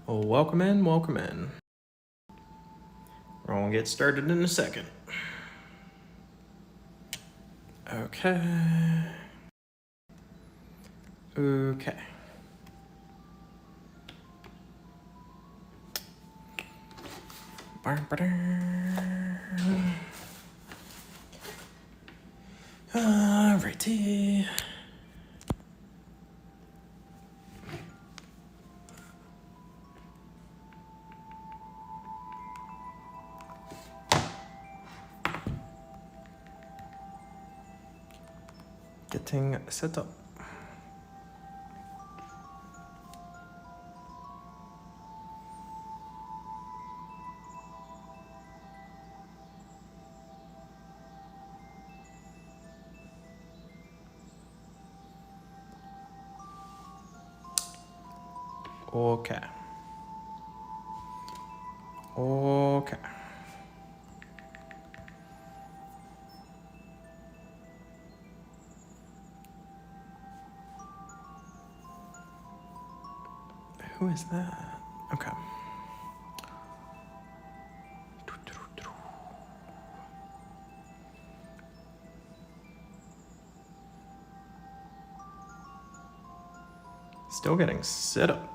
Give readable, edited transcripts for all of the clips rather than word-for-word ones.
Well, welcome in, welcome in. We're gonna get started in a second. Okay. Okay. Alrighty. Getting set up. Okay. Okay. Who is that? Okay. Still getting set up.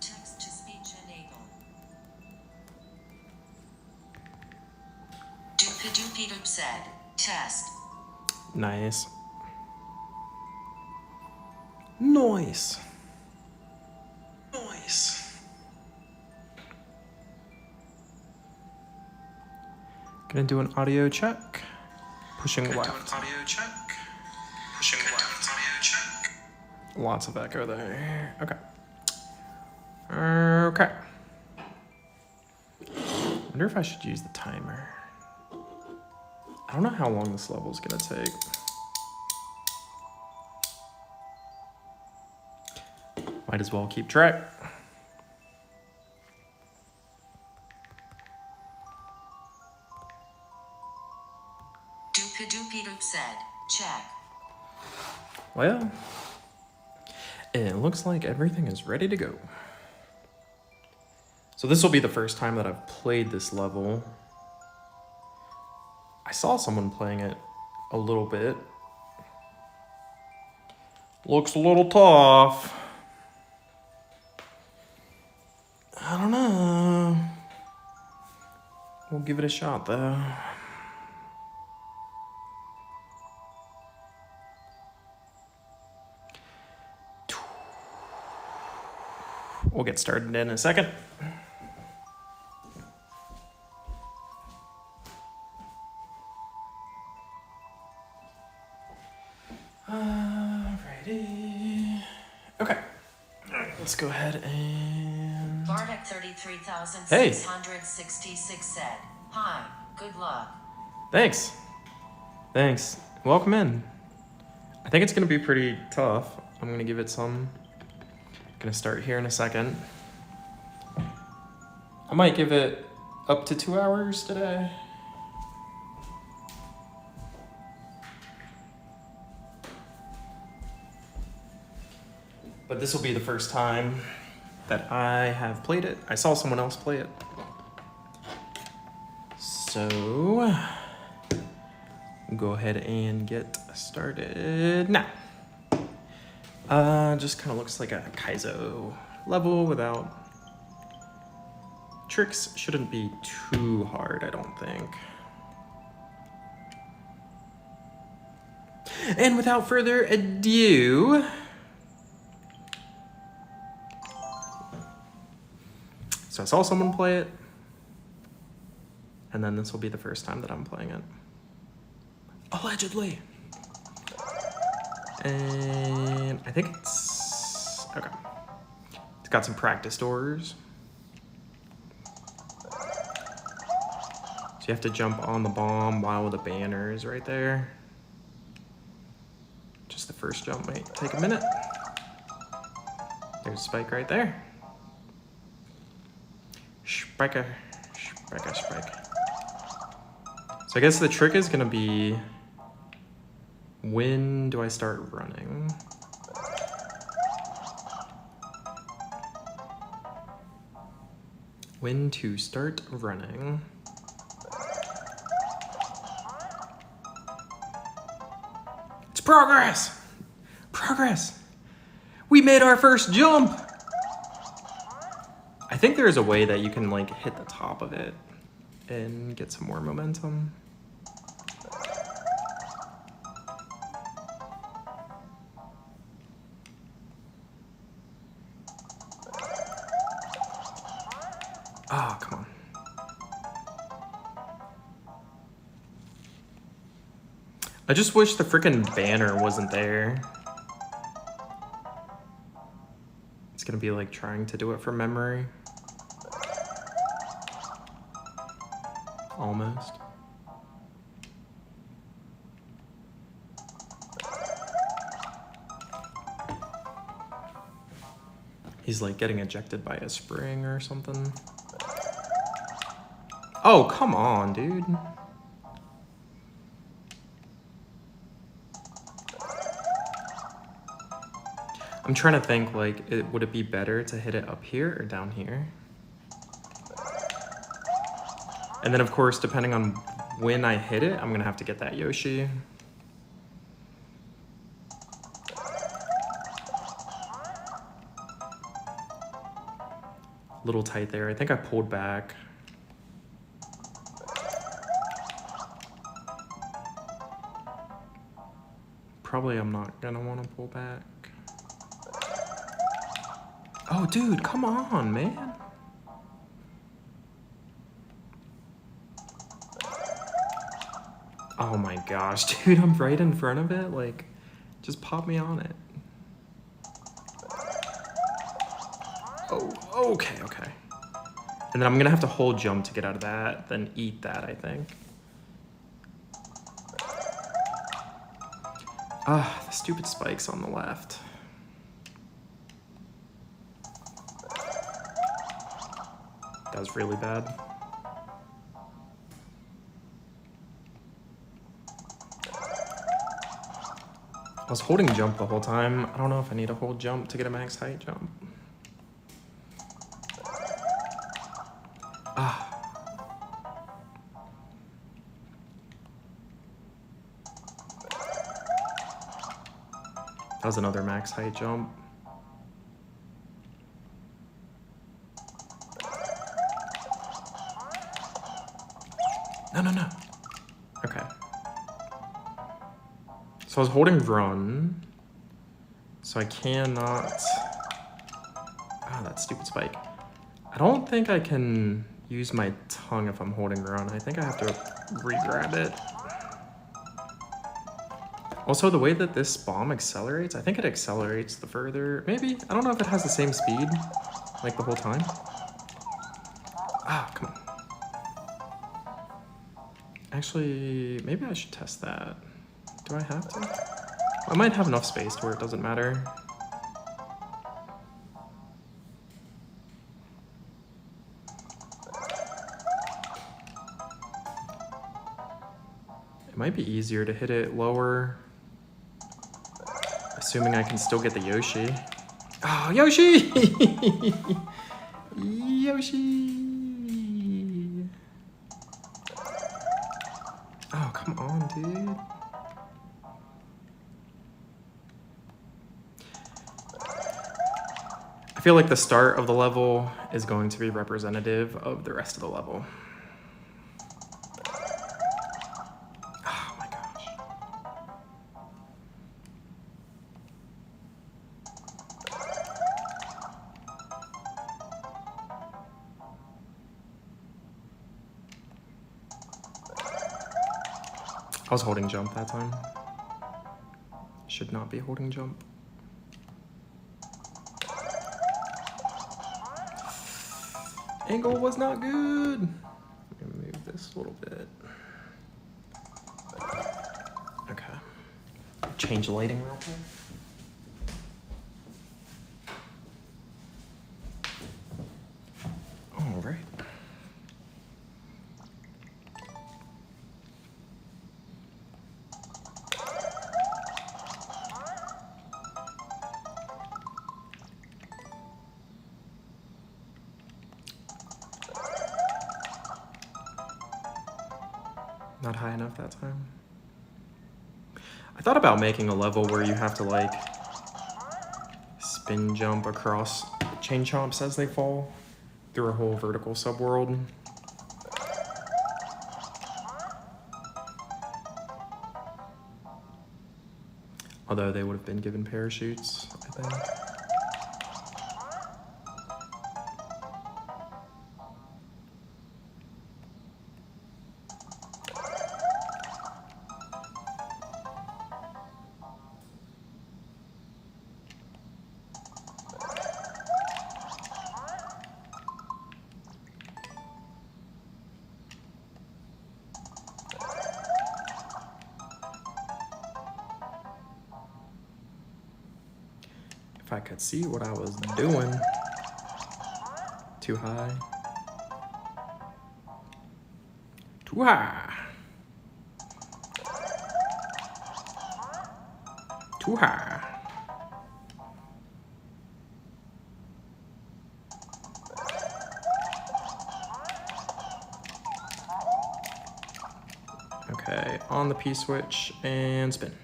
Text-to-speech enable. Doop said. Test. Nice. Nice. Nice. Gonna do an audio check. Pushing left. Audio check. Pushing left. Audio check. Lots of echo there. Okay. Okay. Wonder if I should use the timer. I don't know how long this level is gonna take. Might as well keep track. Doop said. Check. Well, it looks like everything is ready to go. So this will be the first time that I've played this level. I saw someone playing it a little bit. Looks a little tough. I don't know. We'll give it a shot though. We'll get started in a second. Alrighty. Okay. Alright, let's go ahead and... Bartek 33,666 said. Hi, good luck. Thanks. Thanks. Welcome in. I think it's gonna be pretty tough. I'm gonna give it some... Gonna start here in a second. I might give it up to 2 hours today. But this will be the first time that I have played it. I saw someone else play it. So, we'll go ahead and get started now. Just kind of looks like a Kaizo level without tricks. Shouldn't be too hard, I don't think. And without further ado, so I saw someone play it, and then this will be the first time that I'm playing it. Allegedly. And I think it's, okay. It's got some practice doors. So you have to jump on the bomb while the banner is right there. Just the first jump might take a minute. There's a spike right there. Spiker, spiker, spike. So I guess the trick is gonna be, when do I start running? When to start running. It's progress! Progress! We made our first jump! I think there's a way that you can like hit the top of it and get some more momentum. Oh, come on. I just wish the freaking banner wasn't there. It's gonna be like trying to do it from memory. Almost. He's like getting ejected by a spring or something. Oh, come on, dude. I'm trying to think, like, would it be better to hit it up here or down here? And then, of course, depending on when I hit it, I'm gonna have to get that Yoshi. Little tight there. I think I pulled back. Probably I'm not gonna want to pull back. Oh, dude, come on, man. Oh my gosh, dude, I'm right in front of it. Like, just pop me on it. Oh, okay. And then I'm gonna have to hold jump to get out of that, then eat that, I think. Ah, the stupid spikes on the left. That was really bad. I was holding jump the whole time. I don't know if I need to hold jump to get a max height jump. Ah. That was another max height jump. No. Okay. So I was holding run. So I cannot... Ah, that stupid spike. I don't think I can use my tongue if I'm holding run. I think I have to re-grab it. Also, the way that this bomb accelerates, I think it accelerates the further... Maybe? I don't know if it has the same speed, like the whole time. Ah, come on. Actually, maybe I should test that. Do I have to? I might have enough space to where it doesn't matter. It might be easier to hit it lower. Assuming I can still get the Yoshi. Oh, Yoshi! Yoshi! Oh, come on, dude. I feel like the start of the level is going to be representative of the rest of the level. Oh my gosh. I was holding jump that time. Should not be holding jump. Angle was not good. Let me move this a little bit. Okay. Change the lighting real quick. All right. Not high enough that time. I thought about making a level where you have to like spin jump across chain chomps as they fall through a whole vertical subworld. Although they would have been given parachutes, I think. If I could see what I was doing. Too high. Too high. Too high. Okay, on the P switch and spin.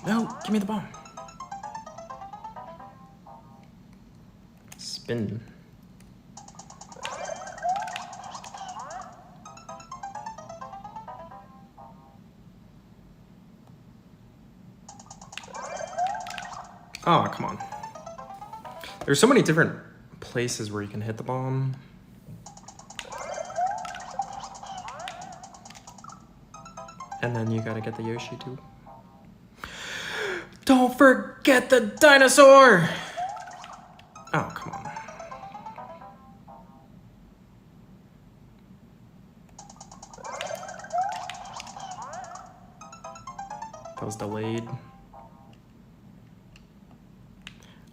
No, give me the bomb. Spin. Oh, come on. There's so many different places where you can hit the bomb. And then you gotta get the Yoshi too. Don't forget the dinosaur! Oh, come on. That was delayed.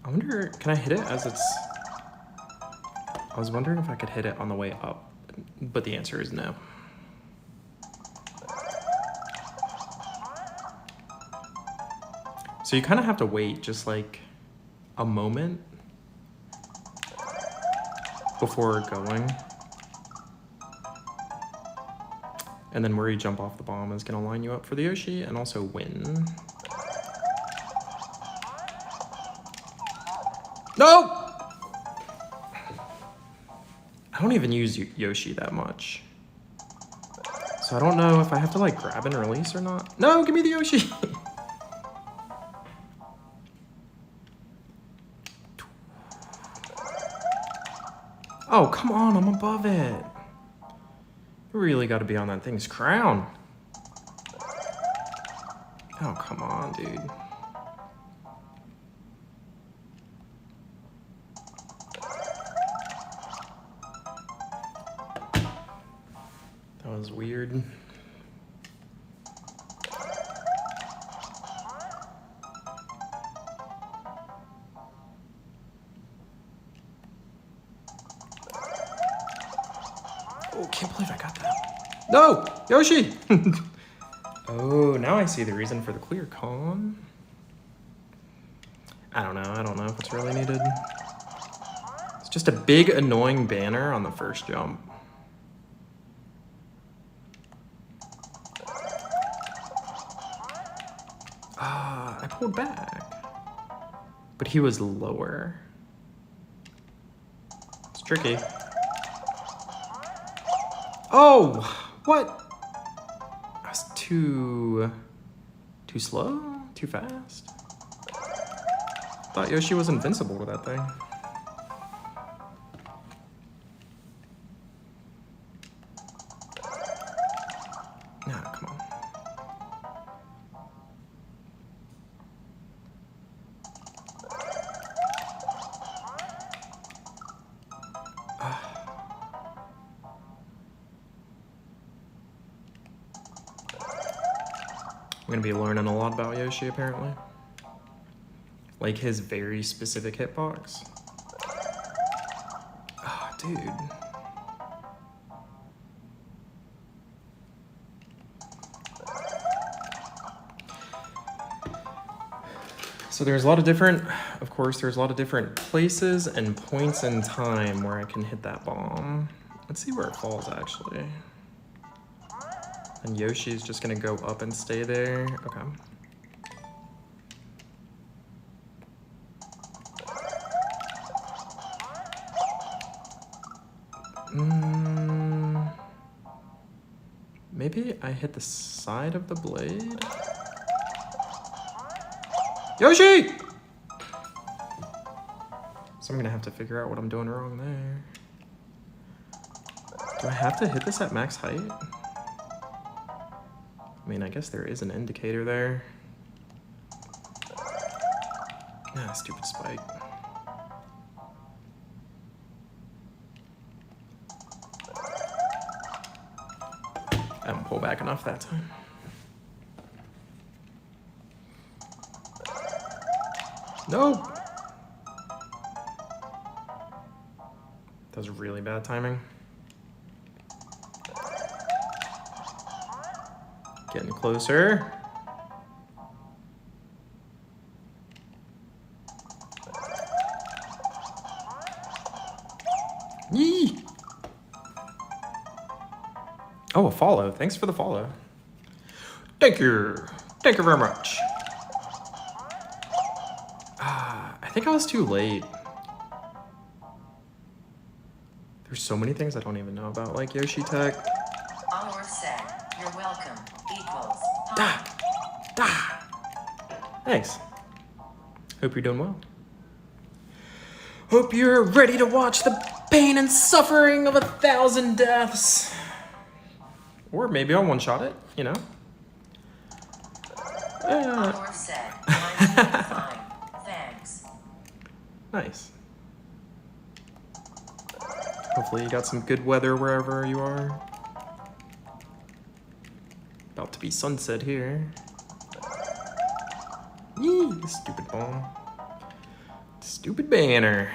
I wonder, can I hit it as it's... I was wondering if I could hit it on the way up, but the answer is no. So you kind of have to wait just like a moment before going. And then where you jump off the bomb is gonna line you up for the Yoshi and also win. No! I don't even use Yoshi that much. So I don't know if I have to like grab and release or not. No, give me the Yoshi! Oh, come on, I'm above it. You really gotta be on that thing's crown. Oh, come on, dude. That was weird. Oh, can't believe I got that. No! Yoshi! Oh, now I see the reason for the clear con. I don't know if it's really needed. It's just a big annoying banner on the first jump. Ah, I pulled back. But he was lower. It's tricky. Oh, what? I was too slow? Too fast? Thought Yoshi was invincible to that thing. Nah, come on. I'm gonna be learning a lot about Yoshi, apparently. Like his very specific hitbox. Oh, dude. So there's a lot of different, of course, there's a lot of different places and points in time where I can hit that bomb. Let's see where it falls, actually. And Yoshi's just gonna go up and stay there. Okay. Maybe I hit the side of the blade? Yoshi! So I'm gonna have to figure out what I'm doing wrong there. Do I have to hit this at max height? I mean, I guess there is an indicator there. Ah, stupid spike. I didn't pull back enough that time. No! That was really bad timing. Getting closer. Yee! Oh, a follow. Thanks for the follow. Thank you. Thank you very much. I think I was too late. There's so many things I don't even know about, like Yoshi Tech. Our said, you're welcome, equals. Da! Da! Thanks. Hope you're doing well. Hope you're ready to watch the pain and suffering of 1,000 deaths. Or maybe I'll one-shot it, you know? Our said, mine's doing fine. Thanks. Nice. Hopefully you got some good weather wherever you are. About to be sunset here. Yee, stupid bomb. Stupid banner.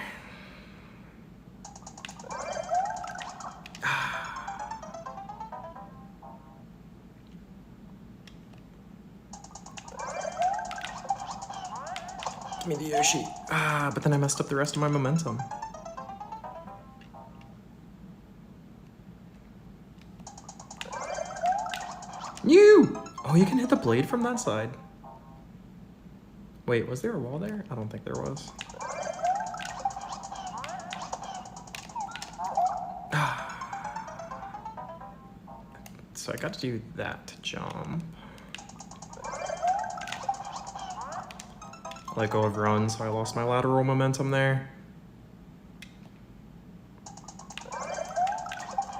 Give me the Yoshi. But then I messed up the rest of my momentum. You! Oh, you can hit the blade from that side. Wait, was there a wall there? I don't think there was. So I got to do that to jump. I let go of run, so I lost my lateral momentum there.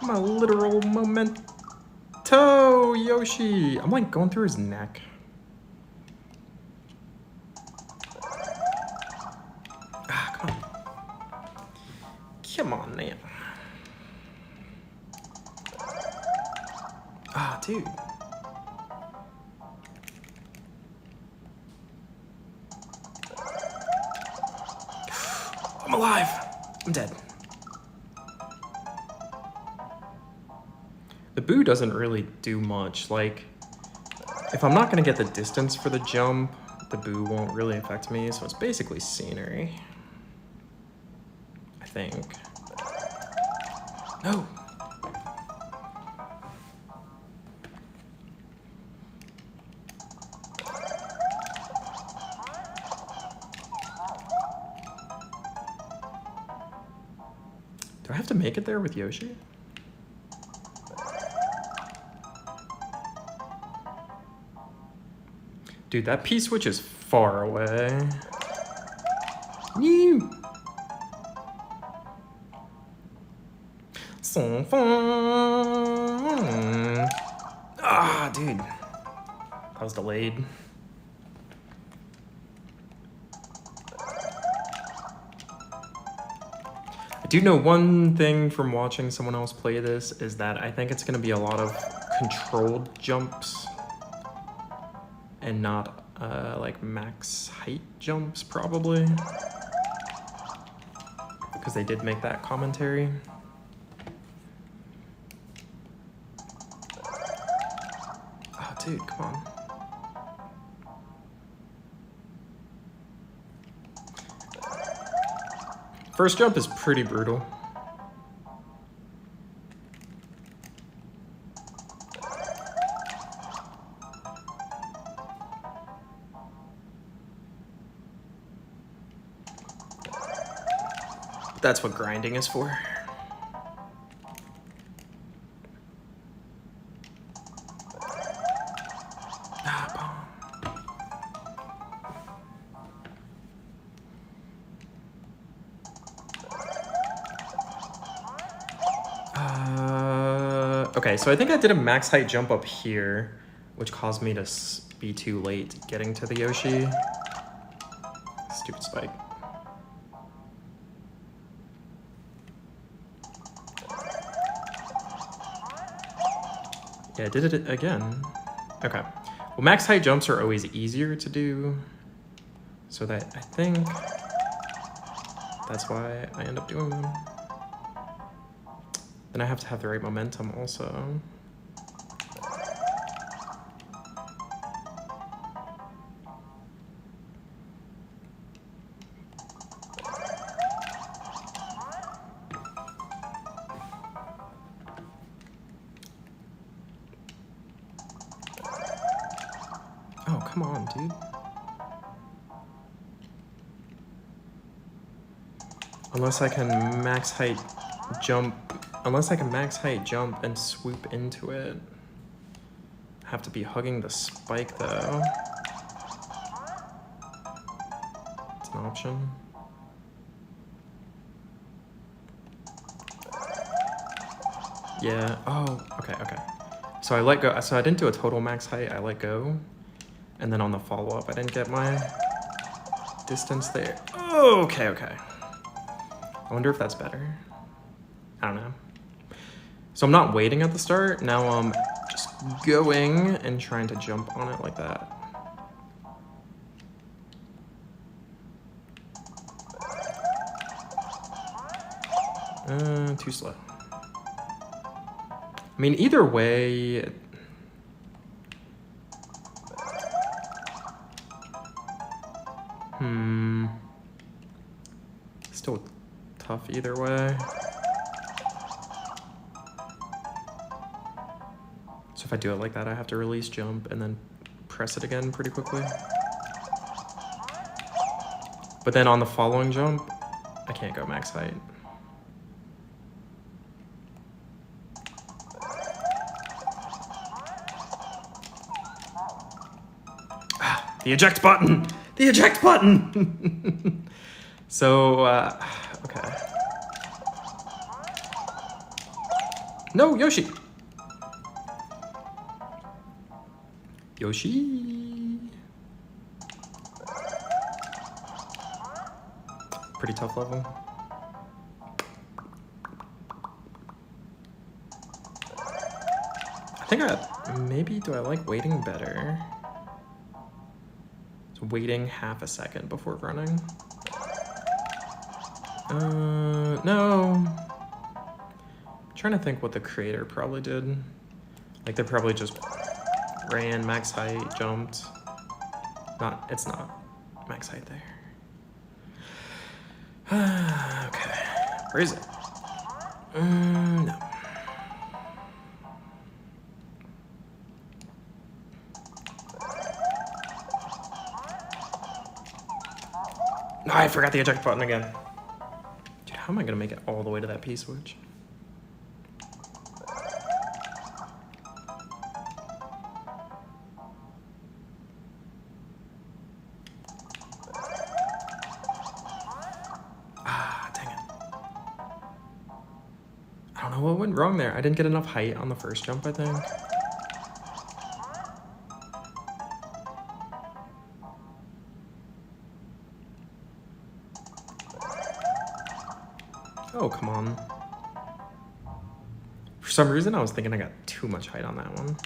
My literal memento, Yoshi! I'm like going through his neck. Come on. Come on, man. Dude. I'm alive. I'm dead. The boo doesn't really do much. Like, if I'm not gonna get the distance for the jump, the boo won't really affect me, so it's basically scenery. I think. No. Do I have to make it there with Yoshi? Dude, that P-switch is far away. New. So fun. Dude. That was delayed. I do know one thing from watching someone else play this is that I think it's going to be a lot of controlled jumps and not like max height jumps, probably, because they did make that commentary. Oh, dude, come on. First jump is pretty brutal. That's what grinding is for. Ah, bomb. Okay, so I think I did a max height jump up here, which caused me to be too late getting to the Yoshi. Stupid spike. Yeah, I did it again. Okay. Well, max height jumps are always easier to do, so that I think that's why I end up doing them. Then I have to have the right momentum also. Oh, come on, dude. Unless I can max height jump and swoop into it. I have to be hugging the spike though. It's an option. Yeah, oh, okay. So I let go, so I didn't do a total max height, I let go. And then on the follow-up, I didn't get my distance there. Oh, okay. I wonder if that's better. I don't know. So I'm not waiting at the start. Now I'm just going and trying to jump on it like that. Too slow. I mean, either way... Still tough either way. So if I do it like that, I have to release jump and then press it again pretty quickly. But then on the following jump, I can't go max height. The eject button! The eject button! So, okay. No, Yoshi! Yoshi! Pretty tough level. I think maybe do I like waiting better? So waiting half a second before running. No. I'm trying to think what the creator probably did. Like they probably just ran max height, jumped. It's not max height there. Okay, where is it? No. No, I forgot the eject button again. Dude, how am I gonna make it all the way to that P-switch? What went wrong there? I didn't get enough height on the first jump, I think. Oh, come on. For some reason, I was thinking I got too much height on that one.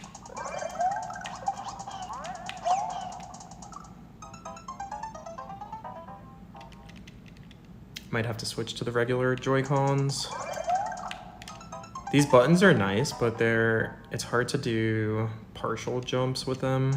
Might have to switch to the regular Joy-Cons. These buttons are nice, but it's hard to do partial jumps with them.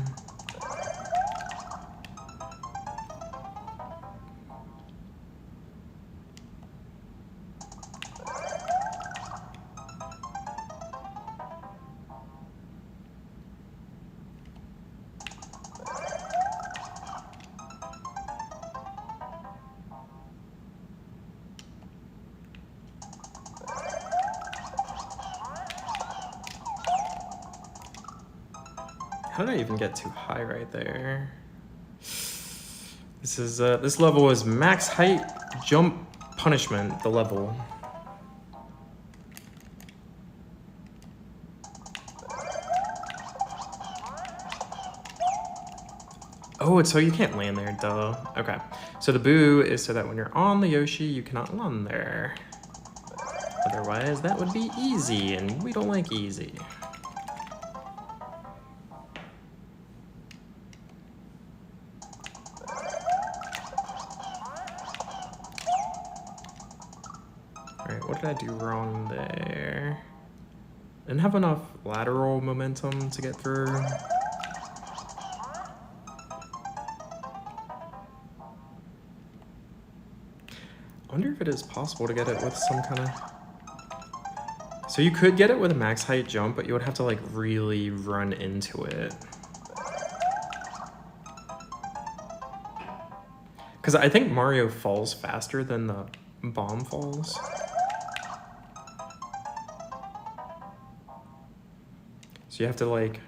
How did I even get too high right there? This is this level is max height jump punishment, the level. Oh, it's so you can't land there, duh. Okay, so the boo is so that when you're on the Yoshi, you cannot land there. Otherwise, that would be easy, and we don't like easy. Alright, what did I do wrong there? Didn't have enough lateral momentum to get through. I wonder if it is possible to get it with some kind of... So you could get it with a max height jump, but you would have to like really run into it. Because I think Mario falls faster than the bomb falls. So you have to like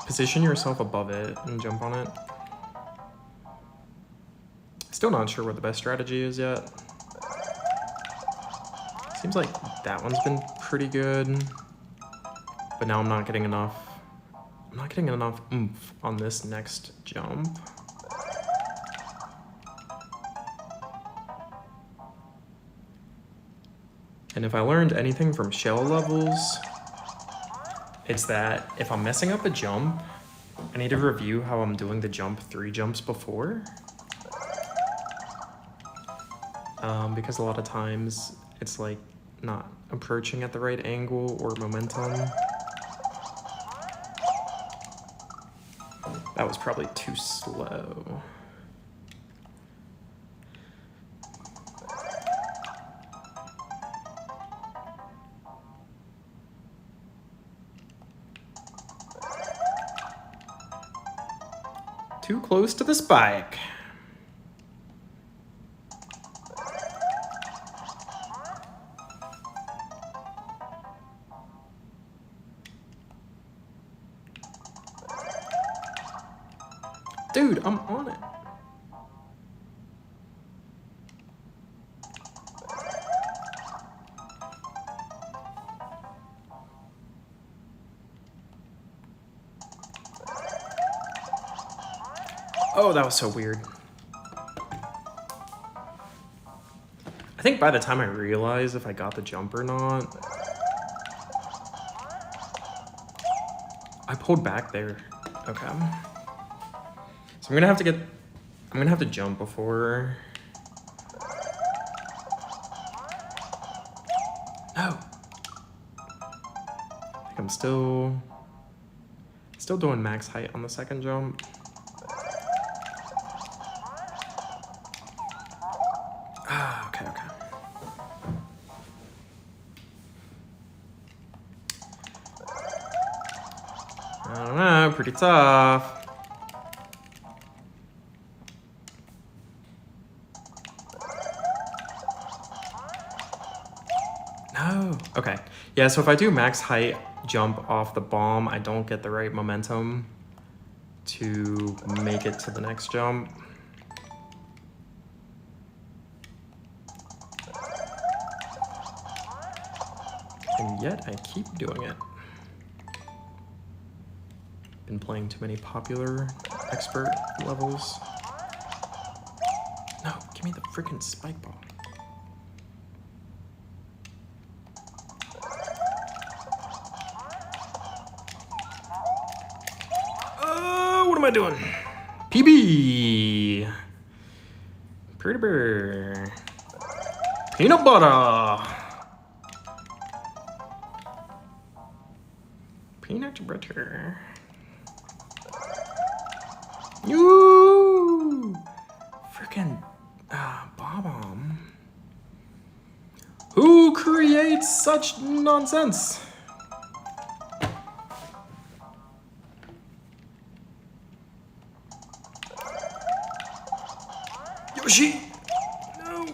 position yourself above it and jump on it. Still not sure what the best strategy is yet. Seems like that one's been pretty good, but now I'm not getting enough. I'm not getting enough oomph on this next jump. And if I learned anything from shell levels, it's that if I'm messing up a jump, I need to review how I'm doing the jump 3 jumps before. Because a lot of times it's like not approaching at the right angle or momentum. That was probably too slow. Too close to the spike. Dude, I'm on it. Oh, that was so weird. I think by the time I realized if I got the jump or not, I pulled back there. Okay. So I'm gonna have to jump before. No. I think I'm still doing max height on the second jump. Ah, okay. I don't know, pretty tough. No. Okay. Yeah, so if I do max height jump off the bomb, I don't get the right momentum to make it to the next jump. And yet I keep doing it. Been playing too many popular expert levels. No, give me the freaking spike ball. What am I doing? PB. Pretty bear. Peanut butter. Peanut butter. You freaking bomb. Who creates such nonsense? Yoshi! No.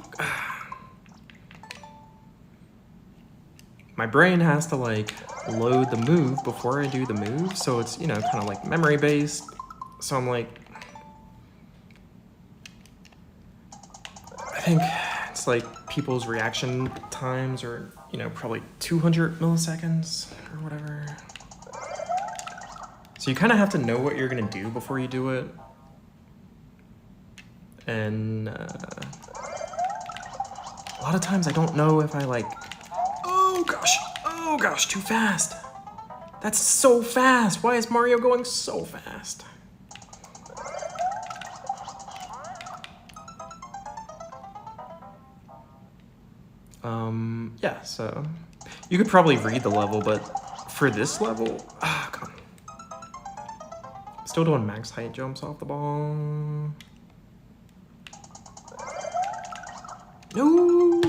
My brain has to like load the move before I do the move, so it's, you know, kind of like memory based. So I'm like, I think it's like people's reaction times are, you know, probably 200 milliseconds or whatever. So you kind of have to know what you're gonna do before you do it. And a lot of times I don't know if I like, oh gosh, too fast. That's so fast. Why is Mario going so fast? Yeah, so you could probably read the level, but for this level, come on. Still doing max height jumps off the ball. No.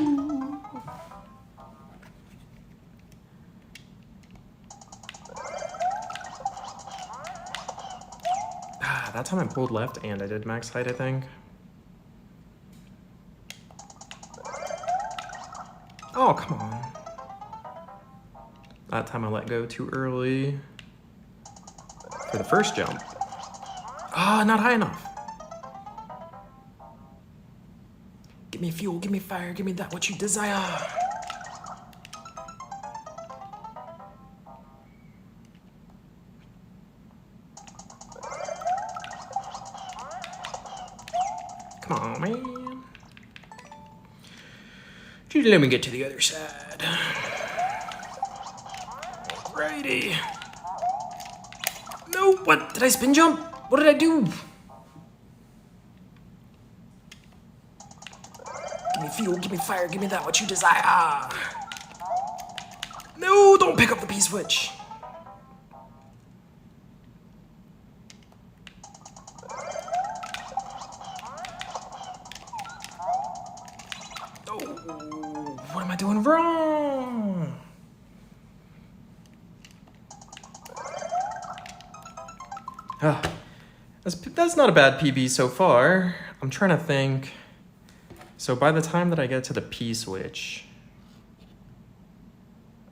That time I pulled left and I did max height, I think. Oh, come on. That time I let go too early for the first jump. Ah, not high enough. Give me fuel, give me fire, give me that what you desire. Come on, man. Just let me get to the other side. Alrighty. No, what? Did I spin jump? What did I do? Give me fuel, give me fire, give me that what you desire. No, don't pick up the P-switch. Oh, what am I doing wrong? That's not a bad PB so far. I'm trying to think. So by the time that I get to the P-switch,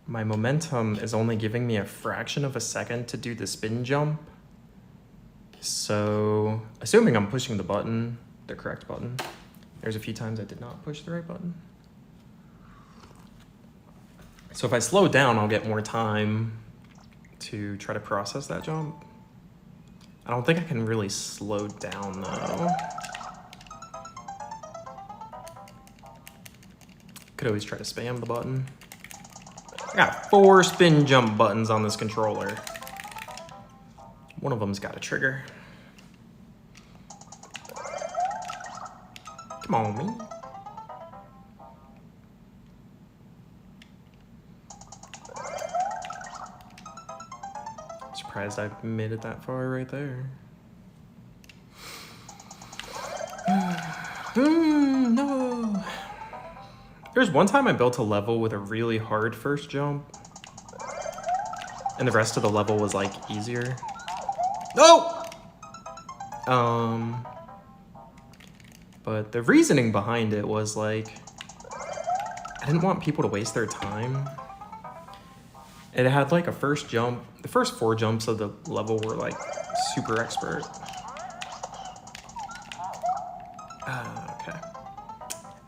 my momentum is only giving me a fraction of a second to do the spin jump. So, assuming I'm pushing the button, the correct button, there's a few times I did not push the right button. So if I slow down, I'll get more time to try to process that jump. I don't think I can really slow down though. Could always try to spam the button. I got 4 spin jump buttons on this controller. One of them's got a trigger. Come on, me. Surprised I made it that far right there. No. There's one time I built a level with a really hard first jump, and the rest of the level was like easier. No! But the reasoning behind it was like, I didn't want people to waste their time. It had like a first jump. The first 4 jumps of the level were like super expert. Okay.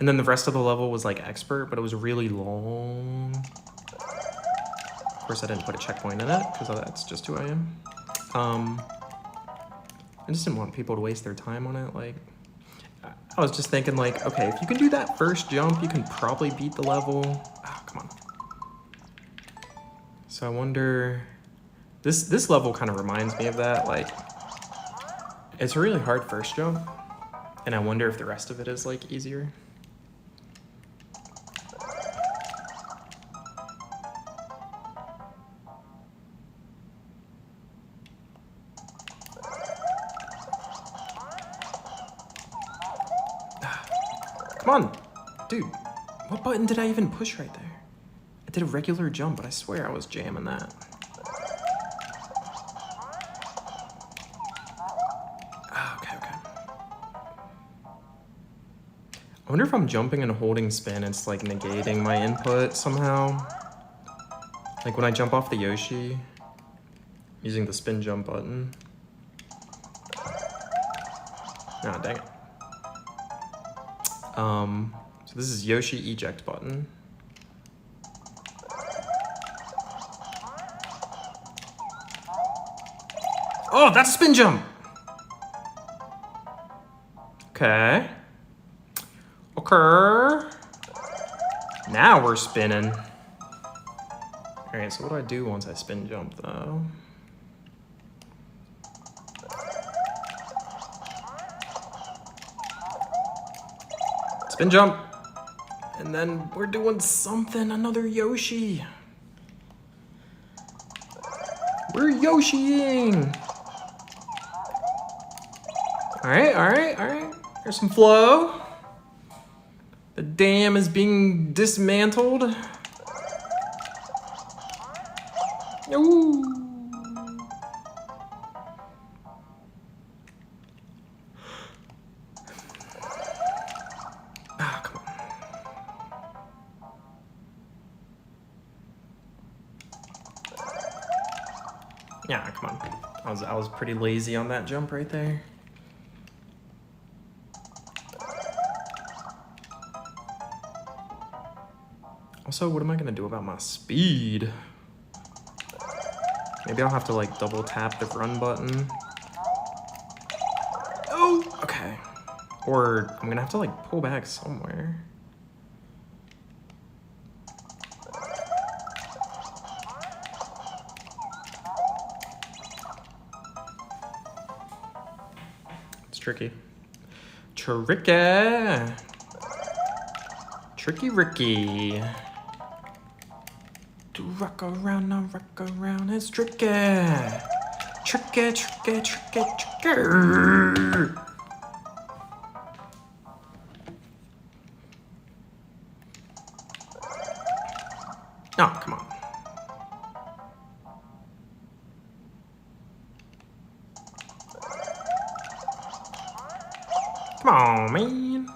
And then the rest of the level was like expert, but it was really long. Of course, I didn't put a checkpoint in it because that's just who I am. I just didn't want people to waste their time on it. Like, I was just thinking like, okay, if you can do that first jump, you can probably beat the level. Oh, come on. So I wonder, this level kind of reminds me of that. Like, it's a really hard first jump, and I wonder if the rest of it is like easier. Come on, dude, what button did I even push right there? I did a regular jump, but I swear I was jamming that. Okay. I wonder if I'm jumping and holding spin, it's like negating my input somehow. Like when I jump off the Yoshi, using the spin jump button. Ah, dang it. So this is Yoshi eject button. Oh, that's a spin jump! Okay. Okay. Now we're spinning. Alright, so what do I do once I spin jump though? Spin jump! And then we're doing something, another Yoshi. We're Yoshiing! Alright, alright, alright. There's some flow. The dam is being dismantled. Ooh. Ah, come on. Yeah, come on. I was pretty lazy on that jump right there. Also, what am I gonna do about my speed? Maybe I'll have to like double tap the run button. Oh, okay. Or I'm gonna have to like pull back somewhere. It's tricky. Tricky. Tricky Ricky. To rock around, now rock around, it's tricky. Tricky, tricky, tricky, tricky. Oh, come on. Come on, man.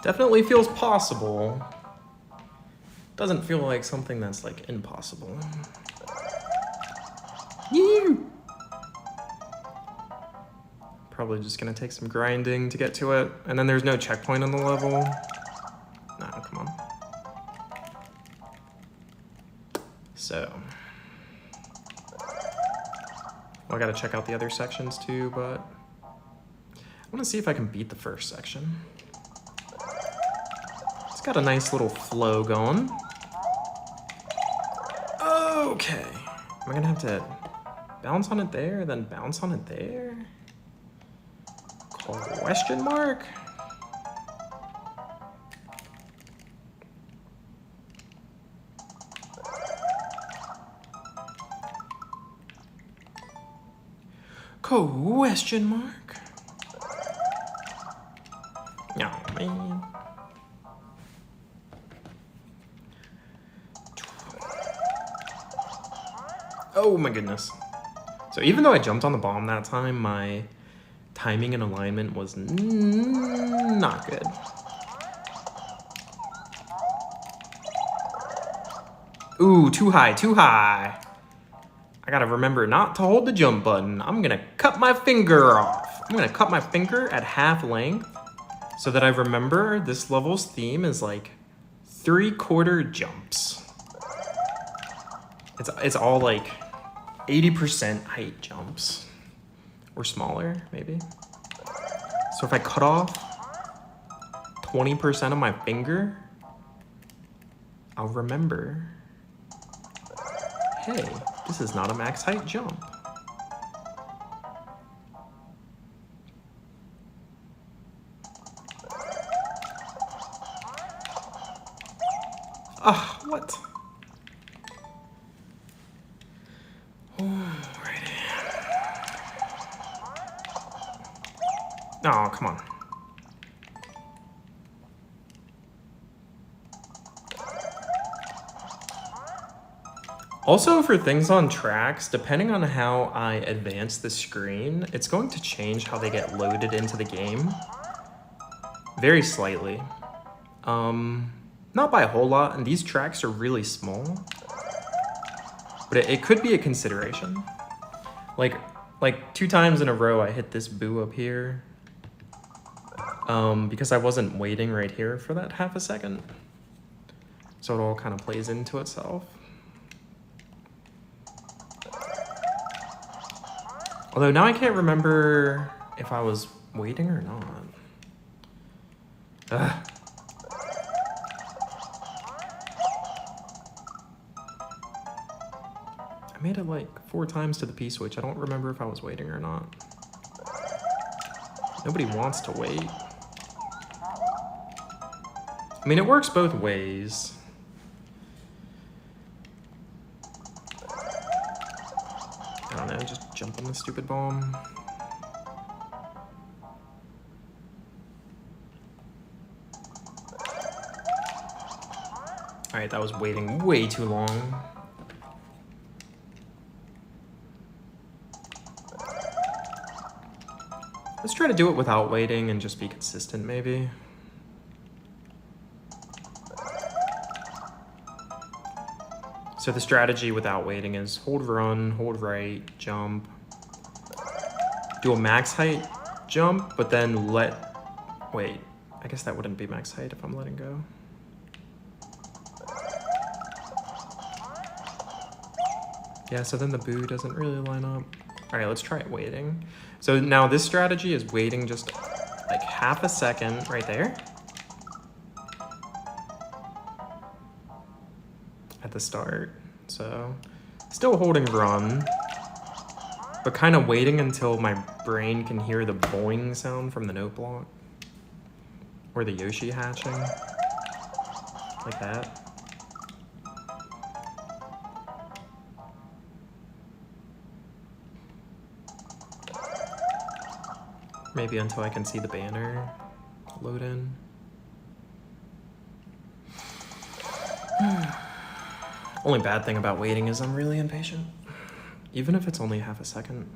Definitely feels possible. Doesn't feel like something that's like impossible. Yee! Probably just gonna take some grinding to get to it. And then there's no checkpoint on the level. Nah, come on. So. Well, I gotta check out the other sections too, but I wanna see if I can beat the first section. It's got a nice little flow going. Okay. Am I gonna have to bounce on it there, then bounce on it there? Question mark? Question mark? Oh, man. Oh my goodness. So even though I jumped on the bomb that time, my timing and alignment was not good. Ooh, too high, too high. I gotta remember not to hold the jump button. I'm gonna cut my finger off. I'm gonna cut my finger at half length so that I remember this level's theme is like 3/4 jumps. It's all like 80% height jumps. Or smaller, maybe. So if I cut off 20% of my finger, I'll remember, hey, this is not a max height jump. Ah, what? Alrighty. Oh, come on. Also, for things on tracks, depending on how I advance the screen, it's going to change how they get loaded into the game. Very slightly. Not by a whole lot, and these tracks are really small. But it could be a consideration. Like 2 times in a row I hit this boo up here. Because I wasn't waiting right here for that half a second. So it all kind of plays into itself. Although now I can't remember if I was waiting or not. Ugh. I made it like 4 times to the P-switch. I don't remember if I was waiting or not. Nobody wants to wait. I mean, it works both ways. I don't know, just jump on the stupid bomb. Alright, that was waiting way too long. Let's try to do it without waiting and just be consistent, maybe. So the strategy without waiting is hold run, hold right, jump. Do a max height jump, but then wait, I guess that wouldn't be max height if I'm letting go. Yeah, so then the boo doesn't really line up. All right, let's try it waiting. So now this strategy is waiting just like half a second right there. At the start. So still holding run, but kind of waiting until my brain can hear the boing sound from the note block. Or the Yoshi hatching. Like that. Maybe until I can see the banner load in. Only bad thing about waiting is I'm really impatient. Even if it's only half a second.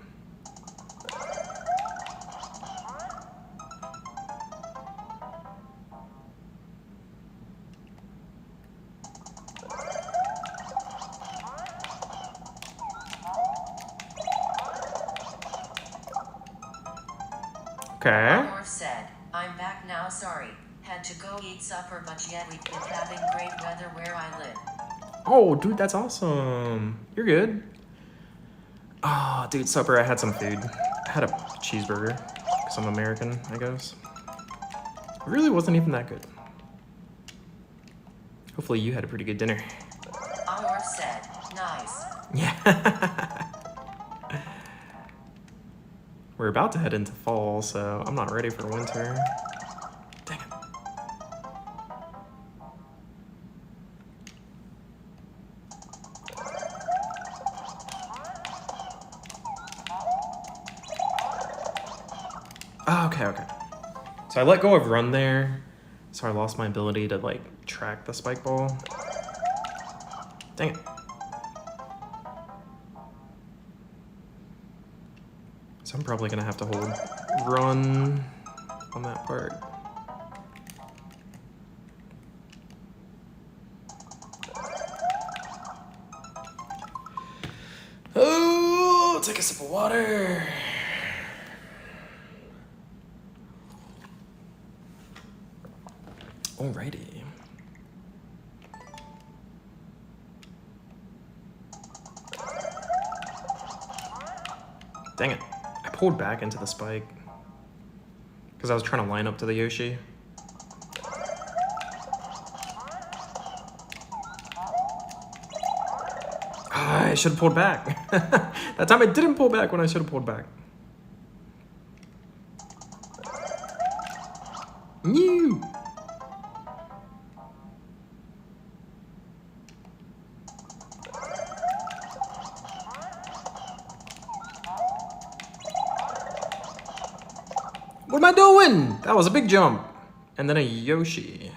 Okay. Or said, I'm back now, sorry. Had to go eat supper, but yet we've been having great weather where I live. Oh, dude, that's awesome. You're good. Oh, dude, supper, I had some food. I had a cheeseburger, because I'm American, I guess. It really wasn't even that good. Hopefully you had a pretty good dinner. Or said, nice. Yeah. We're about to head into fall, so I'm not ready for winter. Dang it. Oh, okay. So I let go of run there, so I lost my ability to like track the spike ball. Dang it. So I'm probably gonna have to hold run on that part. Oh, take a sip of water. Alrighty. Dang it. I pulled back into the spike because I was trying to line up to the Yoshi. I should have pulled back. That time I didn't pull back when I should have pulled back. New. What am I doing? That was a big jump. And then a Yoshi.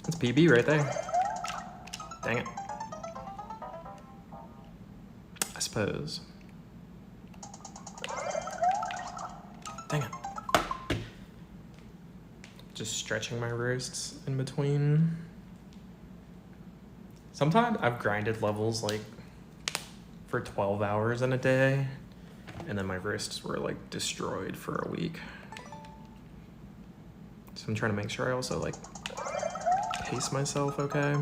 That's PB right there. Dang it. I suppose. Dang it. Just stretching my wrists in between. Sometimes I've grinded levels like for 12 hours in a day, and then my wrists were like destroyed for a week. So I'm trying to make sure I also like pace myself okay.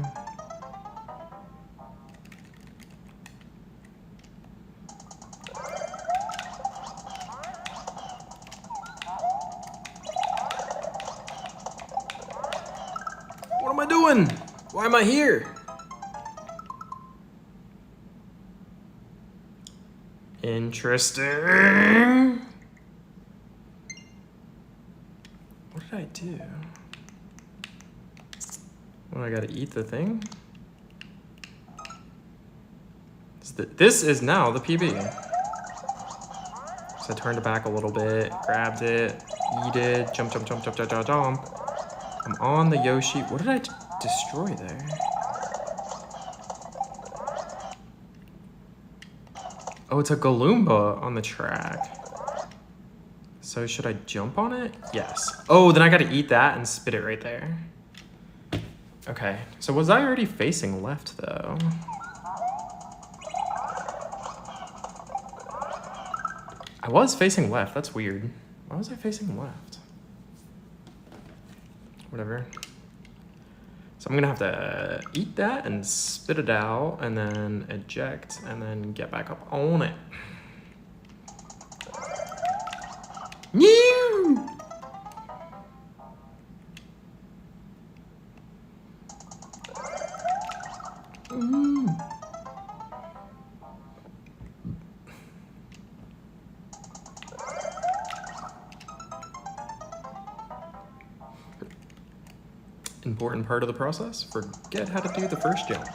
What am I doing? Why am I here? Interesting. What did I do? What, I gotta eat the thing? This is now the PB. So I turned it back a little bit, grabbed it, yeeted, jump, jump, jump, jump, jump, jump, jump. I'm on the Yoshi. What did I destroy there? Oh, it's a Galumba on the track. So should I jump on it? Yes. Oh, then I gotta eat that and spit it right there. Okay, so was I already facing left though? I was facing left, that's weird. Why was I facing left? Whatever. So I'm gonna have to eat that and spit it out and then eject and then get back up on it. New! Important part of the process, forget how to do the first jump.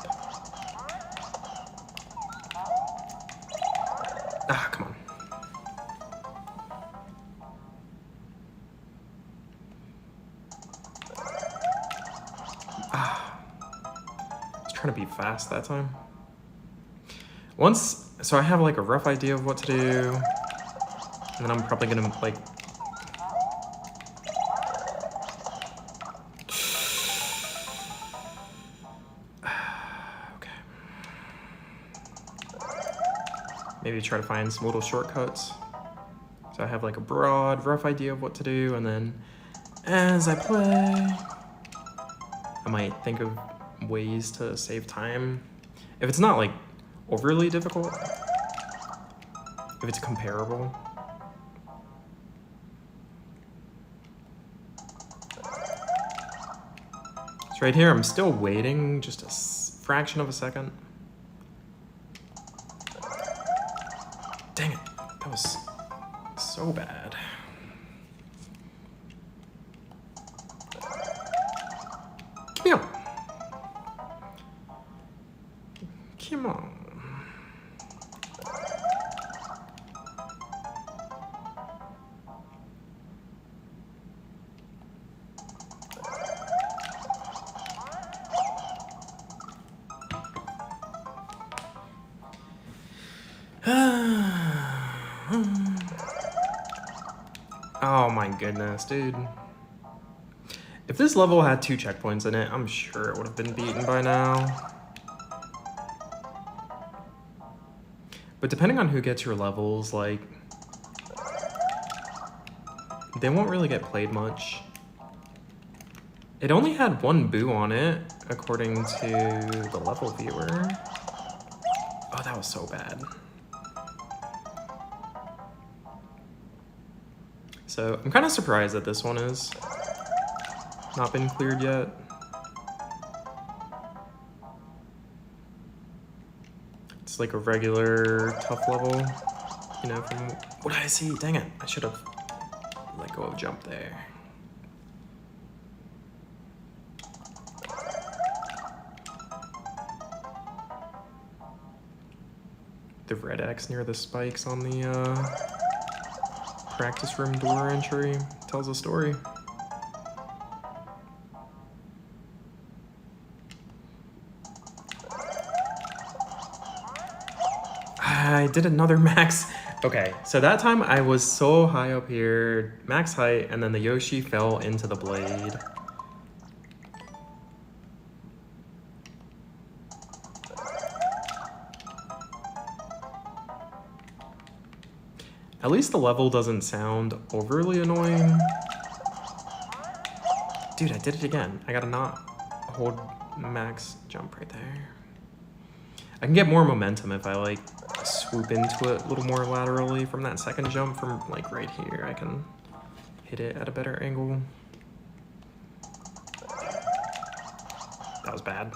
Ah, come on. Ah. I was trying to be fast that time. So I have like a rough idea of what to do, and then I'm probably gonna like maybe try to find some little shortcuts. So I have like a broad, rough idea of what to do, and then as I play, I might think of ways to save time. If it's not like overly difficult, if it's comparable. So right here, I'm still waiting just a fraction of a second. Dang it, that was so bad. Come on. Come on. Oh my goodness, dude. If this level had 2 checkpoints in it, I'm sure it would have been beaten by now. But depending on who gets your levels, like, they won't really get played much. It only had 1 boo on it, according to the level viewer. Oh, that was so bad. So I'm kind of surprised that this one has not been cleared yet. It's like a regular tough level, you know, from what did I see? Dang it, I should have let go of jump there. The red X near the spikes on the practice room door entry tells a story. I did another max. Okay, so that time I was so high up here, max height, and then the Yoshi fell into the blade. At least the level doesn't sound overly annoying. Dude, I did it again. I gotta not hold max jump right there. I can get more momentum if I like swoop into it a little more laterally from that second jump from like right here. I can hit it at a better angle. That was bad.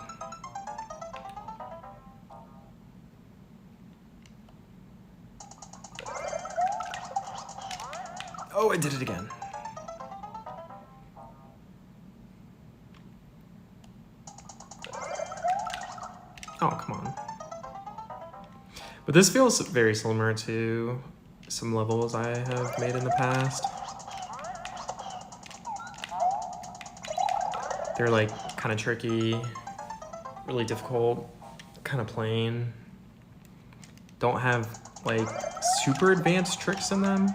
Oh, I did it again. Oh, come on. But this feels very similar to some levels I have made in the past. They're like kind of tricky, really difficult, kind of plain. Don't have like super advanced tricks in them.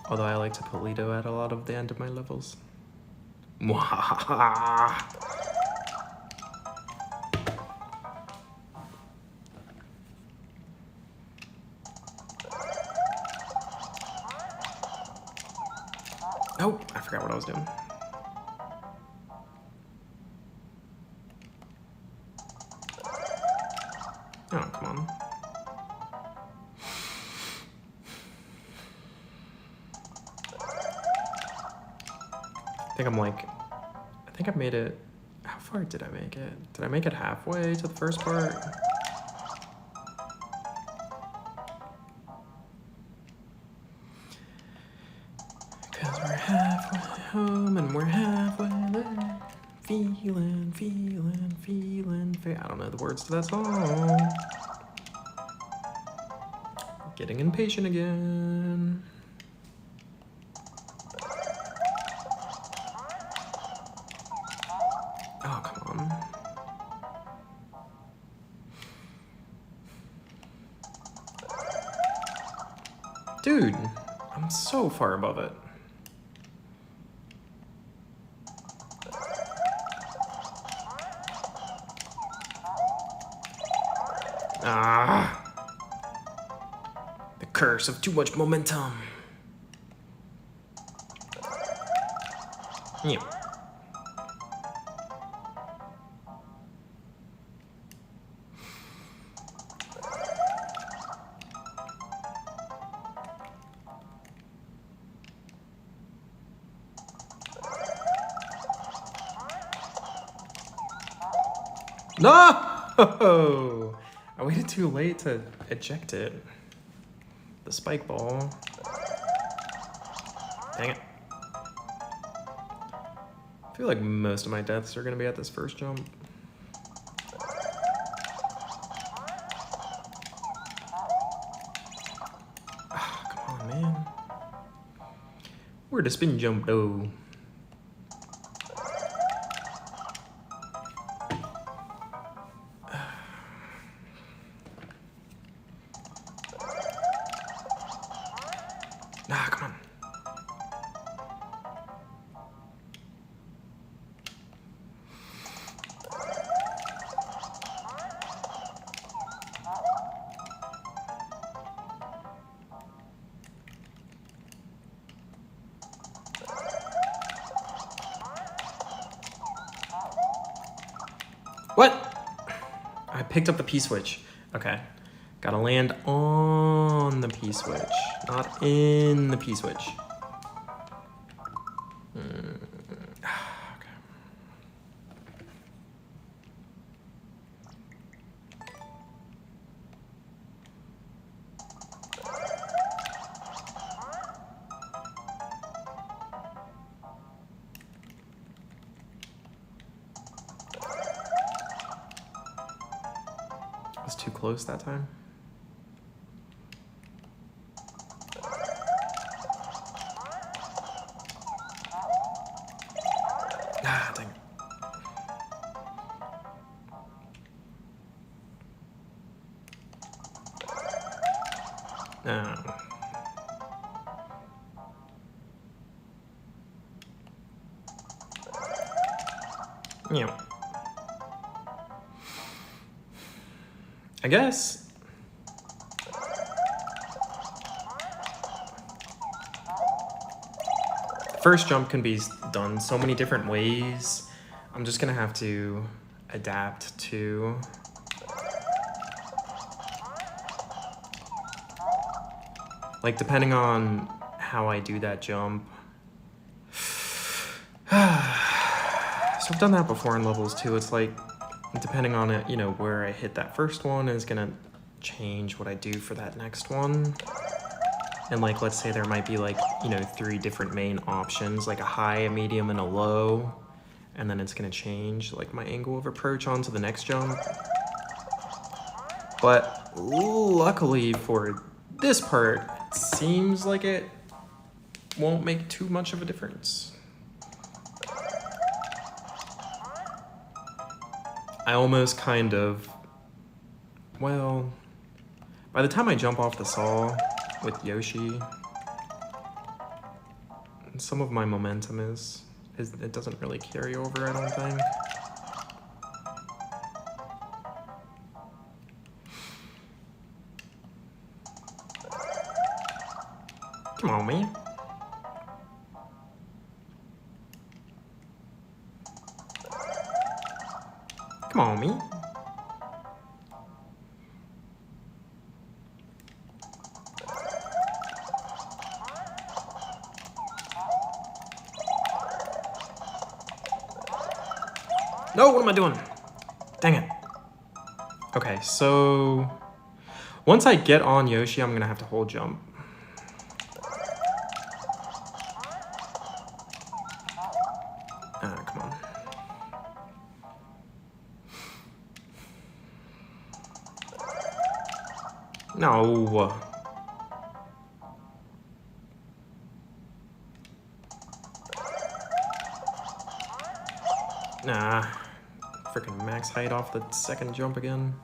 Although I like to put Lido at a lot of the end of my levels. Mwahaha. Oh, I forgot what I was doing. Oh, come on. I think I made it. How far did I make it? Did I make it halfway to the first part? Cause we're halfway home and we're halfway there. Feeling. I don't know the words to that song. Getting impatient again. Oh, come on. Dude, I'm so far above it. Ah. The curse of too much momentum. Yeah. No! I waited too late to eject it. The spike ball. Dang it. I feel like most of my deaths are gonna be at this first jump. Oh, come on, man. Where'd the spin jump though? Ah, come on. What? I picked up the P-switch. Okay. Gotta land on the P-switch, not in the P-switch. Okay. I was too close that time. Ah, dang it. Yeah. I guess. First jump can be done so many different ways. I'm just gonna have to adapt to. Like, depending on how I do that jump. So I've done that before in levels too. It's like, depending on it, you know, where I hit that first one is gonna change what I do for that next one. And like, let's say there might be like, you know, 3 different main options, like a high, a medium, and a low. And then it's gonna change like my angle of approach onto the next jump. But luckily for this part, it seems like it won't make too much of a difference. I almost kind of, well, by the time I jump off the saw with Yoshi, some of my momentum is it doesn't really carry over, I don't think. Come on, man. Come on, me. No, what am I doing? Dang it. Okay, so once I get on Yoshi, I'm gonna have to hold jump. Come on. No. Nah. Freaking max height off the second jump again.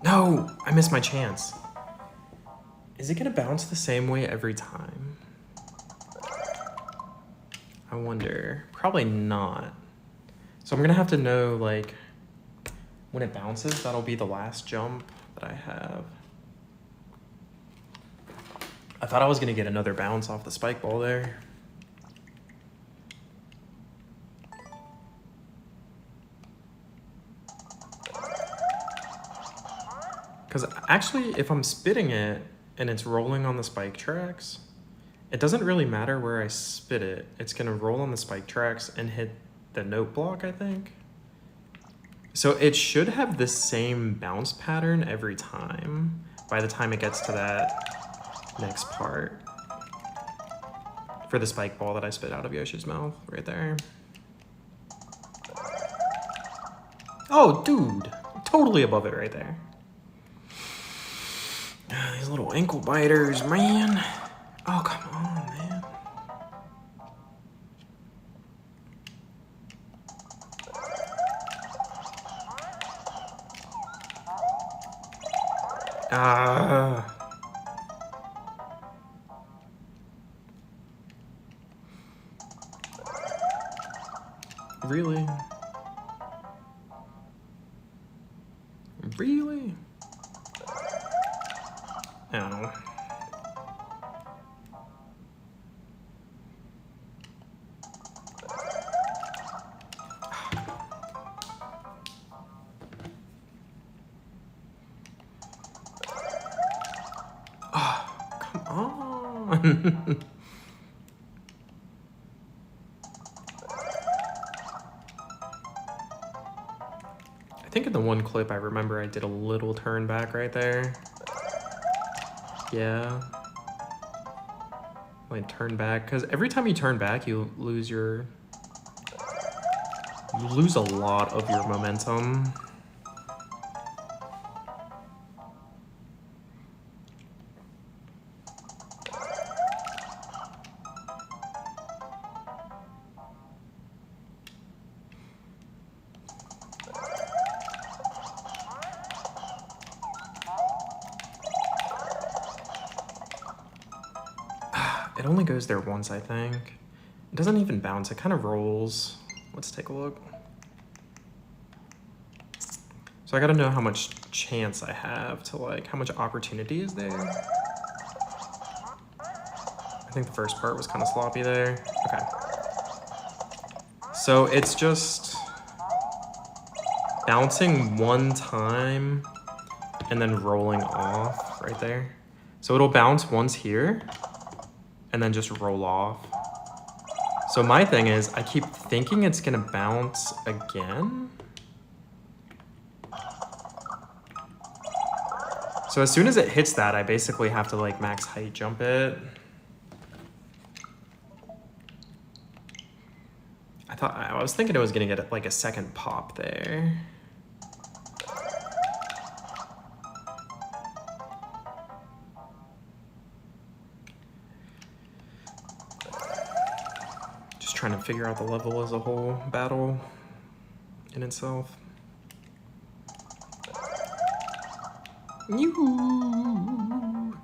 No, I missed my chance. Is it gonna bounce the same way every time? I wonder. Probably not. So I'm gonna have to know, like, when it bounces, that'll be the last jump that I have. I thought I was gonna get another bounce off the spike ball there. Because actually, if I'm spitting it and it's rolling on the spike tracks, it doesn't really matter where I spit it. It's gonna roll on the spike tracks and hit the note block, I think. So it should have the same bounce pattern every time by the time it gets to that next part. For the spike ball that I spit out of Yoshi's mouth, right there. Oh, dude, totally above it right there. These little ankle biters, man. Oh, come on, man. Really? Really? Oh. Oh, come on. I think in the one clip I remember I did a little turn back right there. Yeah. Like turn back, because every time you turn back, you lose a lot of your momentum. It only goes there once, I think. It doesn't even bounce, it kind of rolls. Let's take a look. So I gotta know how much chance I have to like, how much opportunity is there. I think the first part was kind of sloppy there. Okay. So it's just bouncing one time and then rolling off right there. So it'll bounce once here and then just roll off. So my thing is, I keep thinking it's gonna bounce again. So as soon as it hits that, I basically have to like max height jump it. I was thinking it was gonna get like a second pop there. Just trying to figure out the level as a whole battle in itself. Yoo-hoo.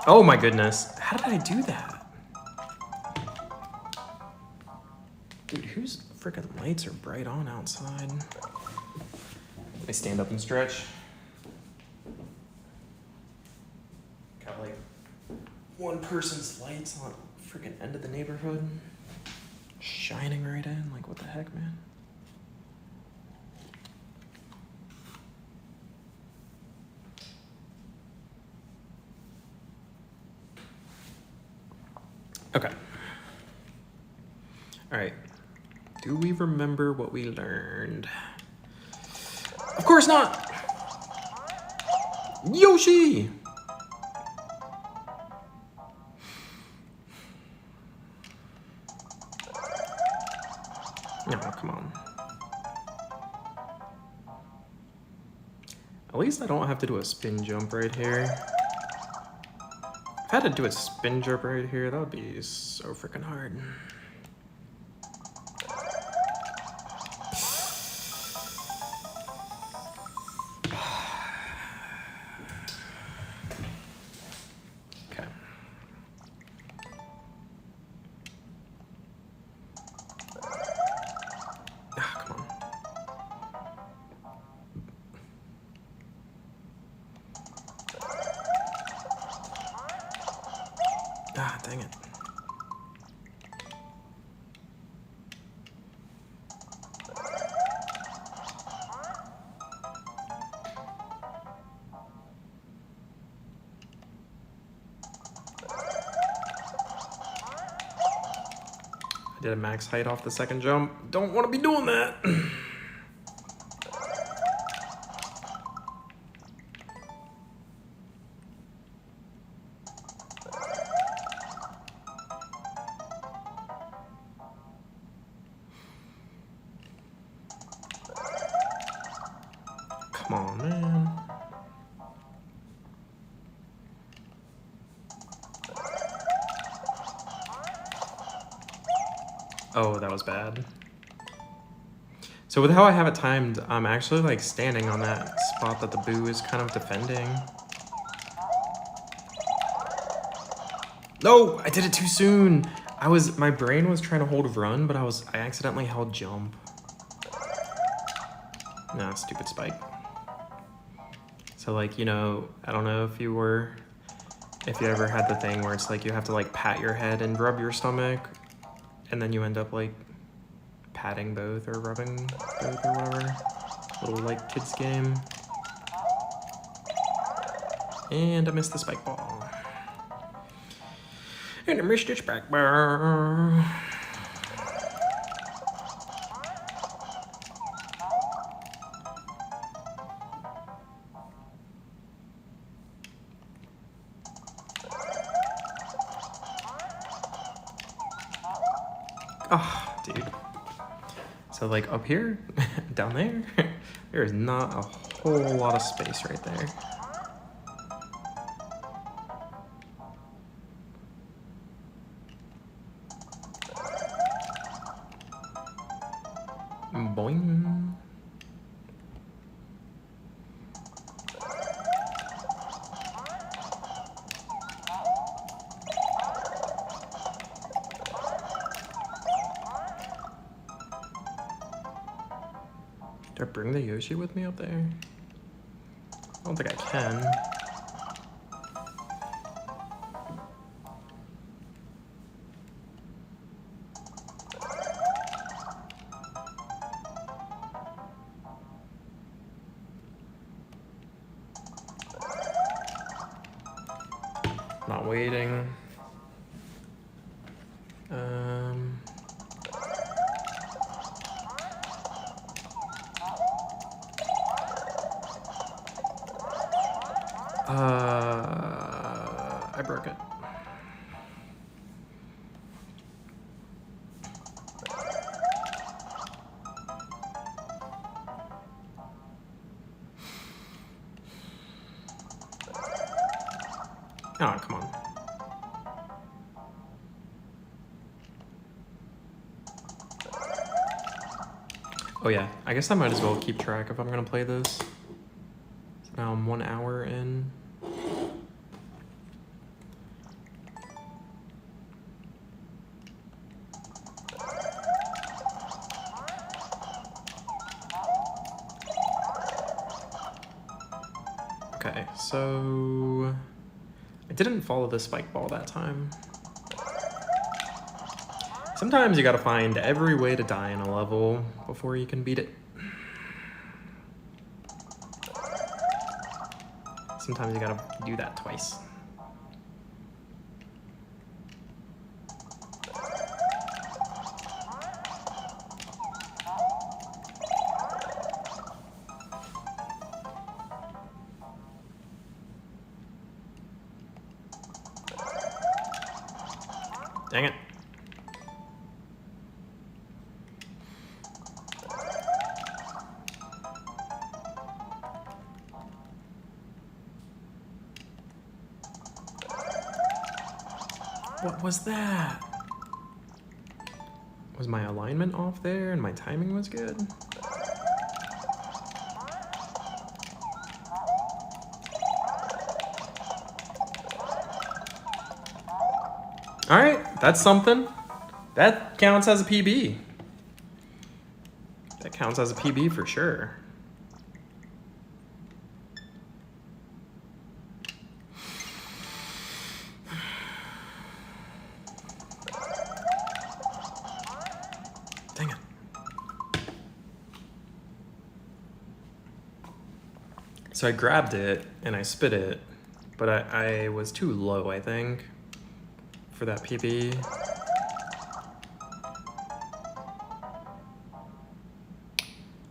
Oh my goodness. How did I do that? Dude, whose freaking lights are bright on outside? Let me stand up and stretch. Got like one person's lights on freaking end of the neighborhood. Shining right in. Like, what the heck, man? Okay. All right. Do we remember what we learned? Of course not! Yoshi! No, come on. At least I don't have to do a spin jump right here. If I had to do a spin jump right here, that would be so freaking hard. Okay. Ah, come on. Ah, dang it. I did a max height off the second jump. Don't want to be doing that. Come on, man. Oh, that was bad. So with how I have it timed, I'm actually like standing on that spot that the boo is kind of defending. No, I did it too soon. My brain was trying to hold run, but I accidentally held jump. Nah, stupid spike. So like, you know, I don't know if you ever had the thing where it's like you have to like pat your head and rub your stomach, and then you end up like patting both or rubbing both or whatever. Little like kids game. And I missed the spike ball. And I missed the spike ball. Oh, dude. So like up here, down there, there is not a whole lot of space right there. Boing. Do I bring the Yoshi with me up there? I don't think I can. Not waiting. I broke it. Oh, come on. Oh yeah, I guess I might as well keep track if I'm gonna play this. So now I'm 1 hour in. Okay, so I didn't follow the spike ball that time. Sometimes you gotta find every way to die in a level before you can beat it. Sometimes you gotta do that twice. Dang it. What was that? Was my alignment off there and my timing was good? All right, that's something. That counts as a PB. That counts as a PB for sure. Dang it. So I grabbed it and I spit it, but I was too low, I think, for that PB.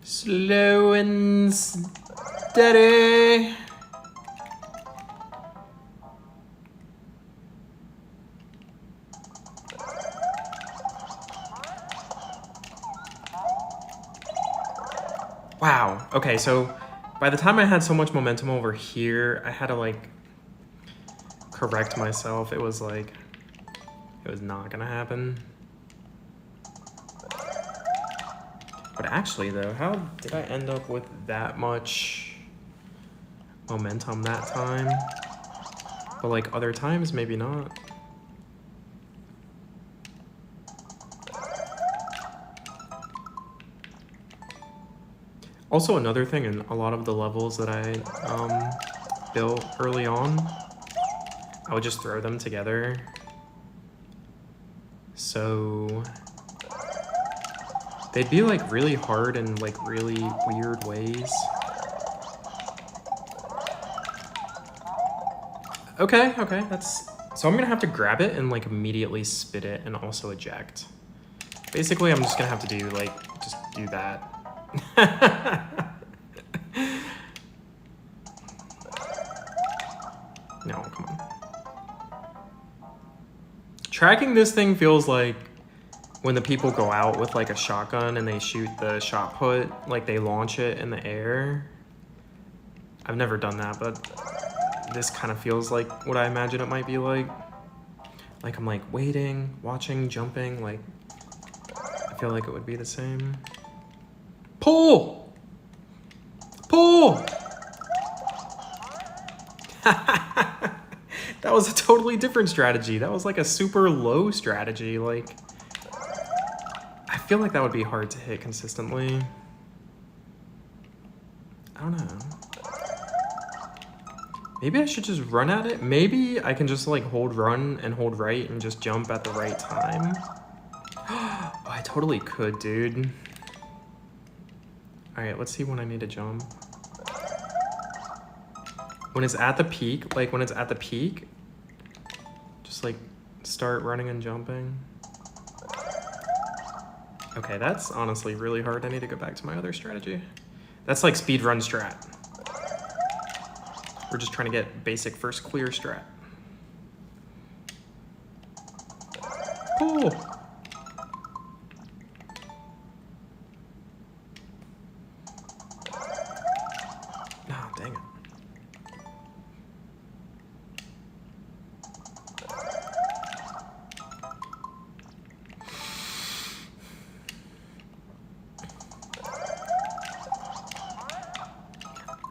Slow and steady. Wow. Okay, so by the time I had so much momentum over here, I had to like correct myself. It was like, it was not gonna happen. But actually though, how did I end up with that much momentum that time? But like other times, maybe not. Also, another thing in a lot of the levels that I built early on, I would just throw them together. So they'd be like really hard in like really weird ways. Okay, that's... So I'm gonna have to grab it and like immediately spit it and also eject. Basically, I'm just gonna have to do like, just do that. No, come on. Tracking this thing feels like when the people go out with like a shotgun and they shoot the shot put, like they launch it in the air. I've never done that, but this kind of feels like what I imagine it might be like. Like I'm like waiting, watching, jumping, like I feel like it would be the same. Pull! Pull! That was a totally different strategy. That was like a super low strategy. Like, I feel like that would be hard to hit consistently. I don't know. Maybe I should just run at it. Maybe I can just like hold run and hold right and just jump at the right time. Oh, I totally could, dude. All right, let's see when I need to jump. When it's at the peak, like when it's at the peak, just like start running and jumping. Okay, that's honestly really hard. I need to go back to my other strategy. That's like speed run strat. We're just trying to get basic first clear strat. Cool. Ah, dang it.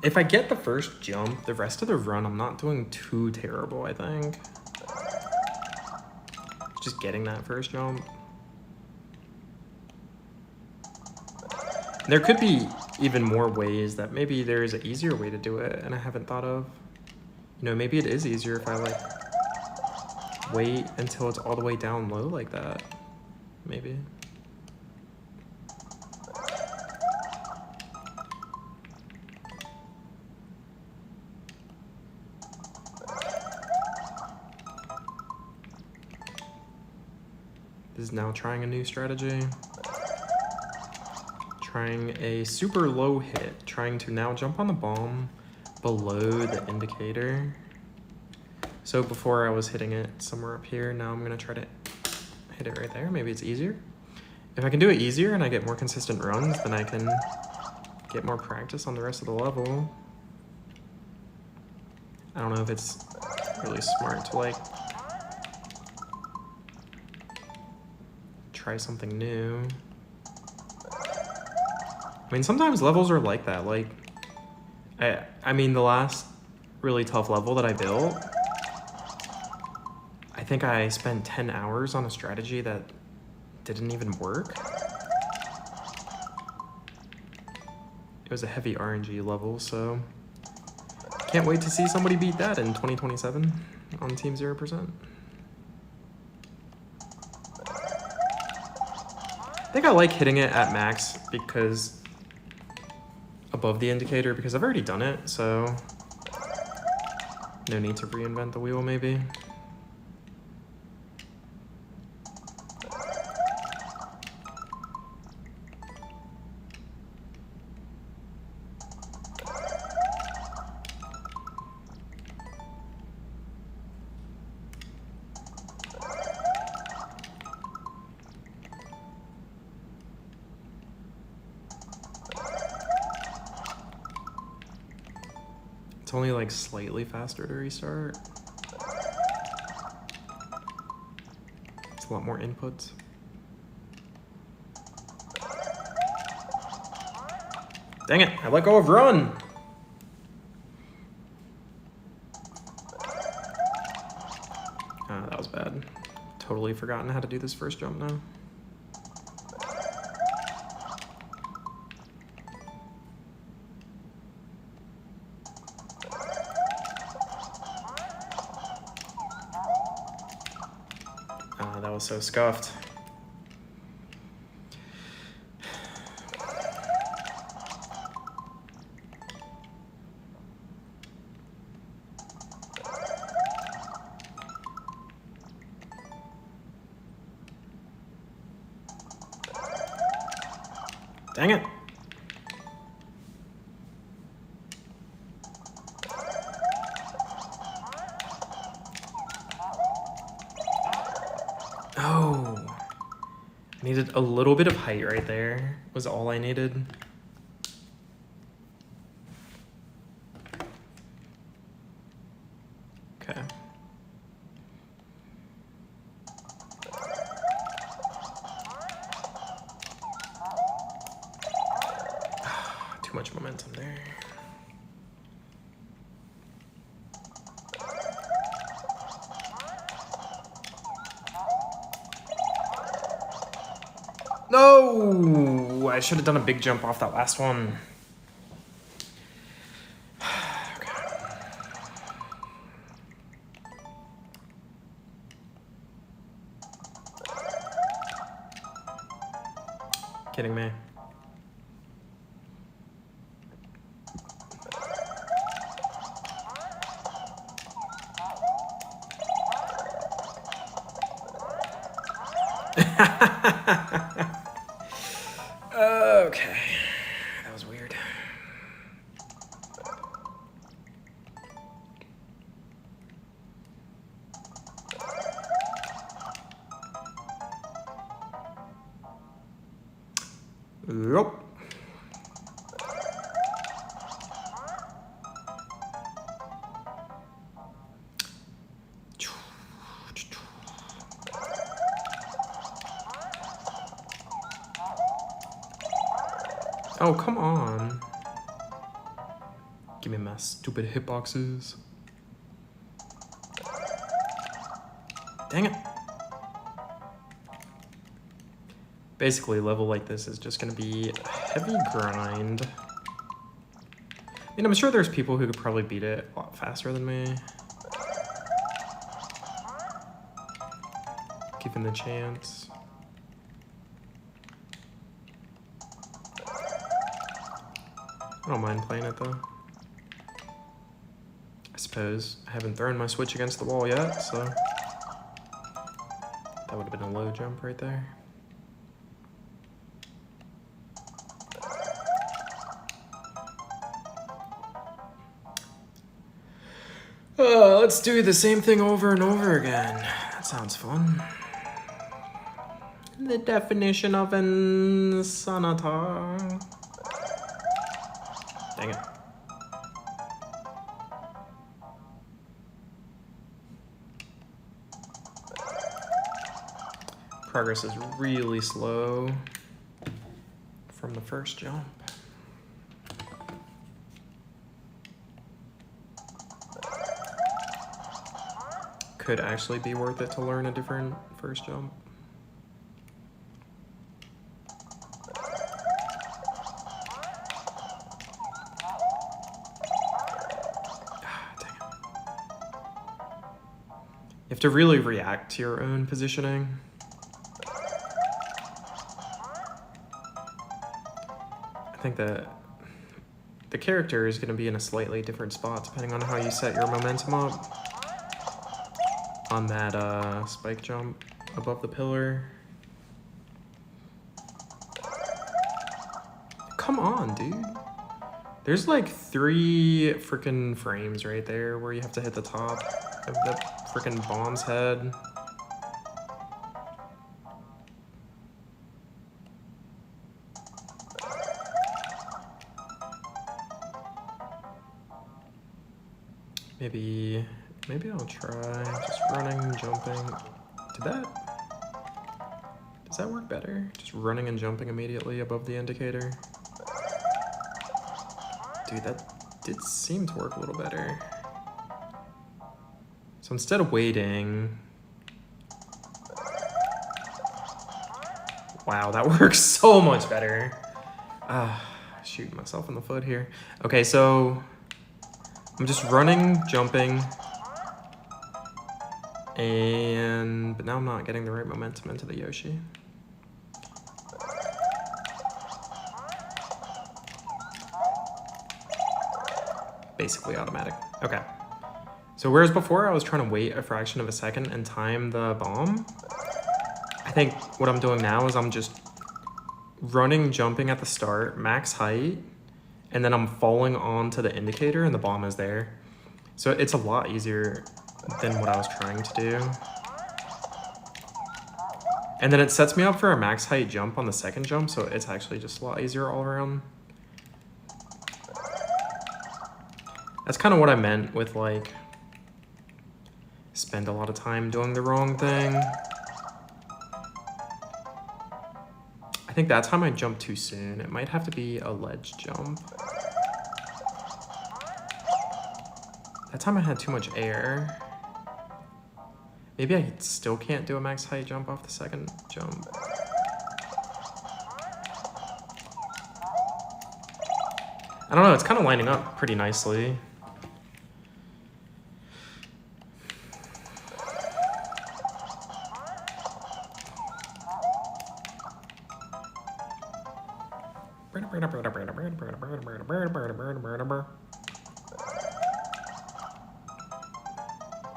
If I get the first jump, the rest of the run, I'm not doing too terrible, I think. Just getting that first jump. There could be even more ways that maybe there is an easier way to do it and I haven't thought of. You know, maybe it is easier if I like wait until it's all the way down low like that. Maybe. This is now trying a new strategy. Trying a super low hit. Trying to now jump on the bomb below the indicator. So before I was hitting it somewhere up here, now I'm gonna try to hit it right there. Maybe it's easier. If I can do it easier and I get more consistent runs, then I can get more practice on the rest of the level. I don't know if it's really smart to like try something new. I mean, sometimes levels are like that. Like, I mean, the last really tough level that I built, I think I spent 10 hours on a strategy that didn't even work. It was a heavy RNG level, so can't wait to see somebody beat that in 2027 on Team 0%. I think I like hitting it at max because above the indicator because I've already done it, so no need to reinvent the wheel maybe. It's only like slightly faster to restart. It's a lot more inputs. Dang it, I let go of run. That was bad. Totally forgotten how to do this first jump now. That was so scuffed. Dang it. Oh, I needed a little bit of height right there, was all I needed. Okay. much momentum there. No! I should have done a big jump off that last one. Kidding me. Okay, that was weird. Yup. Oh, come on. Give me my stupid hitboxes. Dang it. Basically, a level like this is just gonna be a heavy grind. I mean, I'm sure there's people who could probably beat it a lot faster than me. Given the chance. I don't mind playing it though. I suppose I haven't thrown my Switch against the wall yet, so that would have been a low jump right there. Let's do the same thing over and over again. That sounds fun. The definition of insanity. Dang it. Progress is really slow from the first jump. Could actually be worth it to learn a different first jump. You have to really react to your own positioning. I think that the character is going to be in a slightly different spot depending on how you set your momentum up. On that spike jump above the pillar. Come on, dude. There's like 3 freaking frames right there where you have to hit the top of the freaking bomb's head. Maybe I'll try just running, jumping. Does that work better? Just running and jumping immediately above the indicator? Dude, that did seem to work a little better. So instead of waiting... Wow, that works so much better. Shooting myself in the foot here. Okay, so I'm just running, jumping, but now I'm not getting the right momentum into the Yoshi. Basically automatic. Okay. So whereas before I was trying to wait a fraction of a second and time the bomb, I think what I'm doing now is I'm just running, jumping at the start, max height, and then I'm falling onto the indicator and the bomb is there. So it's a lot easier than what I was trying to do. And then it sets me up for a max height jump on the second jump, so it's actually just a lot easier all around. That's kind of what I meant with like, spend a lot of time doing the wrong thing. I think that time I jumped too soon. It might have to be a ledge jump. That time I had too much air. Maybe I still can't do a max height jump off the second jump. I don't know, it's kind of lining up pretty nicely.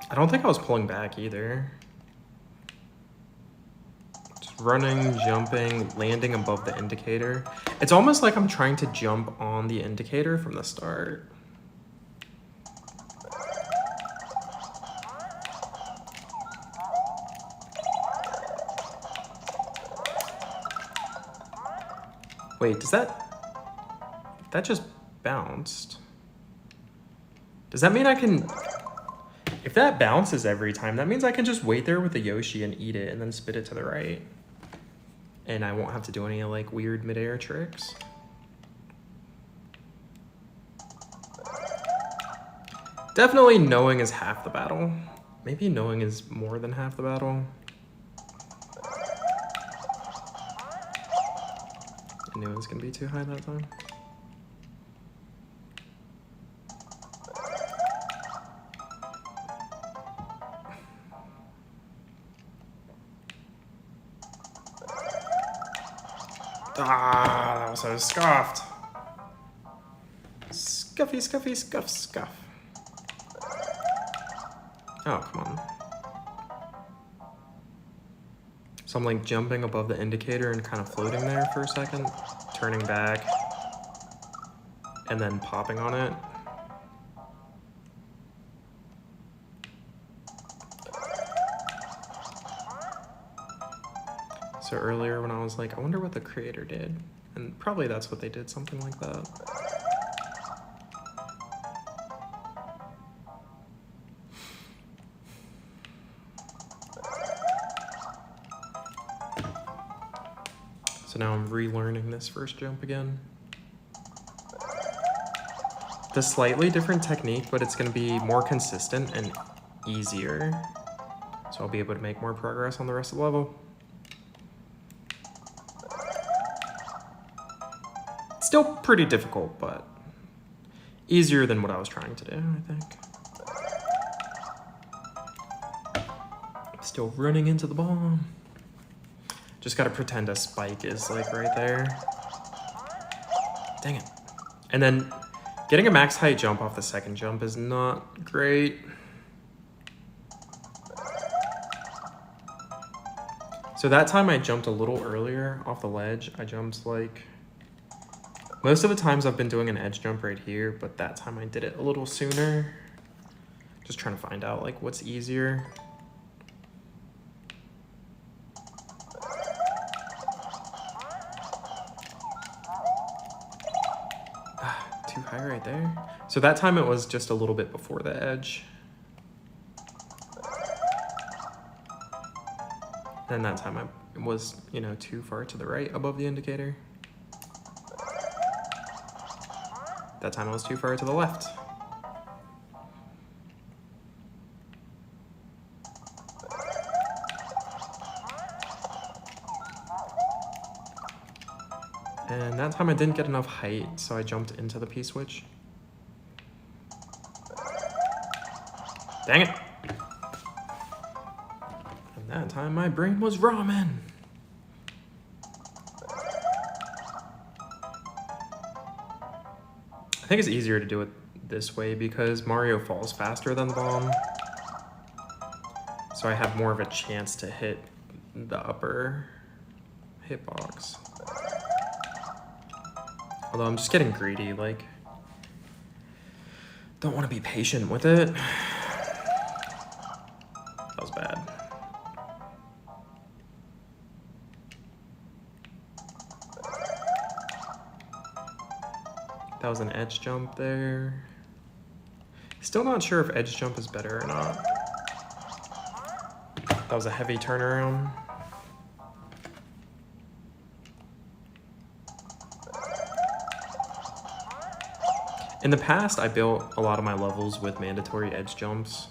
I don't think I was pulling back either. Just running, jumping, landing above the indicator. It's almost like I'm trying to jump on the indicator from the start. Wait, does that just bounced? Does that mean I can, if that bounces every time, that means I can just wait there with the Yoshi and eat it and then spit it to the right. And I won't have to do any like weird midair tricks. Definitely knowing is half the battle. Maybe knowing is more than half the battle. I knew it was gonna be too high that time. Ah, that was so scuffed. Scuffy, scuffy, scuff, scuff. Oh, come on. So I'm like jumping above the indicator and kind of floating there for a second, turning back, and then popping on it. So earlier when I was like, I wonder what the creator did. And probably that's what they did, something like that. So now I'm relearning this first jump again. The slightly different technique, but it's gonna be more consistent and easier. So I'll be able to make more progress on the rest of the level. Still pretty difficult, but easier than what I was trying to do, I think. Still running into the bomb. Just gotta pretend a spike is like right there. Dang it. And then getting a max height jump off the second jump is not great. So that time I jumped a little earlier off the ledge. I jumped like, most of the times I've been doing an edge jump right here, but that time I did it a little sooner. Just trying to find out like what's easier. Too high right there. So that time it was just a little bit before the edge. And that time I was, you know, too far to the right above the indicator. That time I was too far to the left. And that time I didn't get enough height, so I jumped into the P-switch. Dang it! And that time my brain was ramen. I think it's easier to do it this way because Mario falls faster than the bomb. So I have more of a chance to hit the upper hitbox. Although I'm just getting greedy, like, don't want to be patient with it. That was bad. That was an edge jump there. Still not sure if edge jump is better or not. That was a heavy turnaround. In the past, I built a lot of my levels with mandatory edge jumps,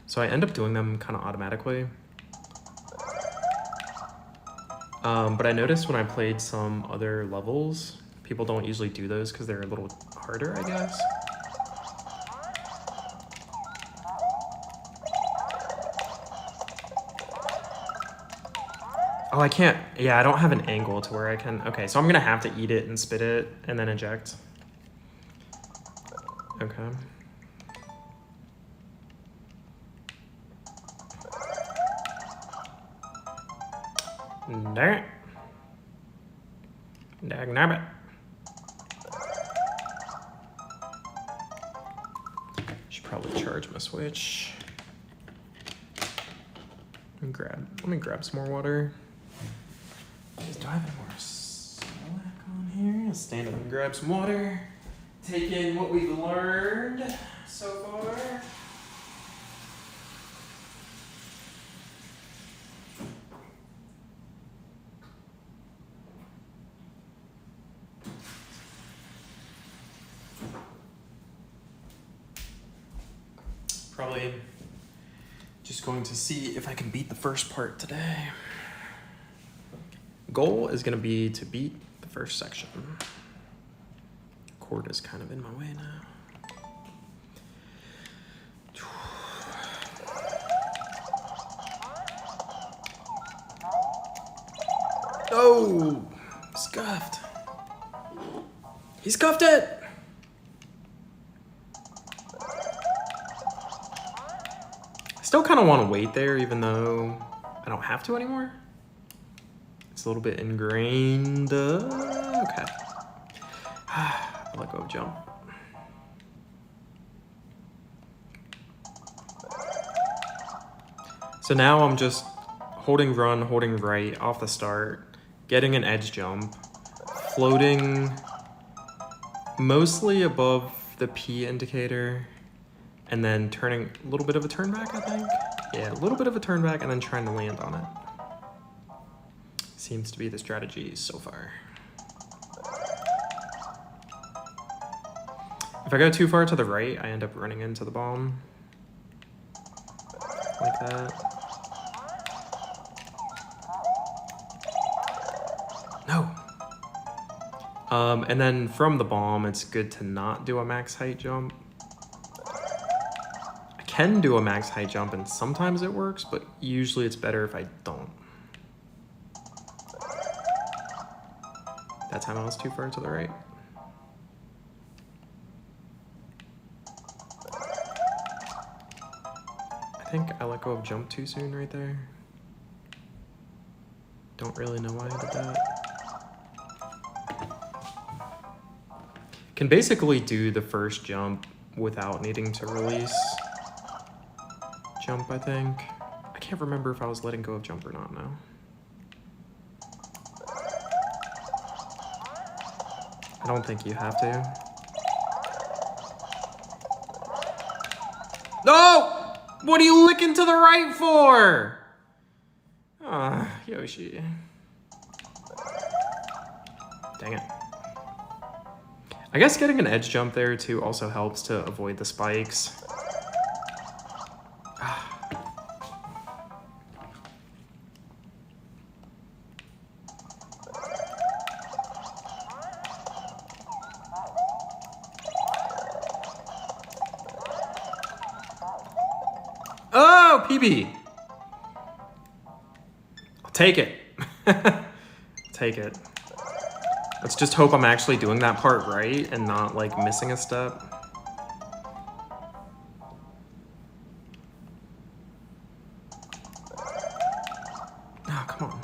so I end up doing them kind of automatically. But I noticed when I played some other levels, people don't usually do those because they're a little harder, I guess. Oh, I can't. Yeah, I don't have an angle to where I can. Okay, so I'm gonna have to eat it and spit it and then eject. Okay. Dang it. Dang nabbit. Should probably charge my Switch. Let me grab some more water. Do I have any more slack on here? I'll stand up and grab some water. Take in what we've learned so far. Probably just going to see if I can beat the first part today. Goal is going to be to beat the first section. Chord is kind of in my way now. Oh, scuffed. He scuffed it. I still kind of want to wait there, even though I don't have to anymore. It's a little bit ingrained. Okay. I'll let go of jump. So now I'm just holding run, holding right off the start, getting an edge jump, floating mostly above the P indicator, and then turning a little bit of a turn back, I think. Yeah, a little bit of a turn back, and then trying to land on it. Seems to be the strategy so far. If I go too far to the right, I end up running into the bomb. Like that. No. And then from the bomb, it's good to not do a max height jump. I can do a max height jump, and sometimes it works, but usually it's better if I don't. That time I was too far to the right. I think I let go of jump too soon right there. Don't really know why I did that. Can basically do the first jump without needing to release jump, I think. I can't remember if I was letting go of jump or not now. I don't think you have to. No! What are you licking to the right for? Ah, Yoshi. Dang it. I guess getting an edge jump there too also helps to avoid the spikes. Oh, PB. I'll take it. Take it. Let's just hope I'm actually doing that part right and not like missing a step. Oh, come on.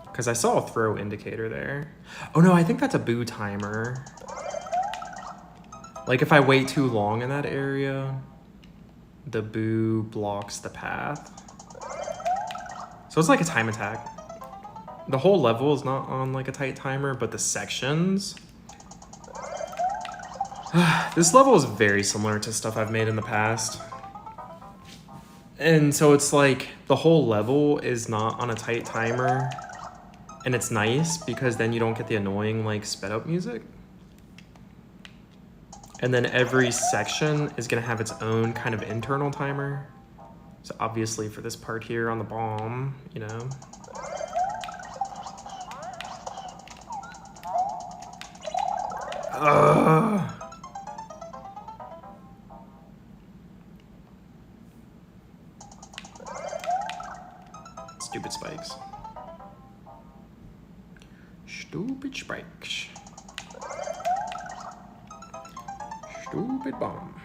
Because I saw a throw indicator there. Oh no, I think that's a boo timer. Like if I wait too long in that area, the boo blocks the path. So it's like a time attack. The whole level is not on like a tight timer, but the sections. This level is very similar to stuff I've made in the past. And so it's like the whole level is not on a tight timer. And it's nice because then you don't get the annoying like sped up music. And then every section is gonna have its own kind of internal timer. So obviously for this part here on the bomb, you know. Ugh. Stupid spikes. Stupid spikes. Stupid bomb.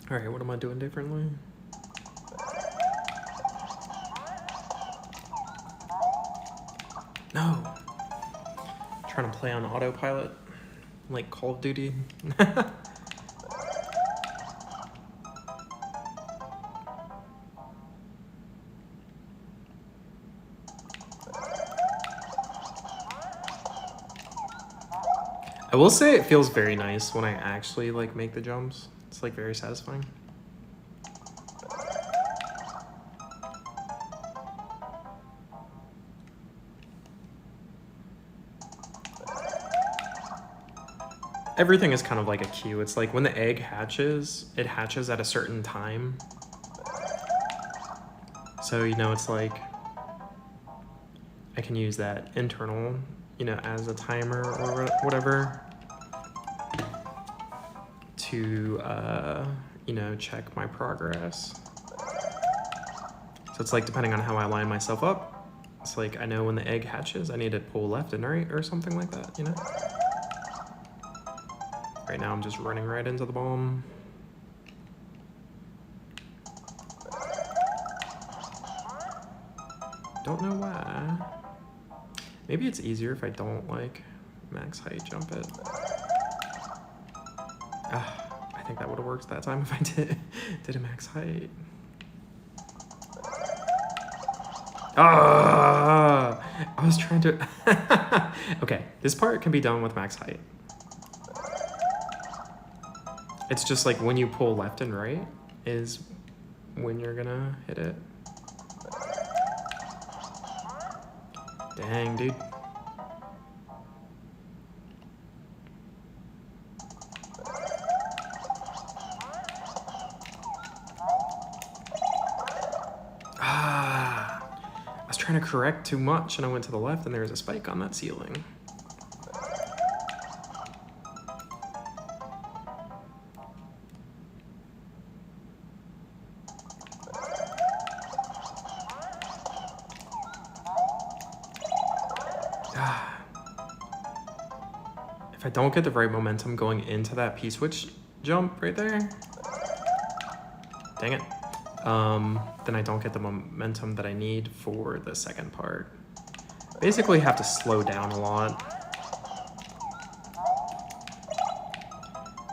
All right, what am I doing differently? No. Trying to play on autopilot, like Call of Duty. I will say it feels very nice when I actually like make the jumps. It's like very satisfying. Everything is kind of like a cue. It's like when the egg hatches, it hatches at a certain time. So, you know, it's like I can use that internal, you know, as a timer or whatever to, you know, check my progress. So it's like depending on how I line myself up, it's like I know when the egg hatches, I need to pull left and right or something like that, you know? Right now I'm just running right into the bomb. Don't know why. Maybe it's easier if I don't like max height jump it. I think that would have worked that time if I did a max height. I was trying to... Okay, this part can be done with max height. It's just like when you pull left and right is when you're gonna hit it. Dang, dude. I was trying to correct too much and I went to the left and there was a spike on that ceiling. If I don't get the right momentum going into that P-switch jump right there, dang it, then I don't get the momentum that I need for the second part. Basically have to slow down a lot.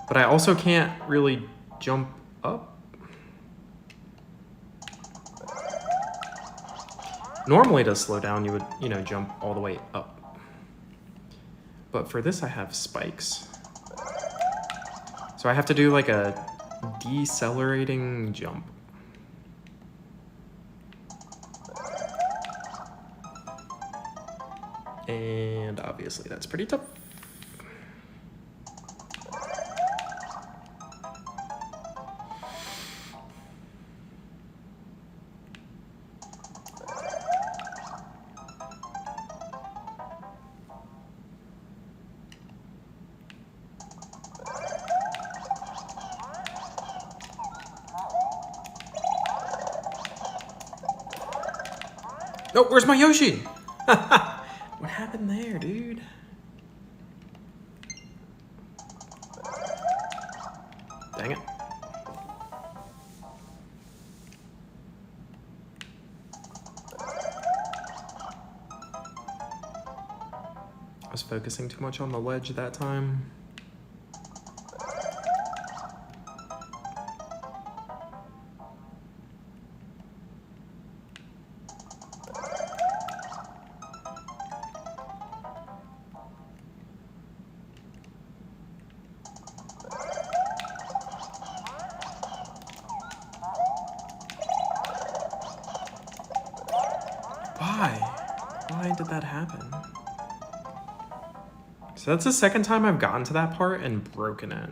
But I also can't really jump up. Normally to slow down, you would, you know, jump all the way up. But for this, I have spikes. So I have to do like a decelerating jump. And obviously that's pretty tough. Oh, where's my Yoshi? What happened there, dude? Dang it. I was focusing too much on the ledge that time. Why did that happen? So that's the second time I've gotten to that part and broken it.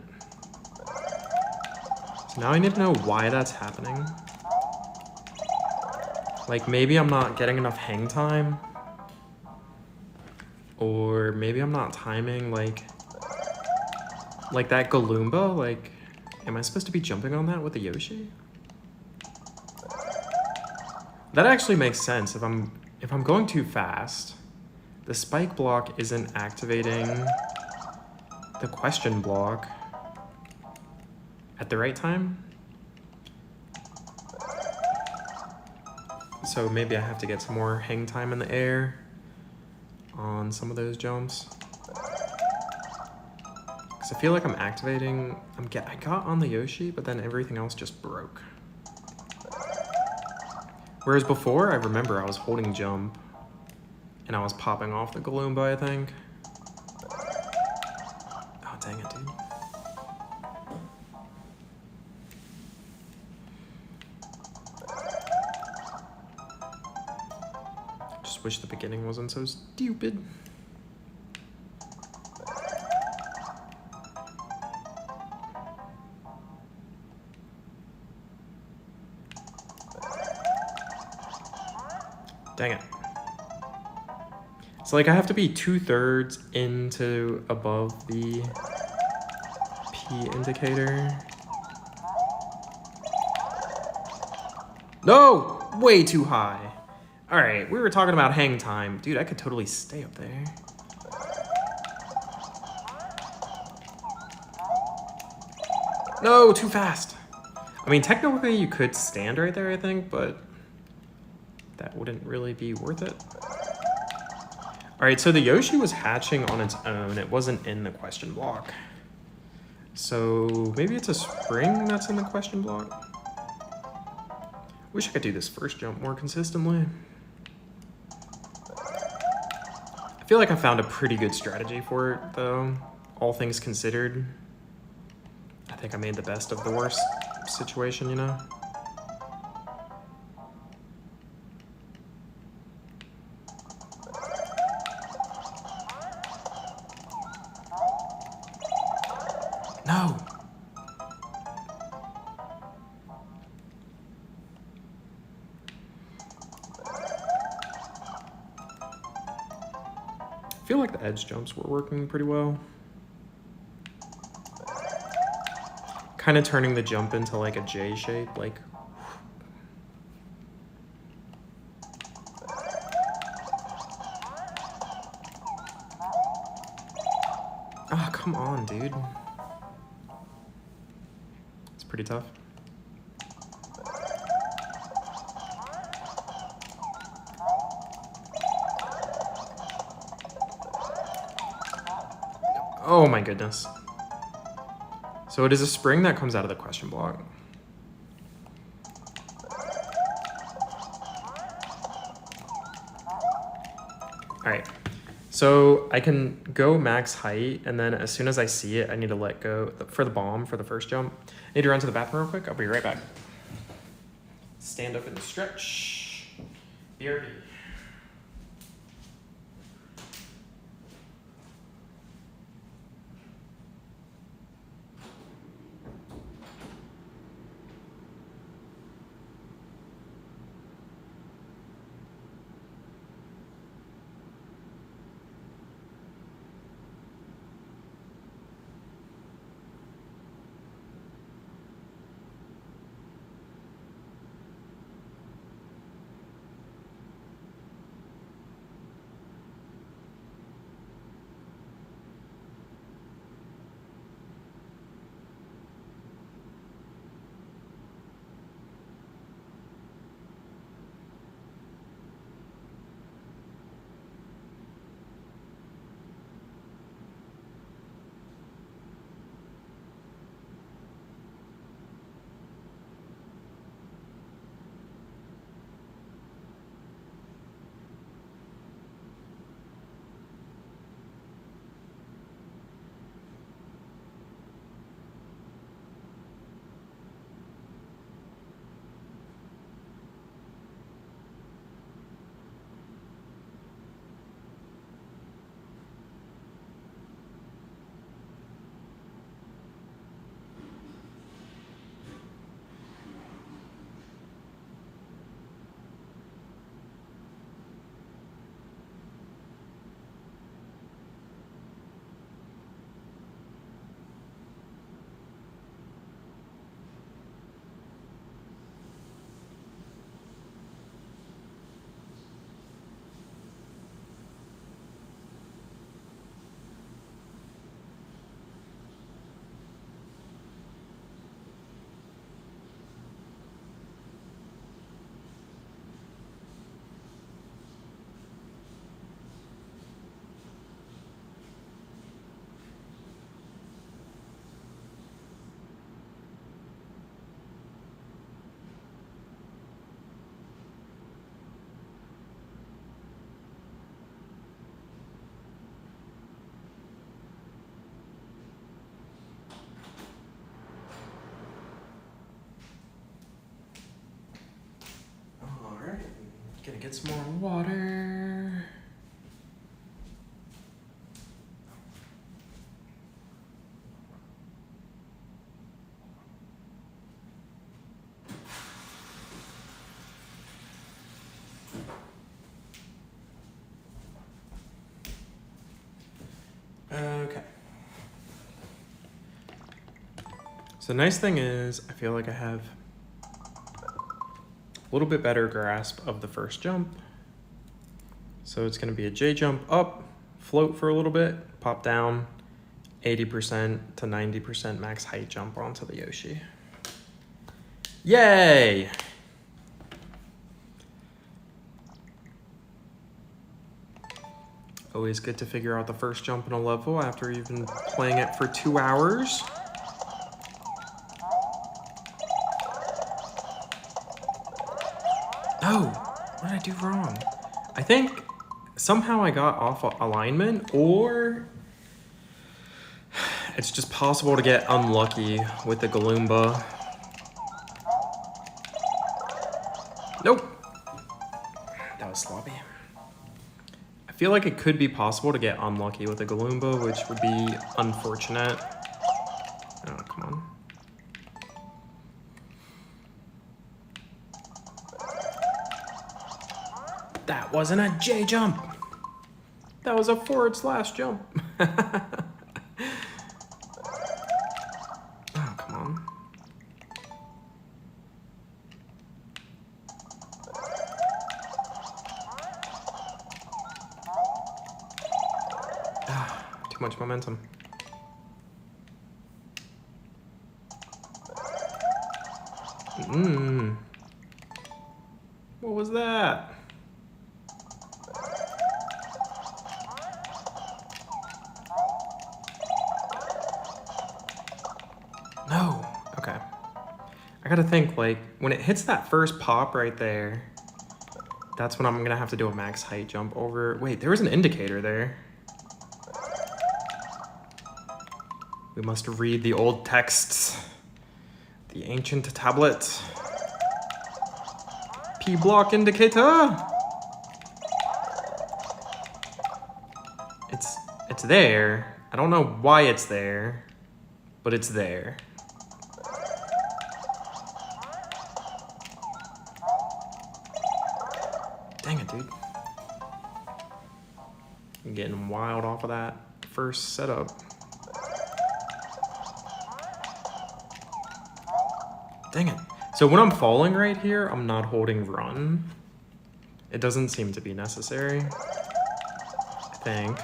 So now I need to know why that's happening. Like, maybe I'm not getting enough hang time. Or maybe I'm not timing, like that Galumba. Like, am I supposed to be jumping on that with the Yoshi? That actually makes sense. If I'm going too fast, the spike block isn't activating the question block at the right time. So maybe I have to get some more hang time in the air on some of those jumps. Because I feel like I'm activating, I got on the Yoshi, but then everything else just broke. Whereas before, I remember I was holding jump and I was popping off the Galumba, I think. Oh, dang it, dude. Just wish the beginning wasn't so stupid. Dang it. So like I have to be 2/3 into above the P indicator. No! Way too high. Alright, we were talking about hang time. Dude, I could totally stay up there. No, too fast. I mean, technically you could stand right there, I think, but that wouldn't really be worth it. All right, so the Yoshi was hatching on its own. It wasn't in the question block. So maybe it's a spring that's in the question block. Wish I could do this first jump more consistently. I feel like I found a pretty good strategy for it, though. All things considered, I think I made the best of the worst situation, you know? No! I feel like the edge jumps were working pretty well. Kind of turning the jump into like a J shape, like. Ah, come on, dude. It's pretty tough. Oh my goodness. So it is a spring that comes out of the question block. All right, so I can go max height, and then as soon as I see it, I need to let go for the bomb for the first jump. I need to run to the bathroom real quick. I'll be right back. Stand up and stretch. BRB. get some more water. Okay. So the nice thing is, I feel like I have a little bit better grasp of the first jump. So it's gonna be a J jump up, float for a little bit, pop down, 80% to 90% max height jump onto the Yoshi. Yay! Always good to figure out the first jump in a level after you've been playing it for 2 hours. Oh, what did I do wrong? I think somehow I got off alignment, or it's just possible to get unlucky with the Galoomba. Nope. That was sloppy. I feel like it could be possible to get unlucky with a Galoomba, which would be unfortunate. Oh, come on. That wasn't a J jump. That was a / jump. Oh, come on. Too much momentum. What was that? No. Okay. I gotta think, like, when it hits that first pop right there, that's when I'm gonna have to do a max height jump over. Wait, there was an indicator there. We must read the old texts. The ancient tablet. P block indicator. It's there. I don't know why it's there, but it's there. Dang it, dude. I'm getting wild off of that first setup. Dang it. So when I'm falling right here, I'm not holding run. It doesn't seem to be necessary, I think.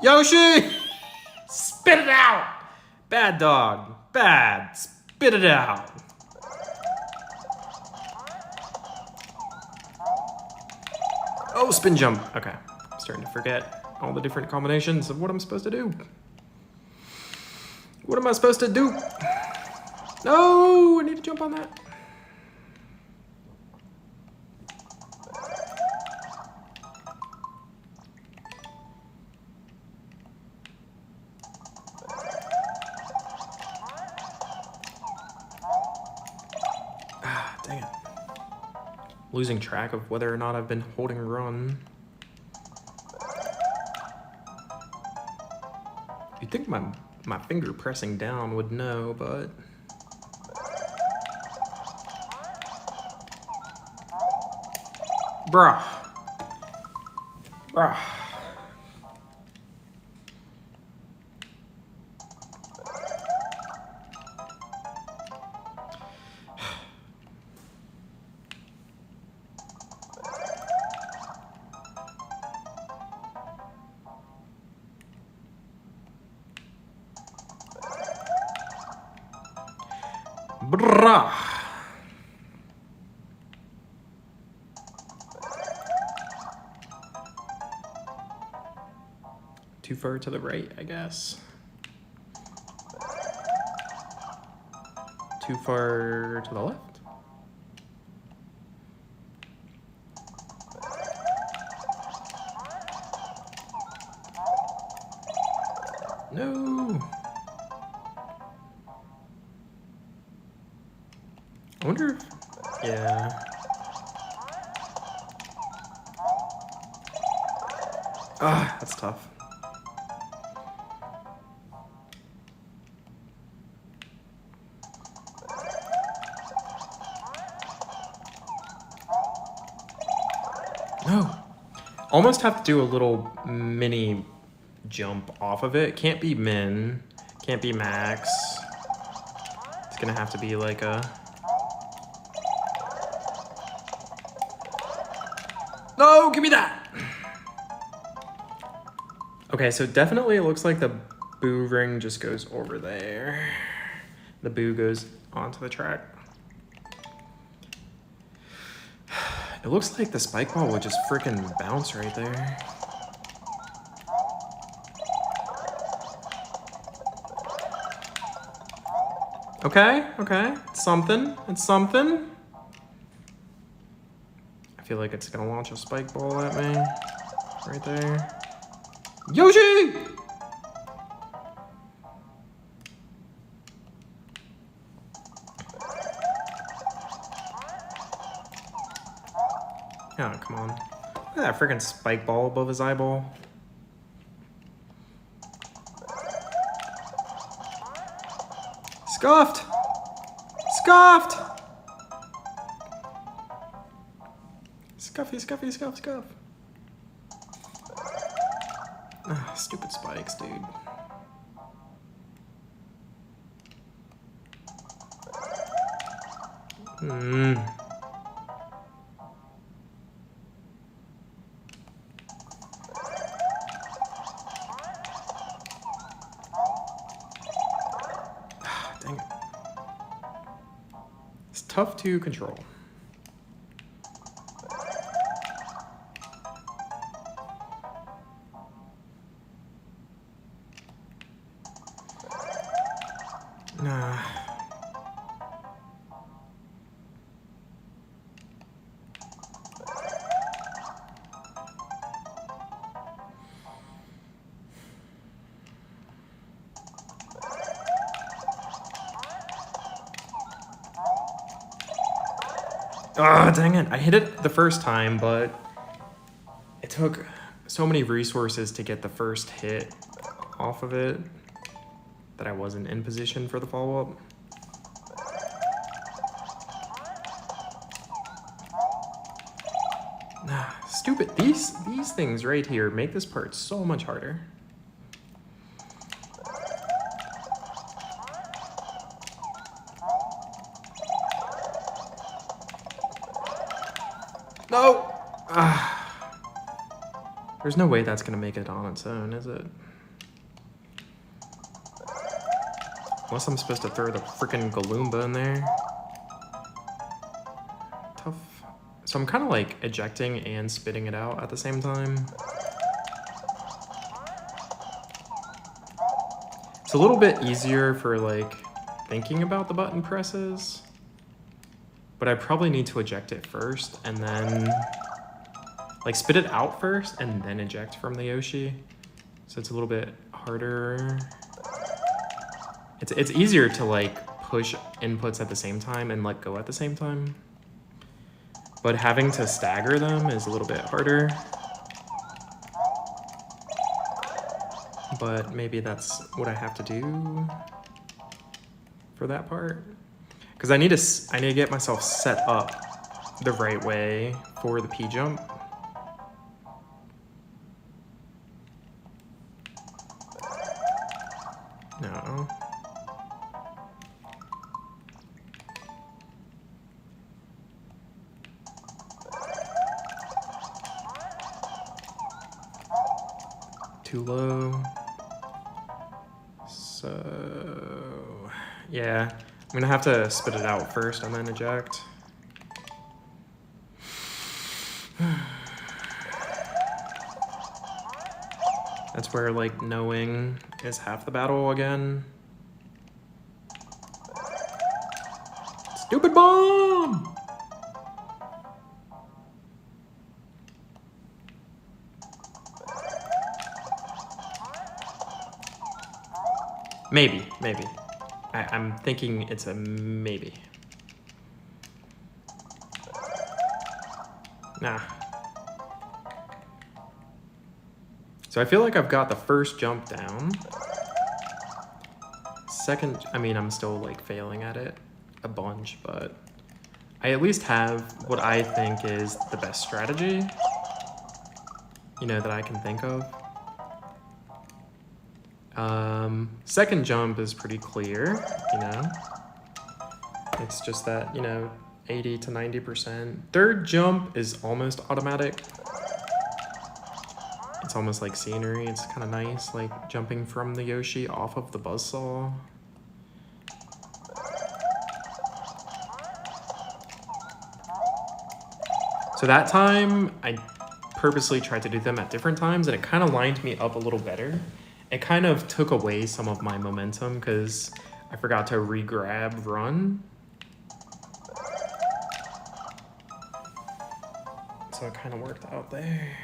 Yoshi! Spit it out! Bad dog. Bad. Spit it out. Oh, spin jump. Okay. I'm starting to forget all the different combinations of what I'm supposed to do. What am I supposed to do? No, I need to jump on that. Ah, dang it. Losing track of whether or not I've been holding run. You'd think my finger pressing down would know, but... Bruh. Bruh. Bruh. Too far to the right, I guess. Too far to the left? No. I wonder if, yeah. Ah, that's tough. No. Almost have to do a little mini jump off of it. Can't be min. Can't be max. It's gonna have to be like a... No, give me that! Okay, so definitely it looks like the boo ring just goes over there. The boo goes onto the track. It looks like the spike ball would just freaking bounce right there. Okay, okay. It's something. It's something. I feel like it's gonna launch a spike ball at me. Right there. Yoshi! Oh, come on. Look at that freaking spike ball above his eyeball. Scuffed! Scuffed! Scuffy, scuffy, scuff, scuff. Ah, stupid spikes, dude. Dang it. It's tough to control. Nah. Ah, dang it. I hit it the first time, but it took so many resources to get the first hit off of it that I wasn't in position for the follow-up. Ah, stupid. These things right here make this part so much harder. No! Ah. There's no way that's gonna make it on its own, is it? Unless I'm supposed to throw the freaking Galumba in there. Tough. So I'm kind of like ejecting and spitting it out at the same time. It's a little bit easier for like thinking about the button presses. But I probably need to eject it first and then like spit it out first and then eject from the Yoshi. So it's a little bit harder. It's easier to like push inputs at the same time and let go at the same time. But having to stagger them is a little bit harder. But maybe that's what I have to do for that part. Because I need to get myself set up the right way for the P jump. No. Too low. So, yeah. I'm gonna have to spit it out first and then eject. That's where like knowing is half the battle again. Stupid bomb! Maybe. I'm thinking it's a maybe. Nah. So I feel like I've got the first jump down. Second, I mean, I'm still like failing at it a bunch, but I at least have what I think is the best strategy, you know, that I can think of. Second jump is pretty clear, you know. It's just that, you know, 80 to 90%. Third jump is almost automatic. It's almost like scenery. It's kind of nice, like jumping from the Yoshi off of the buzzsaw. So that time, I purposely tried to do them at different times, and it kind of lined me up a little better. It kind of took away some of my momentum because I forgot to re-grab run. So it kind of worked out there.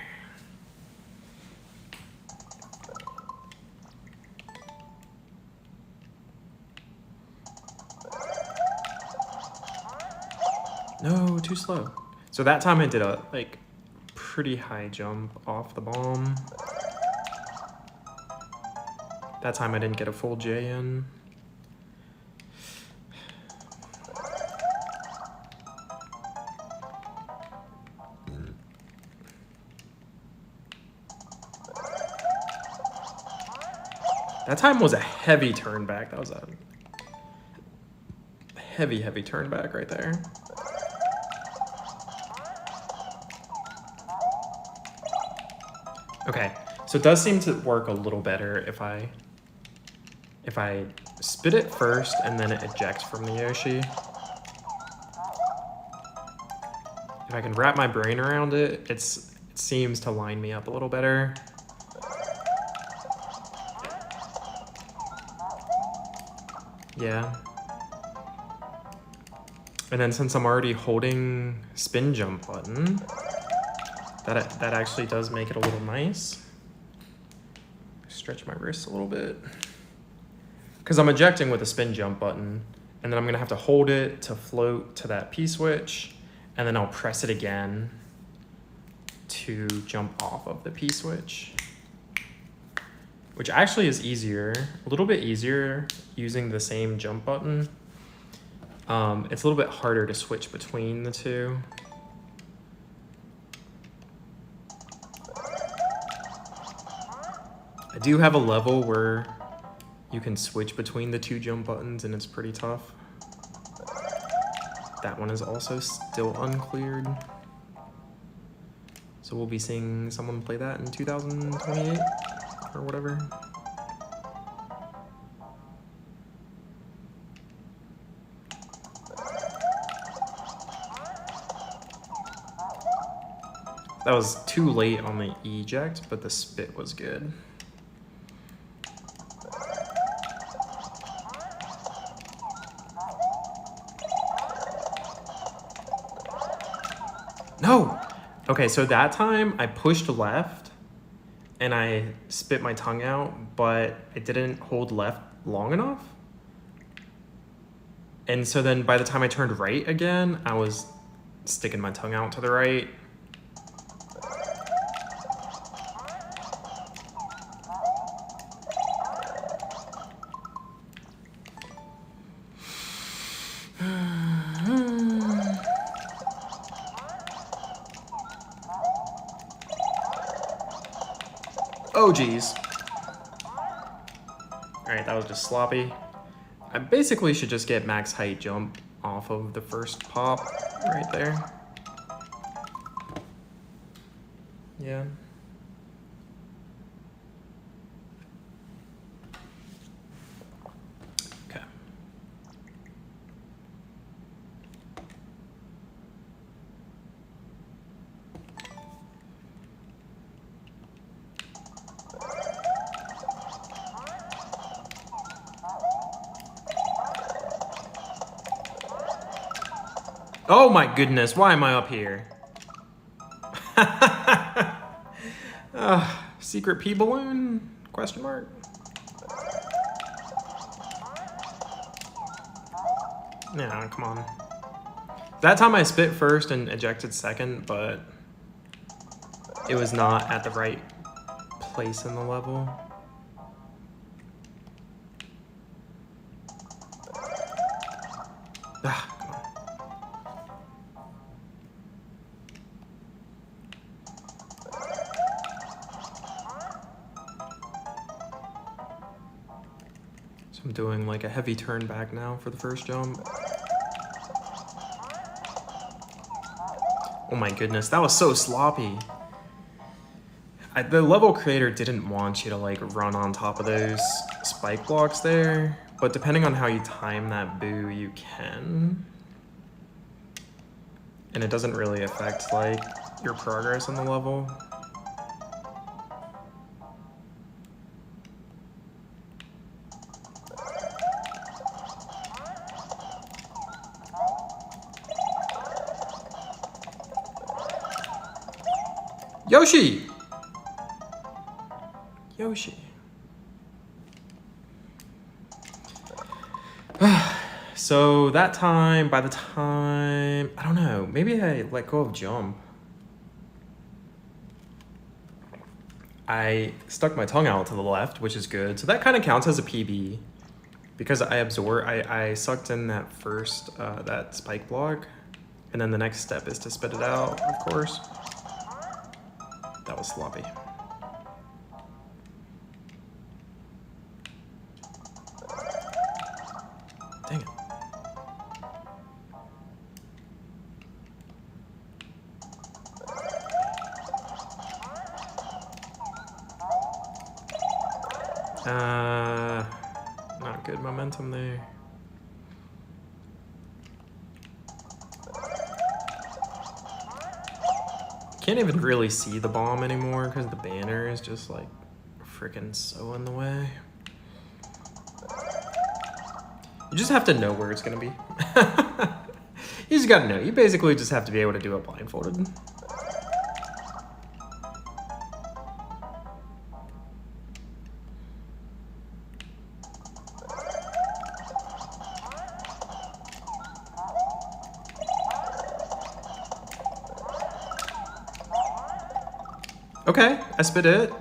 No, too slow. So that time I did a like pretty high jump off the bomb. That time I didn't get a full J in. That time was a heavy turn back. That was a heavy, heavy turn back right there. Okay, so it does seem to work a little better if I spit it first and then it ejects from the Yoshi. If I can wrap my brain around it, it seems to line me up a little better. Yeah. And then since I'm already holding spin jump button, that actually does make it a little nice. Stretch my wrist a little bit. Because I'm ejecting with a spin jump button, and then I'm gonna have to hold it to float to that P-switch, and then I'll press it again to jump off of the P-switch. Which actually is easier, a little bit easier using the same jump button. It's a little bit harder to switch between the two. I do have a level where you can switch between the two jump buttons and it's pretty tough. That one is also still uncleared. So we'll be seeing someone play that in 2028 or whatever. That was too late on the eject, but the spit was good. No! Okay, so that time I pushed left and I spit my tongue out, but I didn't hold left long enough. And so then by the time I turned right again, I was sticking my tongue out to the right. Oh, geez. Alright, that was just sloppy. I basically should just get max height jump off of the first pop right there. Yeah. Okay. Oh my goodness, why am I up here? Secret P balloon? Question mark? Nah, come on. That time I spit first and ejected second, but it was not at the right place in the level. Ah, come on. So I'm doing like a heavy turn back now for the first jump. Oh my goodness, that was so sloppy. The level creator didn't want you to like run on top of those spike blocks there, but depending on how you time that boo, you can. And it doesn't really affect like your progress in the level. Yoshi! Yoshi. So that time, by the time, I don't know, maybe I let go of jump. I stuck my tongue out to the left, which is good. So that kind of counts as a PB because I sucked in that first, that spike block. And then the next step is to spit it out, of course. That was sloppy. Dang it. Not good momentum there. Can't even really see the bomb anymore because the banner is just like freaking so in the way. You just have to know where it's gonna be. You just gotta know. You basically just have to be able to do it blindfolded. Okay, I spit it,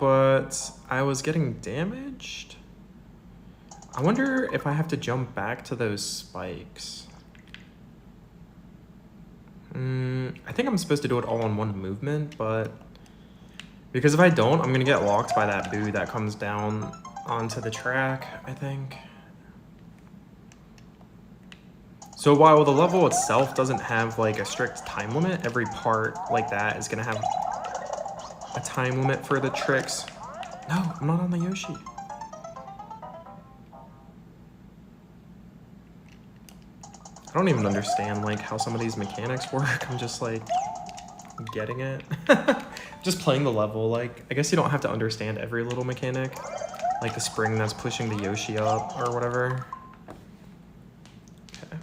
but I was getting damaged. I wonder if I have to jump back to those spikes. I think I'm supposed to do it all in one movement, but because if I don't, I'm gonna get locked by that boo that comes down onto the track, I think. So while the level itself doesn't have like a strict time limit, every part like that is gonna have a time limit for the tricks. No, I'm not on the Yoshi. I don't even understand like how some of these mechanics work. I'm just like getting it. Just playing the level. Like, I guess you don't have to understand every little mechanic. Like the spring that's pushing the Yoshi up or whatever. Okay.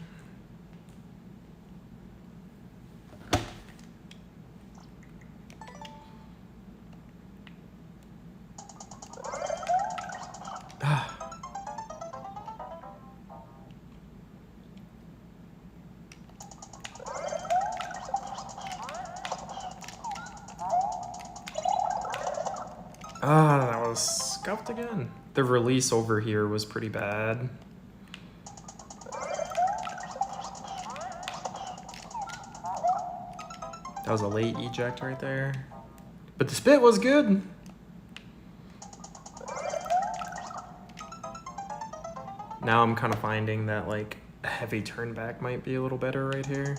That was scuffed again. The release over here was pretty bad. That was a late eject right there. But the spit was good. Now I'm kind of finding that like a heavy turn back might be a little better right here.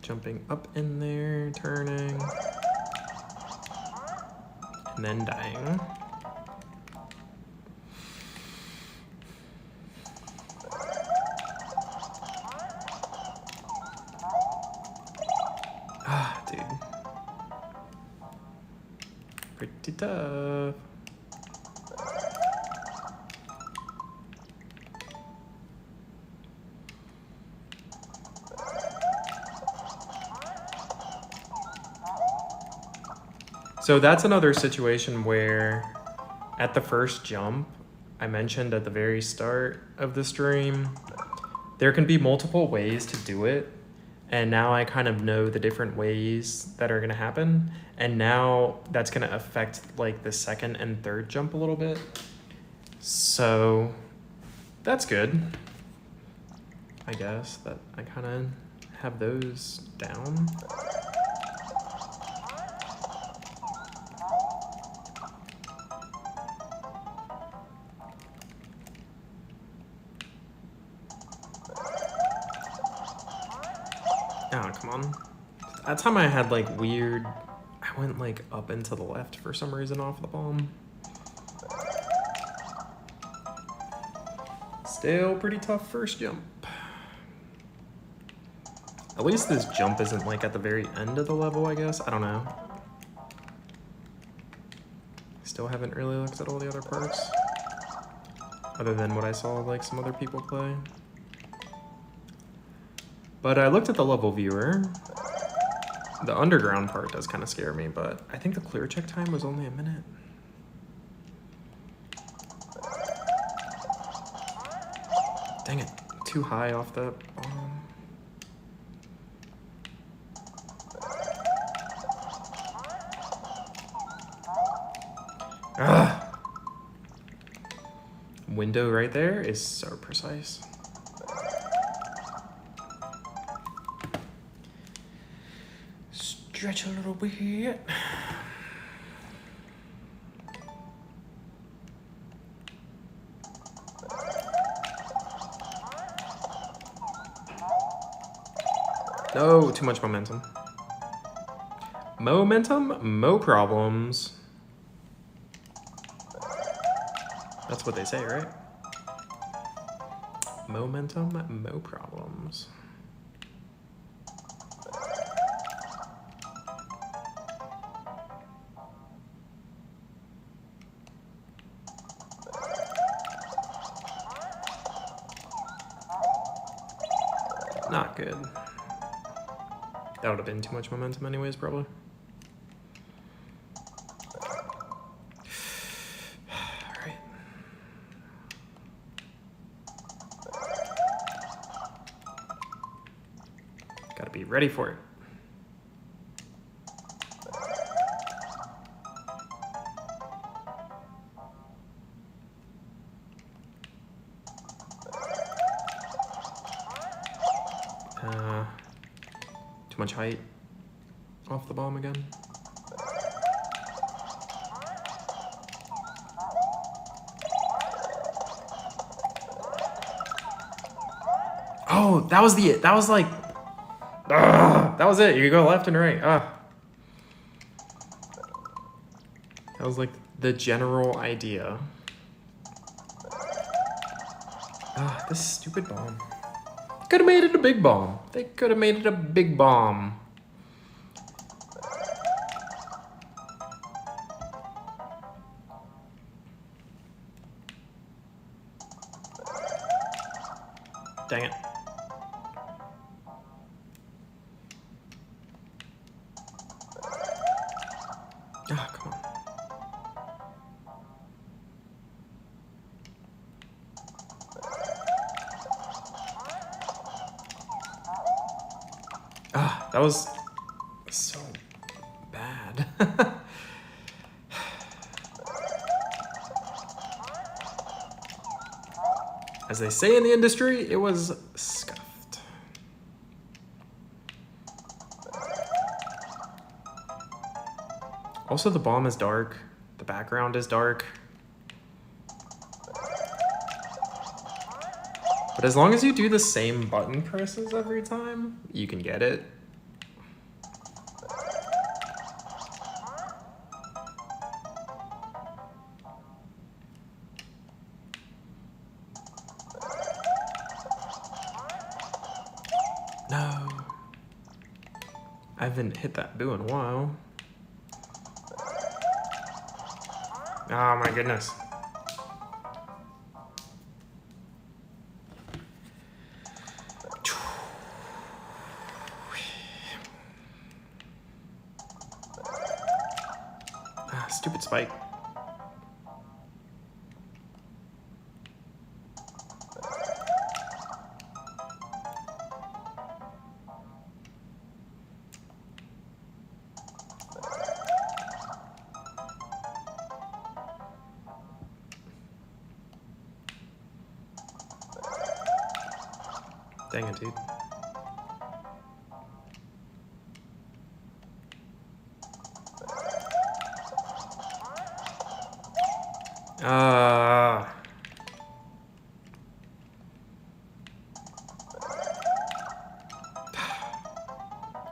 Jumping up in there, turning, and then dying. Ah, dude. Pretty tough. So that's another situation where at the first jump, I mentioned at the very start of the stream, there can be multiple ways to do it. And now I kind of know the different ways that are gonna happen. And now that's gonna affect like the second and third jump a little bit. So that's good. I guess that I kind of have those down. Oh, come on. That time I had like weird, I went like up and to the left for some reason off the bomb. Still pretty tough first jump. At least this jump isn't like at the very end of the level, I guess. I don't know. Still haven't really looked at all the other parts. Other than what I saw like some other people play. But I looked at the level viewer. The underground part does kind of scare me, but I think the clear check time was only a minute. Dang it, too high off the bomb. Ugh. Window right there is so precise. Stretch a little bit. No, too much momentum. Momentum, mo problems. That's what they say, right? Momentum, mo problems. Not good. That would have been too much momentum anyways, probably. Alright. Gotta be ready for it. Too much height off the bomb again. Oh, that was the, that was like, that was it. You go left and right. That was like the general idea. This stupid bomb. Could have made it a big bomb. They could have made it a big bomb. Dang it. Ah, come on. That was so bad. As they say in the industry, it was scuffed. Also, the bomb is dark. The background is dark. But as long as you do the same button presses every time, you can get it. No. I haven't hit that boo in a while. Oh my goodness. Stupid spike. Dang it, dude.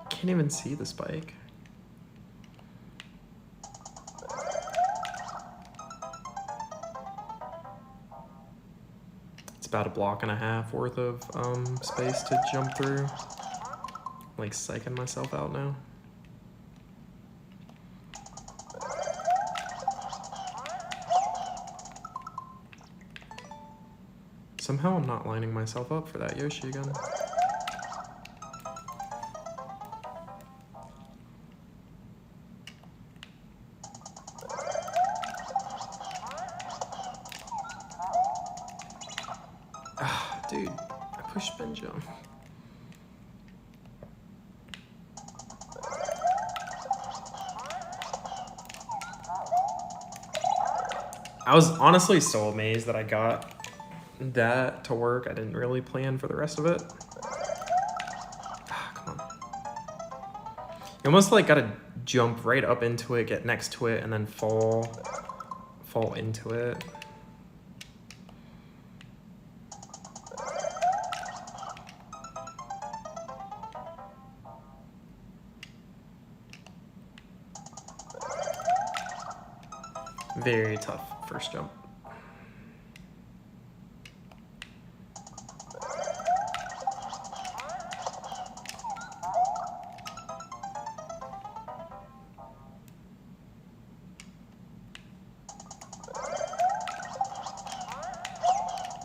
Can't even see the spike. It's about a block and a half worth of space to jump through. Like psyching myself out now. Somehow I'm not lining myself up for that Yoshi again. Dude, I pushed spin jump. I was honestly so amazed that I got that to work. I didn't really plan for the rest of it. Come on. You almost like gotta jump right up into it, get next to it, and then fall into it. Very tough first jump.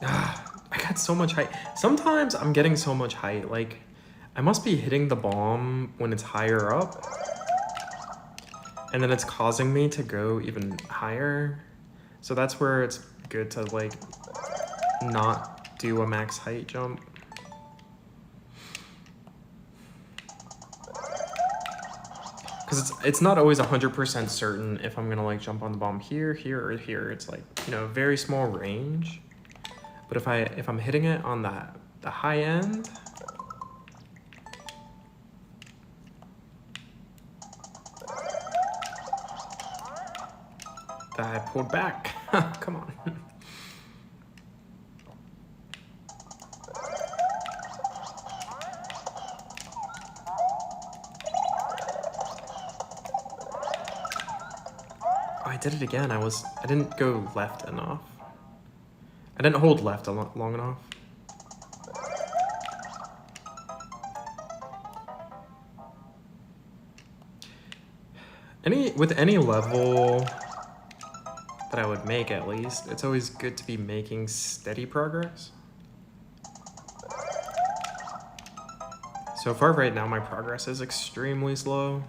I got so much height. Sometimes I'm getting so much height, like I must be hitting the bomb when it's higher up. And then it's causing me to go even higher. So that's where it's good to like not do a max height jump. Because it's not always 100% certain if I'm gonna like jump on the bomb here, here, or here. It's like, you know, very small range. But if I'm hitting it on the high end, I pulled back. Come on. Oh, I did it again. I didn't go left enough. I didn't hold left long enough. With any level that I would make, at least, it's always good to be making steady progress. So far right now, my progress is extremely slow.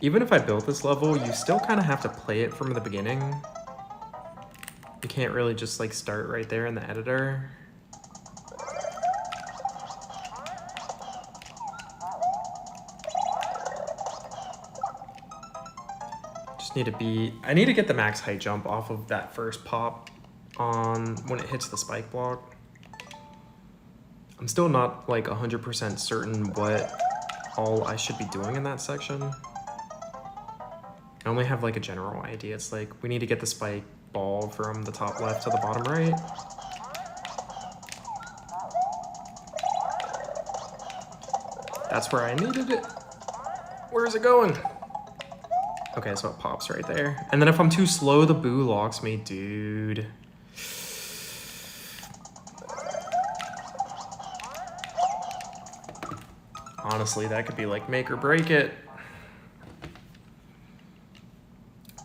Even if I built this level, you still kind of have to play it from the beginning. You can't really just like start right there in the editor. I need to get the max height jump off of that first pop on when it hits the spike block. I'm still not like 100% certain what all I should be doing in that section. I only have like a general idea. It's like we need to get the spike ball from the top left to the bottom right. That's where I needed it. Where is it going? Okay, so it pops right there. And then if I'm too slow, the boo locks me, dude. Honestly, that could be like make or break it.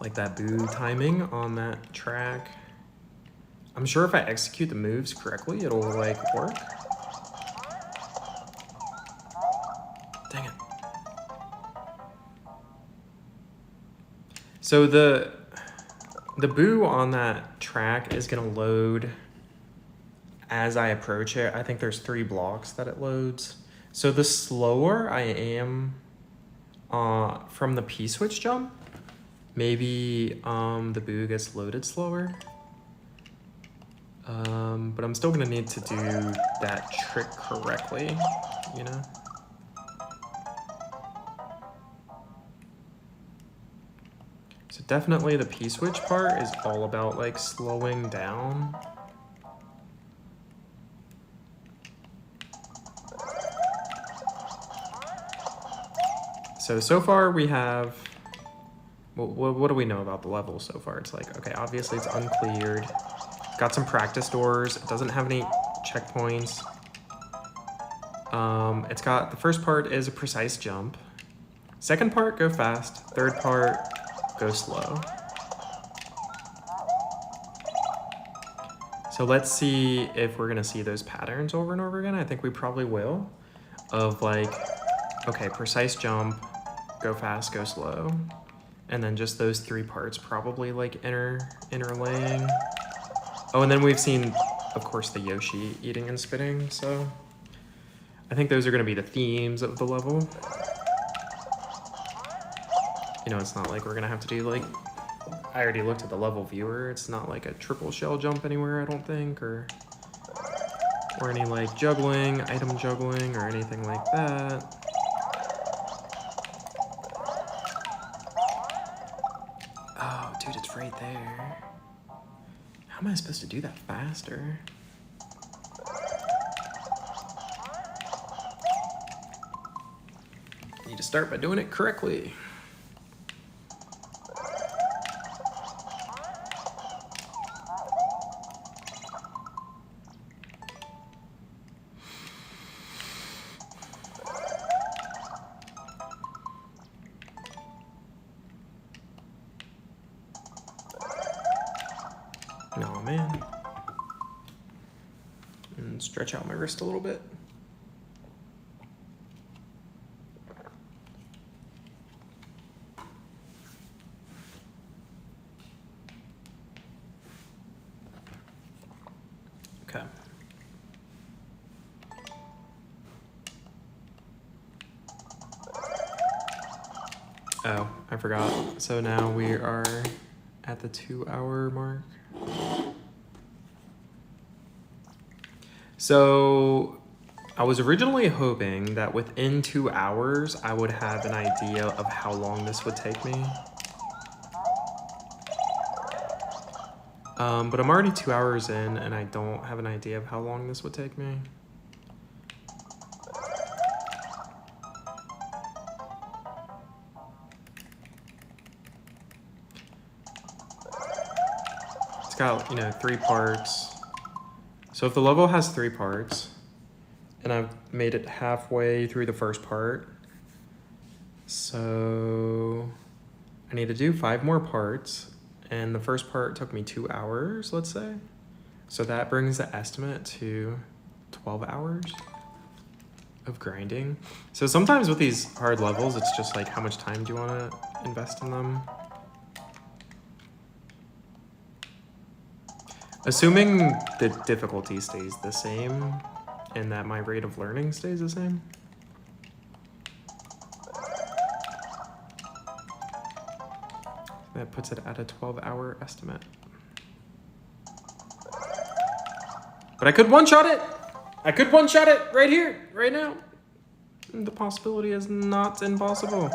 Like that boo timing on that track. I'm sure if I execute the moves correctly, it'll like work. Dang it. So the boo on that track is gonna load as I approach it. I think there's 3 blocks that it loads. So the slower I am from the P-switch jump, maybe the boo gets loaded slower. But I'm still gonna need to do that trick correctly, you know? So definitely the P-switch part is all about like slowing down. So far we have, what do we know about the level so far? It's like, okay, obviously it's uncleared. Got some practice doors. It doesn't have any checkpoints. It's got, the first part is a precise jump. Second part, go fast. Third part, go slow. So let's see if we're gonna see those patterns over and over again. I think we probably will. Of like, okay, precise jump, go fast, go slow. And then just those three parts probably like interlaying. Oh, and then we've seen, of course, the Yoshi eating and spitting, so I think those are gonna be the themes of the level. You know, it's not like we're gonna have to do like, I already looked at the level viewer. It's not like a triple shell jump anywhere, I don't think, or any like juggling, item juggling, or anything like that. Oh, dude, it's right there. How am I supposed to do that faster? Need to start by doing it correctly. Oh man. And stretch out my wrist a little bit. Okay. Oh, I forgot. So now we are at the 2-hour mark. So I was originally hoping that within 2 hours, I would have an idea of how long this would take me. But I'm already 2 hours in and I don't have an idea of how long this would take me. It's got, you know, 3 parts. So if the level has 3 parts, and I've made it halfway through the first part, so I need to do 5 more parts, and the first part took me 2 hours, let's say. So that brings the estimate to 12 hours of grinding. So sometimes with these hard levels, it's just like, how much time do you want to invest in them? Assuming the difficulty stays the same and that my rate of learning stays the same. That puts it at a 12-hour estimate. But I could one-shot it! I could one-shot it right here, right now. The possibility is not impossible.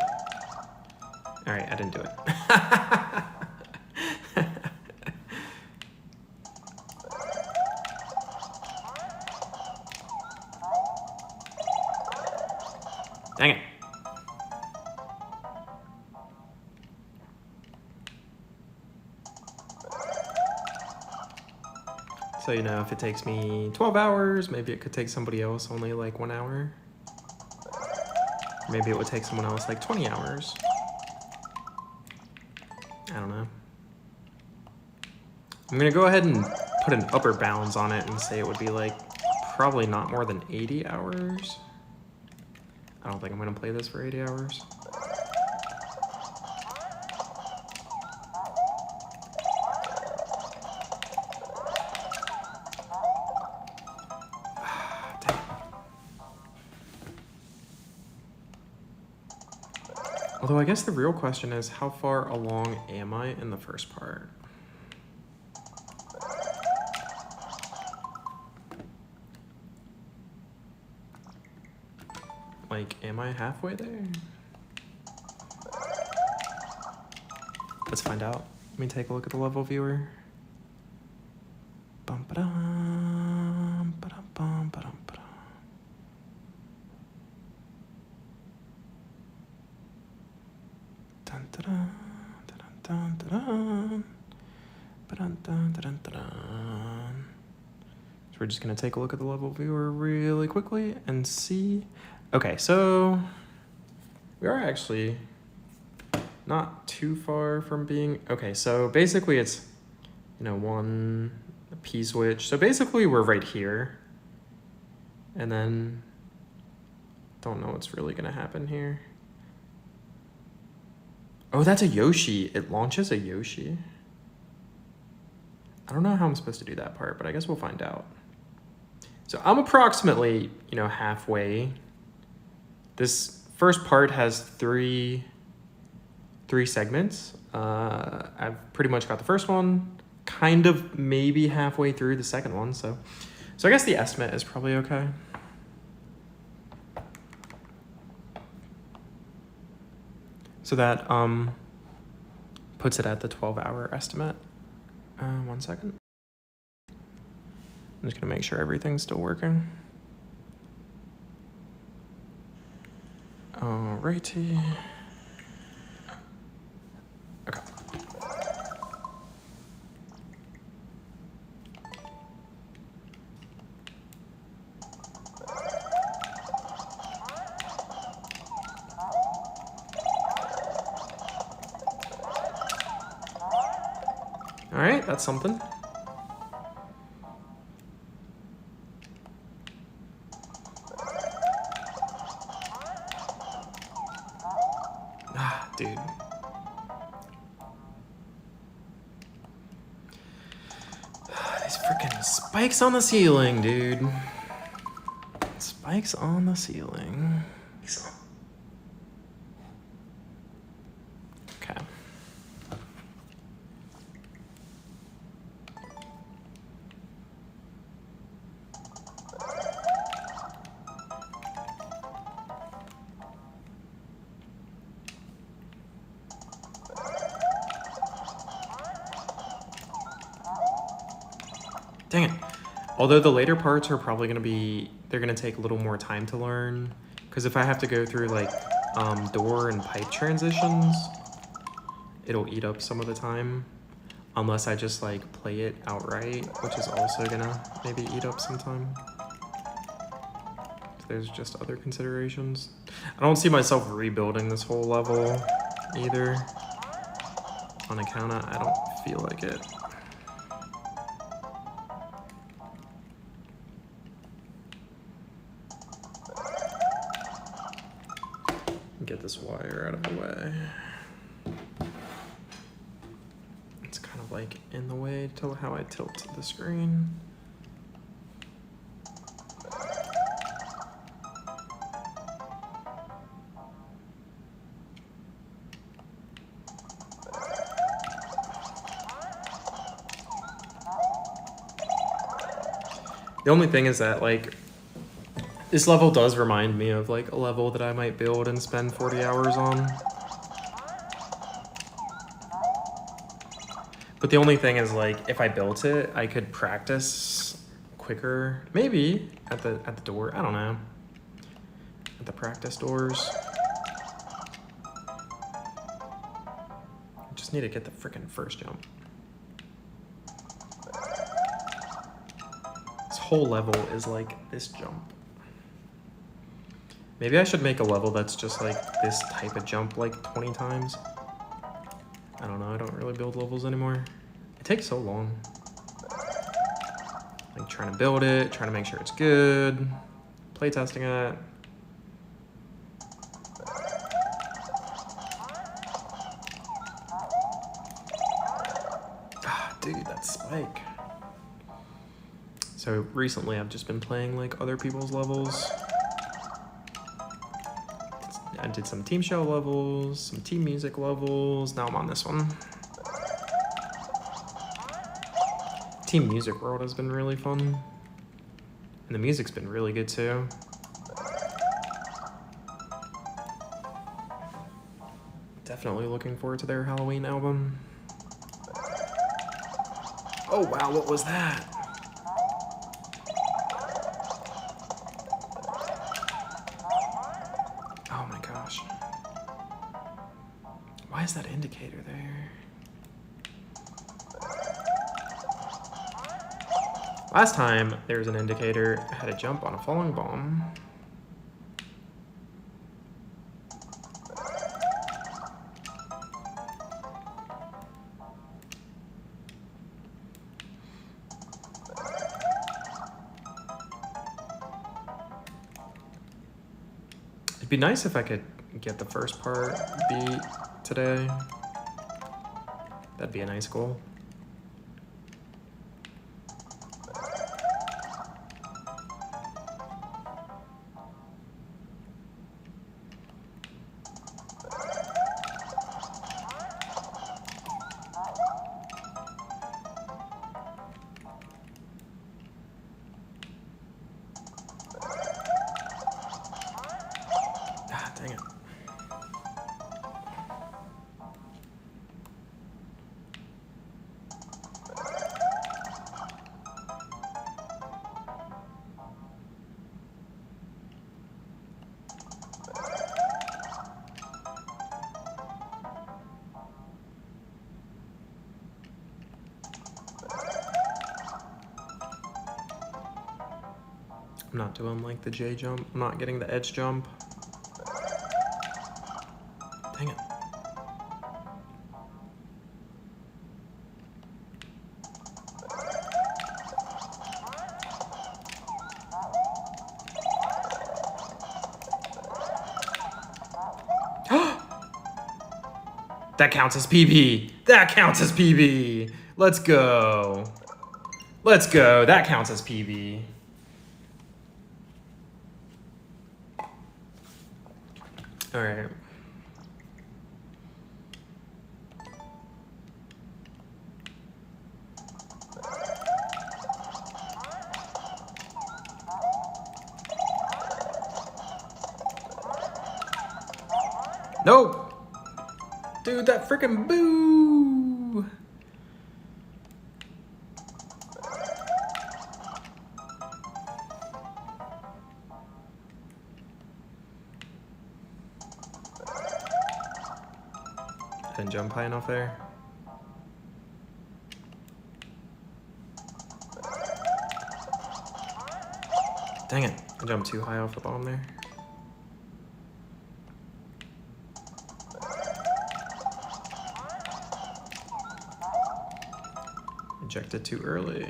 All right, I didn't do it. Dang it. So, you know, if it takes me 12 hours, maybe it could take somebody else only like 1 hour. Maybe it would take someone else like 20 hours. I don't know. I'm gonna go ahead and put an upper bounds on it and say it would be like probably not more than 80 hours. I don't think I'm gonna play this for 80 hours. Dang. Although I guess the real question is, how far along am I in the first part? like, am I halfway there? Let's find out. Let me take a look at the level viewer. Bum ba-dum, ba-dum, bum, ba-dum, ba-dum. Dun, da-dun, da-dun, dun, da-dun. Ba-dun, dun, da-dun, da-dun. So we're just gonna take a look at the level viewer really quickly and see. Okay, so we are actually not too far from being, okay, so basically it's, you know, one P switch. So basically we're right here. And then don't know what's really gonna happen here. Oh, that's a Yoshi. It launches a Yoshi. I don't know how I'm supposed to do that part, but I guess we'll find out. So I'm approximately, you know, halfway. This first part has three segments. I've pretty much got the first one, kind of maybe halfway through the second one. So I guess the estimate is probably okay. So that puts it at the 12-hour estimate. 1 second. I'm just gonna make sure everything's still working. Alrighty. Okay. All right, that's something. Ah, dude. These freaking spikes on the ceiling, dude. Spikes on the ceiling. Okay. Dang it. Although the later parts are probably going to be, they're going to take a little more time to learn. Because if I have to go through like door and pipe transitions, it'll eat up some of the time. Unless I just like play it outright, which is also going to maybe eat up some time. So there's just other considerations. I don't see myself rebuilding this whole level either. On account of, I don't feel like it. Get this wire out of the way. It's kind of like in the way to how I tilt the screen. The only thing is that like this level does remind me of like a level that I might build and spend 40 hours on. But the only thing is like if I built it, I could practice quicker. Maybe at the door, I don't know. At the practice doors. I just need to get the freaking first jump. This whole level is like this jump. Maybe I should make a level that's just like this type of jump like 20 times. I don't know, I don't really build levels anymore. It takes so long. Like trying to build it, trying to make sure it's good, playtesting it. Ah, dude, that spike. So recently I've just been playing like other people's levels. I did some team show levels, some team music levels. Now I'm on this one. Team Music World has been really fun. And the music's been really good too. Definitely looking forward to their Halloween album. Oh wow, what was that? Oh my gosh. Why is that indicator there? Last time there was an indicator, I had a jump on a falling bomb. It'd be nice if I could get the first part beat today. That'd be a nice goal. Ah, dang it. I'm not doing like the J jump. I'm not getting the edge jump. Dang it. That counts as PB. That counts as PB. Let's go. Let's go. That counts as PB. All right. No! Dude, that freaking boo! Didn't jump high enough there. Dang it, I jumped too high off the bomb there. Ejected too early.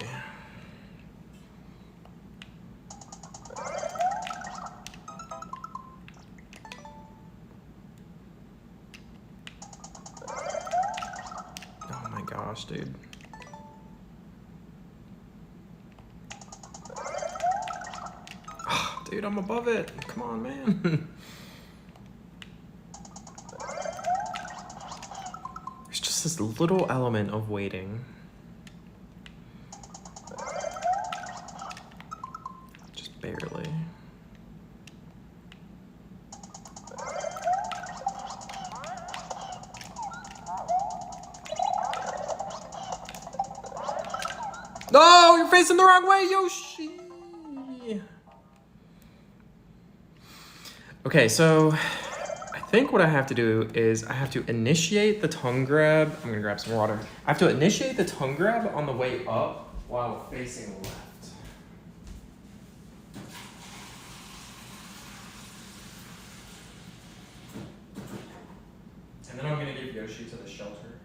Oh my gosh, dude. Oh, dude, I'm above it. Come on, man. There's just this little element of waiting. Barely. No, you're facing the wrong way, Yoshi. Okay, so I think what I have to do is I have to initiate the tongue grab. I'm gonna grab some water. I have to initiate the tongue grab on the way up while facing left. And then I'm gonna give Yoshi to the shelter.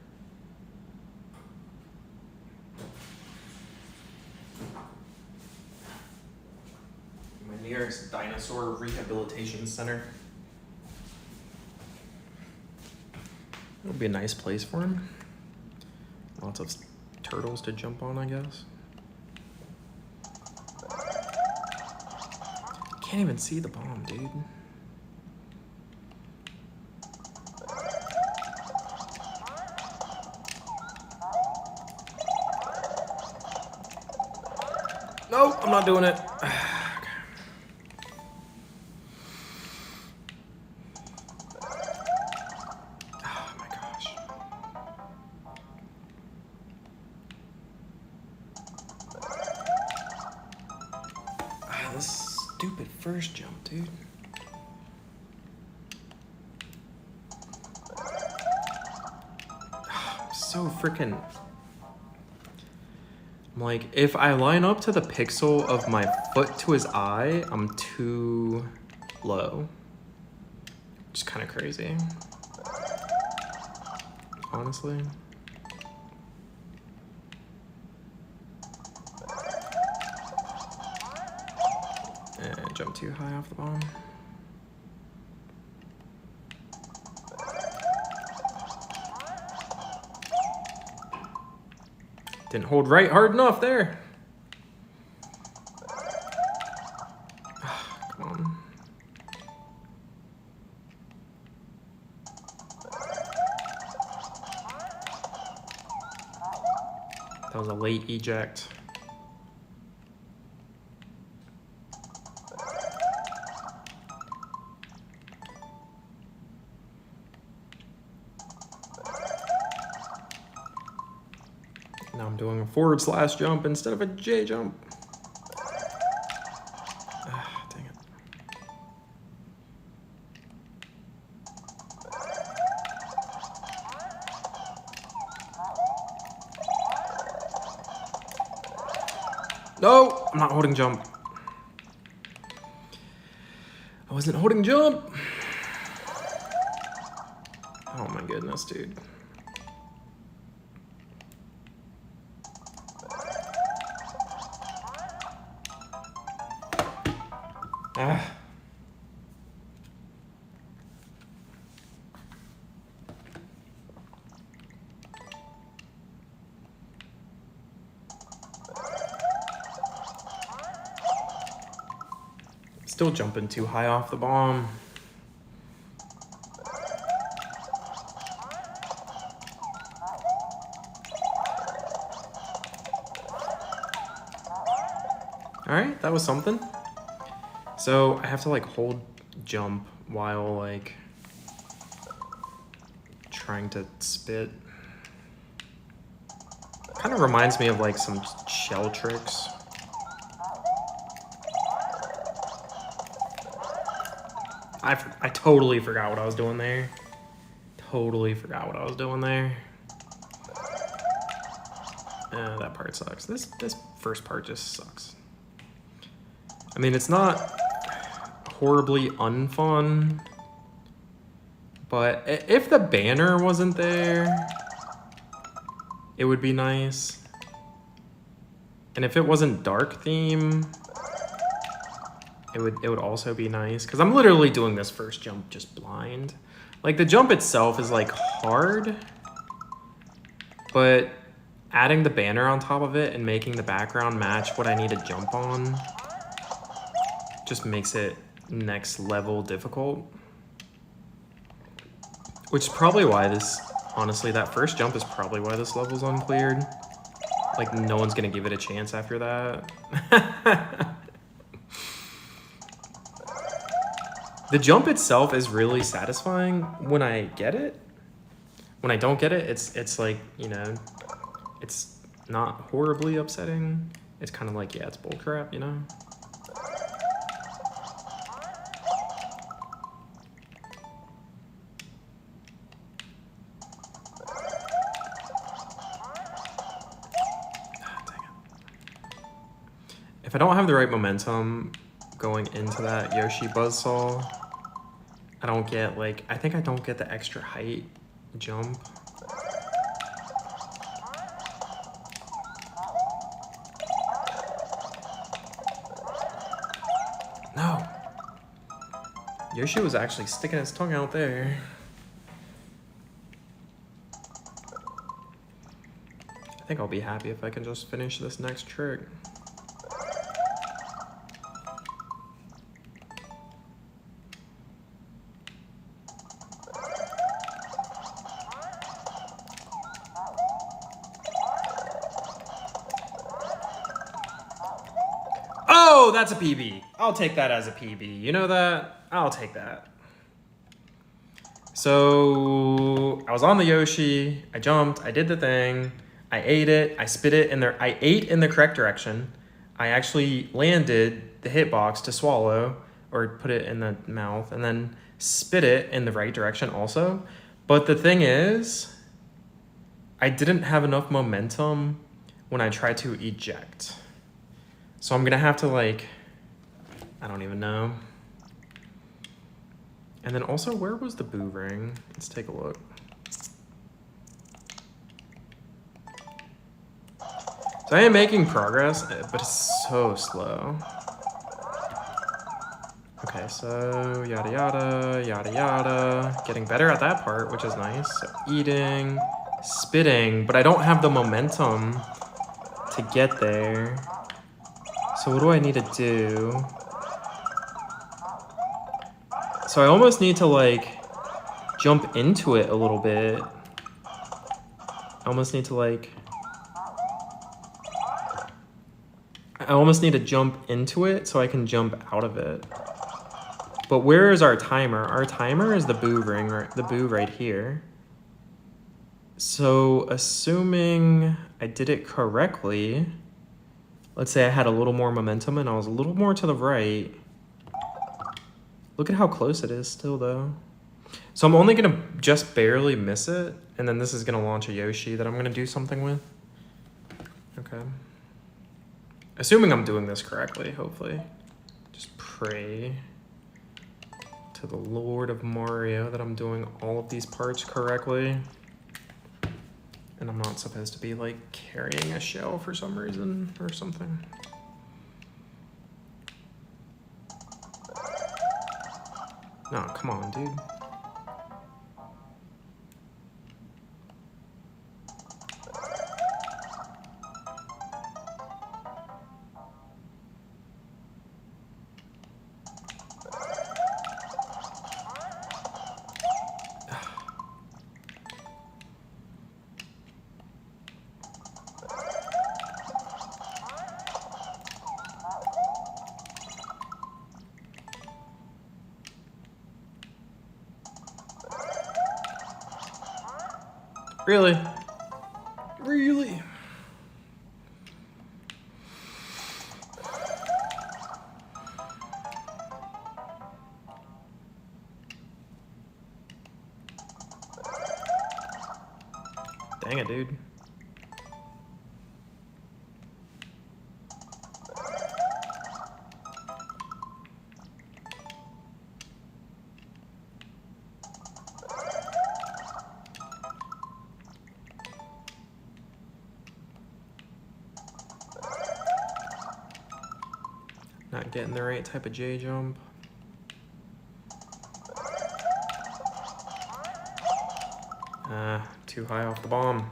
My nearest dinosaur rehabilitation center. It'll be a nice place for him. Lots of turtles to jump on, I guess. Can't even see the bomb, dude. Nope, I'm not doing it. Okay. Oh stupid first jump, dude. So freaking... I'm like, if I line up to the pixel of my foot to his eye, I'm too low. Which is kind of crazy. Honestly. And jump too high off the bomb. Didn't hold right hard enough there. Come on. That was a late eject. Now I'm doing a forward slash jump instead of a J jump. Ah, dang it. No, I'm not holding jump. I wasn't holding jump. Oh my goodness, dude. Ah. Still jumping too high off the bomb. All right, that was something. So I have to like hold jump while like trying to spit. Kind of reminds me of like some shell tricks. I totally forgot what I was doing there. Totally forgot what I was doing there. That part sucks. This first part just sucks. I mean, it's not horribly unfun, but if the banner wasn't there, it would be nice. And if it wasn't dark theme, it would also be nice, because I'm literally doing this first jump just blind. Like, the jump itself is like hard, but adding the banner on top of it and making the background match what I need to jump on just makes it next level difficult. Which is probably why this, honestly, that first jump is probably why this level's uncleared. Like, no one's gonna give it a chance after that. The jump itself is really satisfying when I get it. When I don't get it, it's like, you know, it's not horribly upsetting. It's kind of like, yeah, it's bullcrap, you know? If I don't have the right momentum going into that Yoshi buzzsaw, I don't get, like, I think I don't get the extra height jump. No. Yoshi was actually sticking his tongue out there. I think I'll be happy if I can just finish this next trick. Oh, that's a PB. I'll take that as a PB. You know that? I'll take that. So I was on the Yoshi. I jumped. I did the thing. I ate it. I spit it in there. I ate in the correct direction. I actually landed the hitbox to swallow or put it in the mouth and then spit it in the right direction also. But the thing is, I didn't have enough momentum when I tried to eject. So I'm gonna have to like, I don't even know. And then also, where was the boo ring? Let's take a look. So I am making progress, but it's so slow. Okay, so yada yada, yada yada. Getting better at that part, which is nice. So eating, spitting, but I don't have the momentum to get there. So what do I need to do? So I almost need to like jump into it a little bit. I almost need to jump into it so I can jump out of it. But where is our timer? Our timer is the boo ring, right? The boo right here. So assuming I did it correctly, let's say I had a little more momentum and I was a little more to the right. Look at how close it is still though. So I'm only gonna just barely miss it, and then this is gonna launch a Yoshi that I'm gonna do something with. Okay. Assuming I'm doing this correctly, hopefully. Just pray to the Lord of Mario that I'm doing all of these parts correctly. And I'm not supposed to be like carrying a shell for some reason or something. No, come on, dude. Really? Really? Dang it, dude. Not getting the right type of J jump. Too high off the bomb.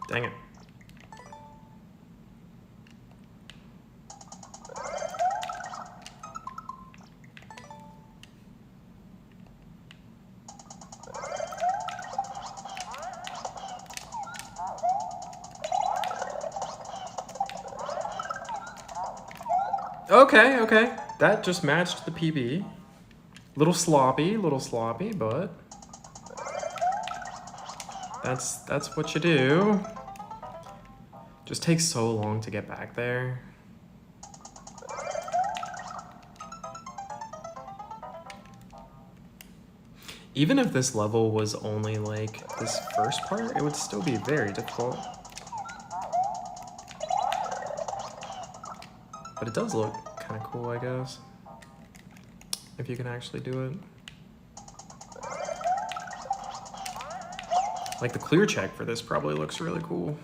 Dang it. Okay, okay. That just matched the PB. Little sloppy, but that's what you do. Just takes so long to get back there. Even if this level was only like this first part, it would still be very difficult. But it does look kind of cool, I guess. If you can actually do it. Like the clear check for this probably looks really cool.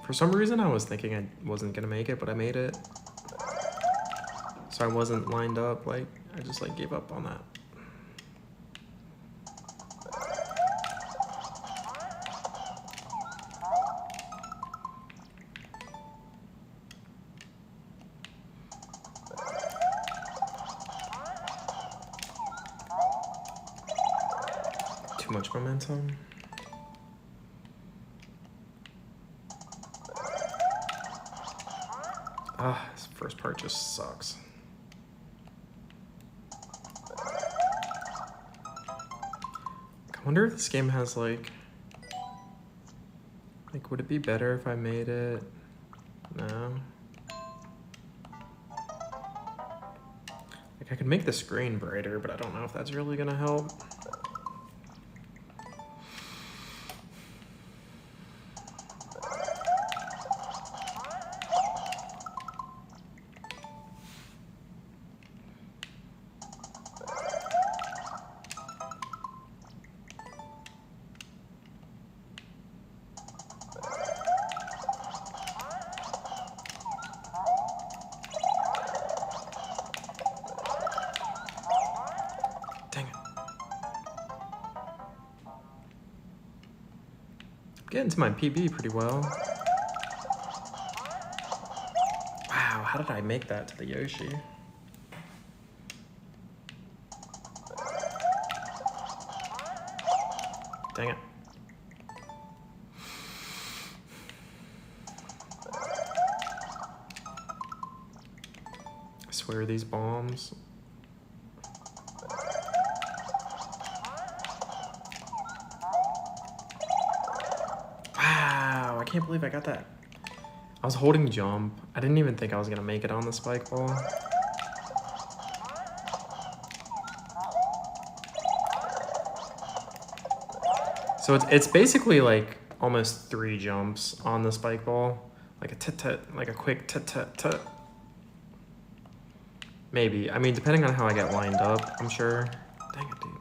For some reason I was thinking I wasn't gonna make it, but I made it. So I wasn't lined up, like I just like gave up on that. too much momentum. Ah, this first part just sucks. I wonder if this game has like, would it be better if I made it? No. Like I could make the screen brighter, but I don't know if that's really gonna help. Getting to my PB pretty well. Wow, how did I make that to the Yoshi? Dang it. I swear these bombs. I can't believe I got that. I was holding jump. I didn't even think I was gonna make it on the spike ball. So it's basically like almost 3 jumps on the spike ball. Like a tit-tit, like a quick tit-tit-tit. Maybe. I mean, depending on how I get lined up, I'm sure. Dang it, dude.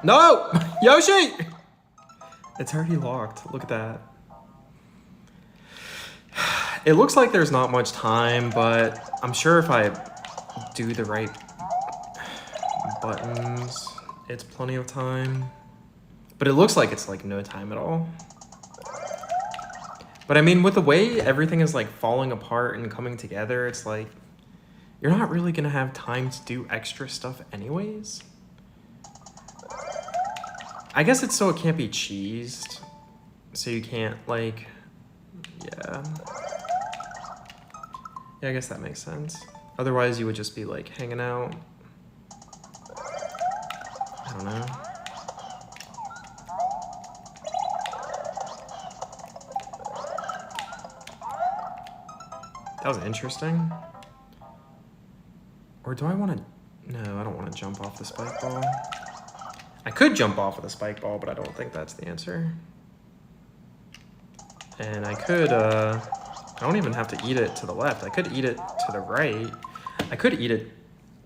No! Yoshi! It's already locked. Look at that. It looks like there's not much time, but I'm sure if I do the right buttons, it's plenty of time. But it looks like it's like no time at all. But I mean, with the way everything is like falling apart and coming together, it's like you're not really gonna have time to do extra stuff anyways. I guess it's so it can't be cheesed, so you can't like, yeah. Yeah, I guess that makes sense. Otherwise you would just be like hanging out. I don't know. That was interesting. Or do I want to, no, I don't want to jump off the spike ball. I could jump off of the spike ball, but I don't think that's the answer. And I could, I don't even have to eat it to the left. I could eat it to the right. I could eat it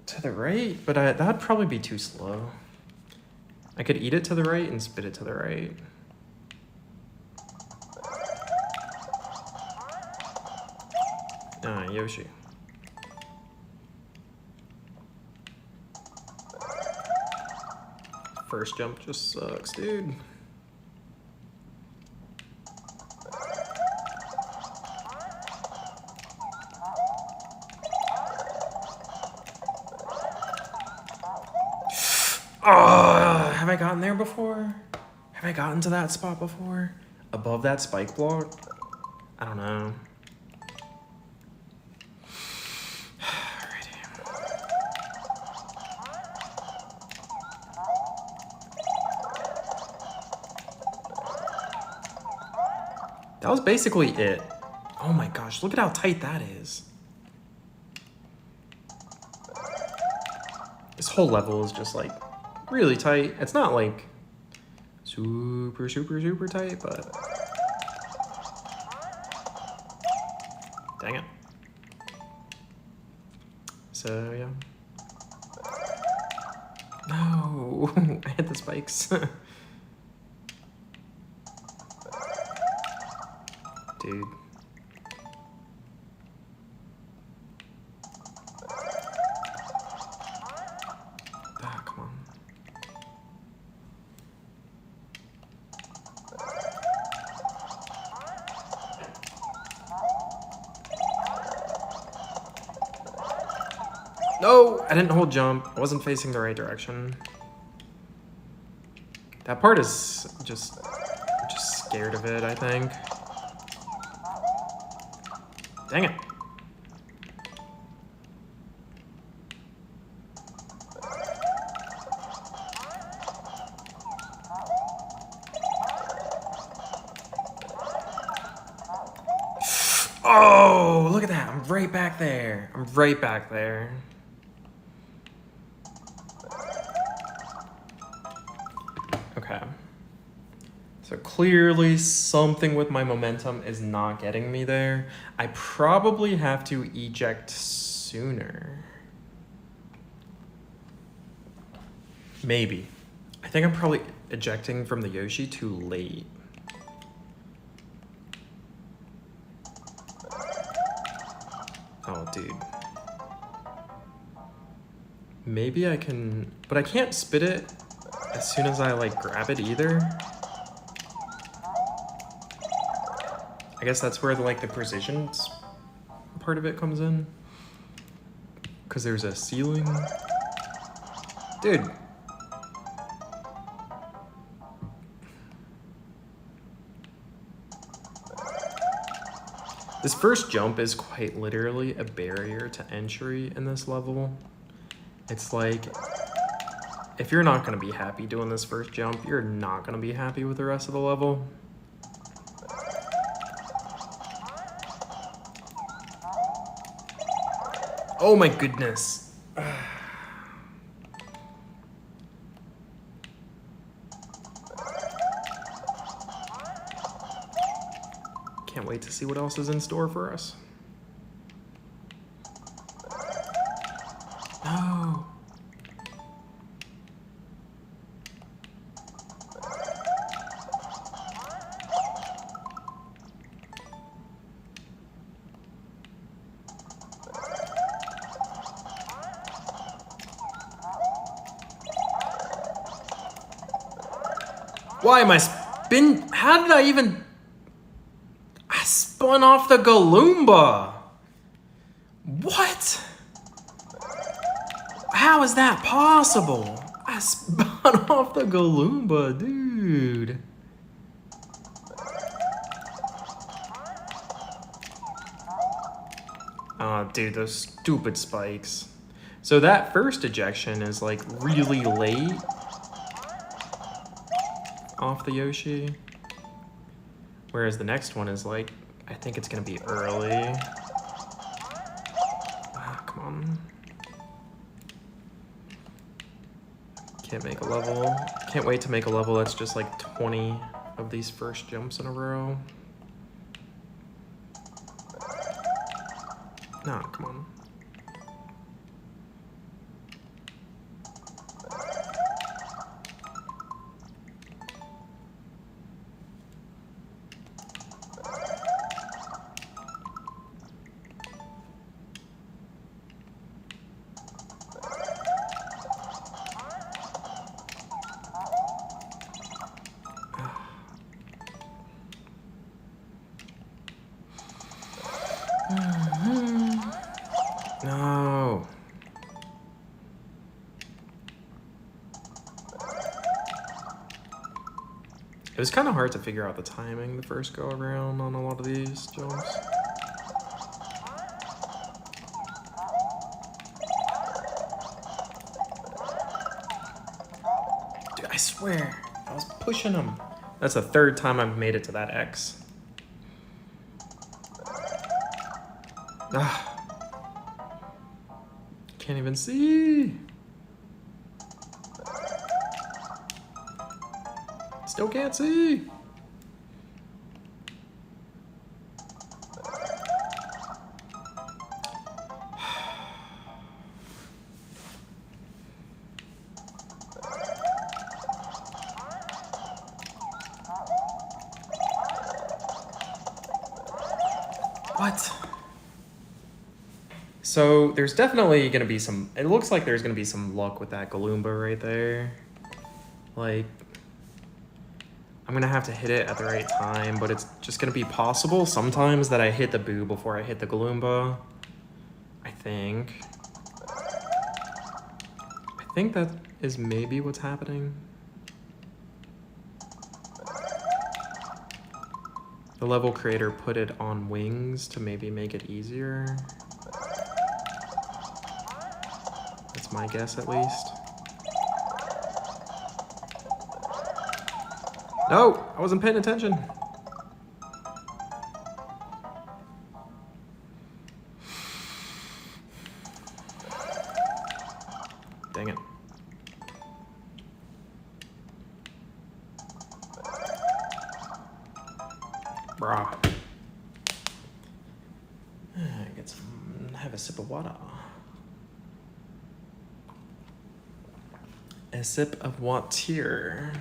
to the right, but that'd probably be too slow. I could eat it to the right and spit it to the right. Ah, Yoshi. First jump just sucks, dude. Oh, have I gotten there before? Have I gotten to that spot before? Above that spike block? I don't know. That was basically it. Oh my gosh, look at how tight that is. This whole level is just like really tight. It's not like super, super, super tight, but dang it. So yeah. No, I hit the spikes. Dude. Ah, come on. No, I didn't hold jump. I wasn't facing the right direction. That part is just scared of it, I think. Dang it. Oh, look at that. I'm right back there. I'm right back there. Okay. So clearly something with my momentum is not getting me there. I probably have to eject sooner. Maybe. I think I'm probably ejecting from the Yoshi too late. Oh, dude. Maybe I can... But I can't spit it as soon as I, like, grab it either. I guess that's where, like, the precision part of it comes in. Because there's a ceiling. Dude. This first jump is quite literally a barrier to entry in this level. It's like, if you're not going to be happy doing this first jump, you're not going to be happy with the rest of the level. Oh my goodness. Can't wait to see what else is in store for us. No. Why am I spin? How did I even... I spun off the Galoomba. What? How is that possible? I spun off the Galoomba, dude. Oh, dude, those stupid spikes. So that first ejection is like really late off the Yoshi. Whereas the next one is like, I think it's gonna be early. Ah, come on. Can't make a level. Can't wait to make a level that's just like 20 of these first jumps in a row. Nah, come on. No. It was kind of hard to figure out the timing the first go around on a lot of these jumps. Dude, I swear, I was pushing him. That's the third time I've made it to that X. Ah. Can't even see. Still can't see. What? So there's definitely gonna be some, it looks like there's gonna be some luck with that Galoomba right there. Like, I'm gonna have to hit it at the right time, but it's just gonna be possible sometimes that I hit the boo before I hit the Galoomba. I think. think that is maybe what's happening. The level creator put it on wings to maybe make it easier. That's my guess, at least. No, I wasn't paying attention. Dang it. Brah. Get some, have a sip of water. A sip of water.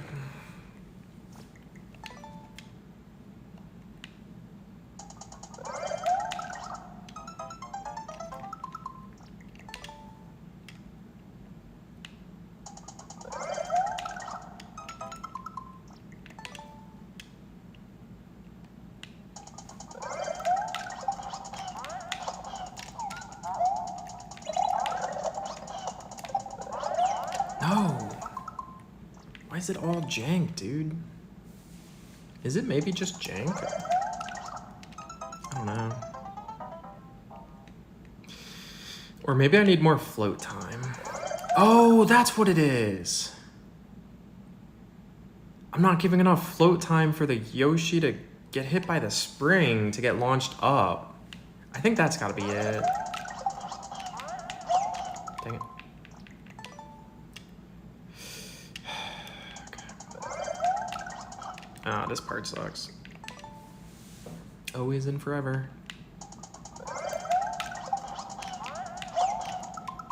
No! Why is it all jank, dude? Is it maybe just jank? I don't know. Or maybe I need more float time. Oh, that's what it is! I'm not giving enough float time for the Yoshi to get hit by the spring to get launched up. I think that's gotta be it. Dang it. Ah, this part sucks. Always and forever.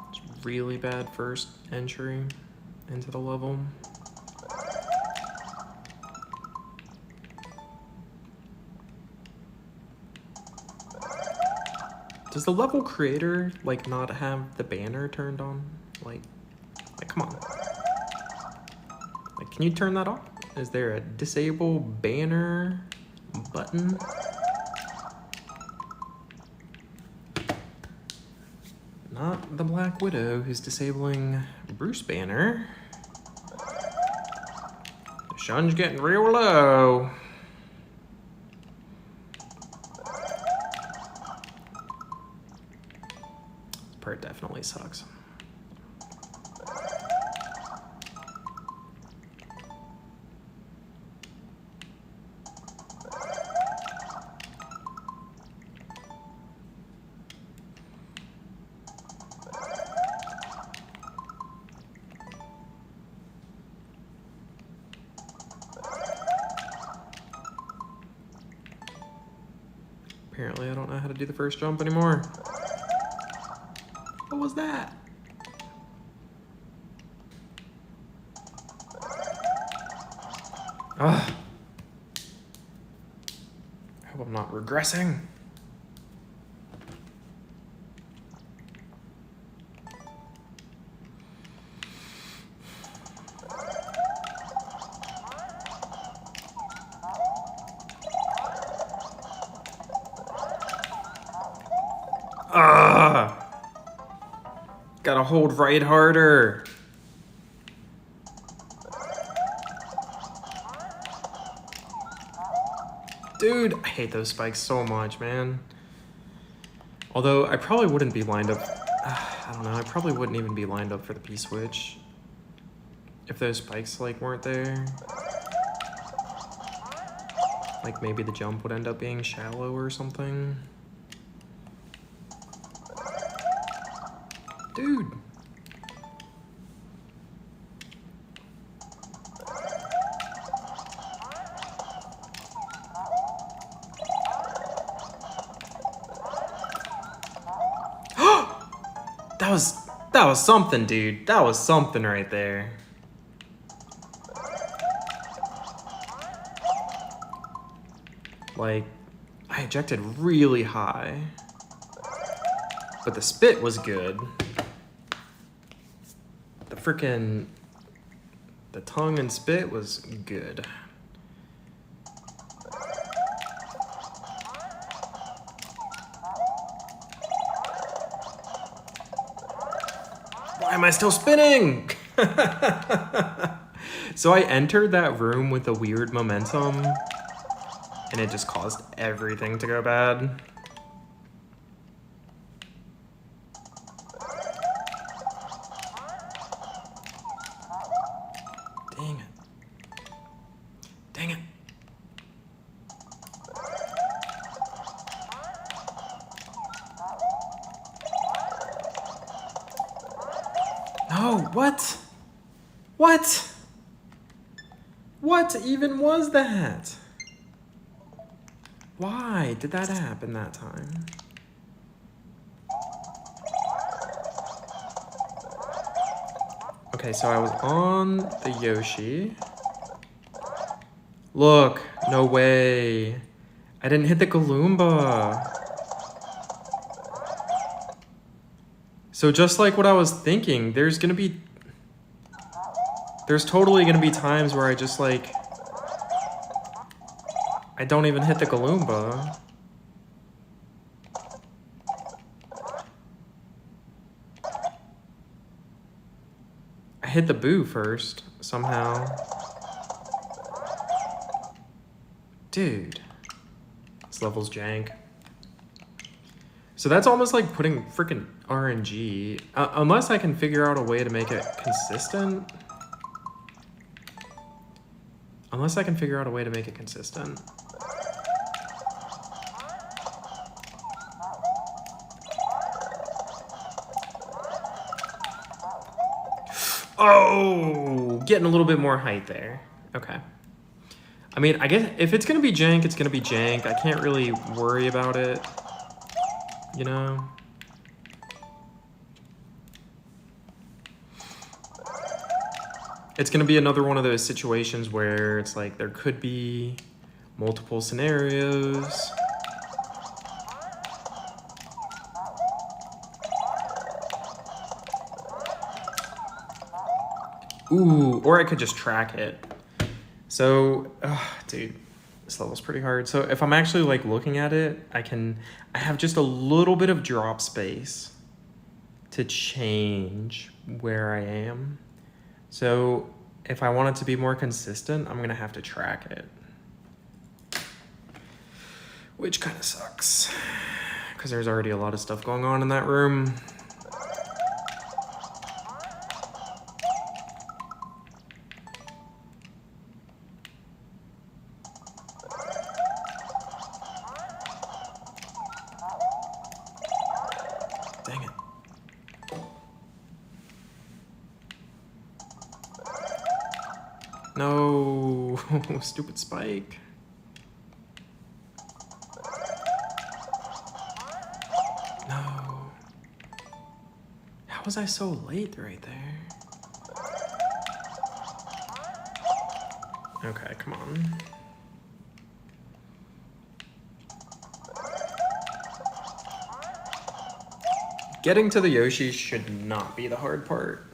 It's really bad first entry into the level. Does the level creator, like, not have the banner turned on? Like come on. Like, can you turn that off? Is there a disable banner button? Not the Black Widow who's disabling Bruce Banner. The sun's getting real low. This part definitely sucks. Apparently I don't know how to do the first jump anymore. What was that? Ugh. I hope I'm not regressing. Ugh. Gotta hold right harder. Dude, I hate those spikes so much, man. Although, I probably wouldn't be lined up... I don't know, I probably wouldn't even be lined up for the P-switch if those spikes, like, weren't there. Like, maybe the jump would end up being shallow or something. Dude. That was something, dude. That was something right there. Like, I ejected really high, but the spit was good. The tongue and spit was good. Why am I still spinning? So I entered that room with a weird momentum, and it just caused everything to go bad. Dang it. Dang it. No, what? What? What even was that? Why did that happen that time? Okay, so I was on the Yoshi. Look, no way. I didn't hit the Galumba. So just like what I was thinking, there's totally gonna be times where I just like, I don't even hit the Galumba. I hit the Boo first, somehow. Dude, this level's jank. So that's almost like putting freaking RNG, unless I can figure out a way to make it consistent. Unless I can figure out a way to make it consistent. Oh, getting a little bit more height there. Okay. I mean, I guess if it's gonna be jank, it's gonna be jank. I can't really worry about it, you know? It's gonna be another one of those situations where it's like there could be multiple scenarios. Ooh, or I could just track it. So, dude, this level's pretty hard. So if I'm actually like looking at it, I have just a little bit of drop space to change where I am. So if I want it to be more consistent, I'm gonna have to track it. Which kind of sucks, because there's already a lot of stuff going on in that room. Dang it. No, stupid spike. No. How was I so late right there? Okay, come on. Getting to the Yoshi should not be the hard part.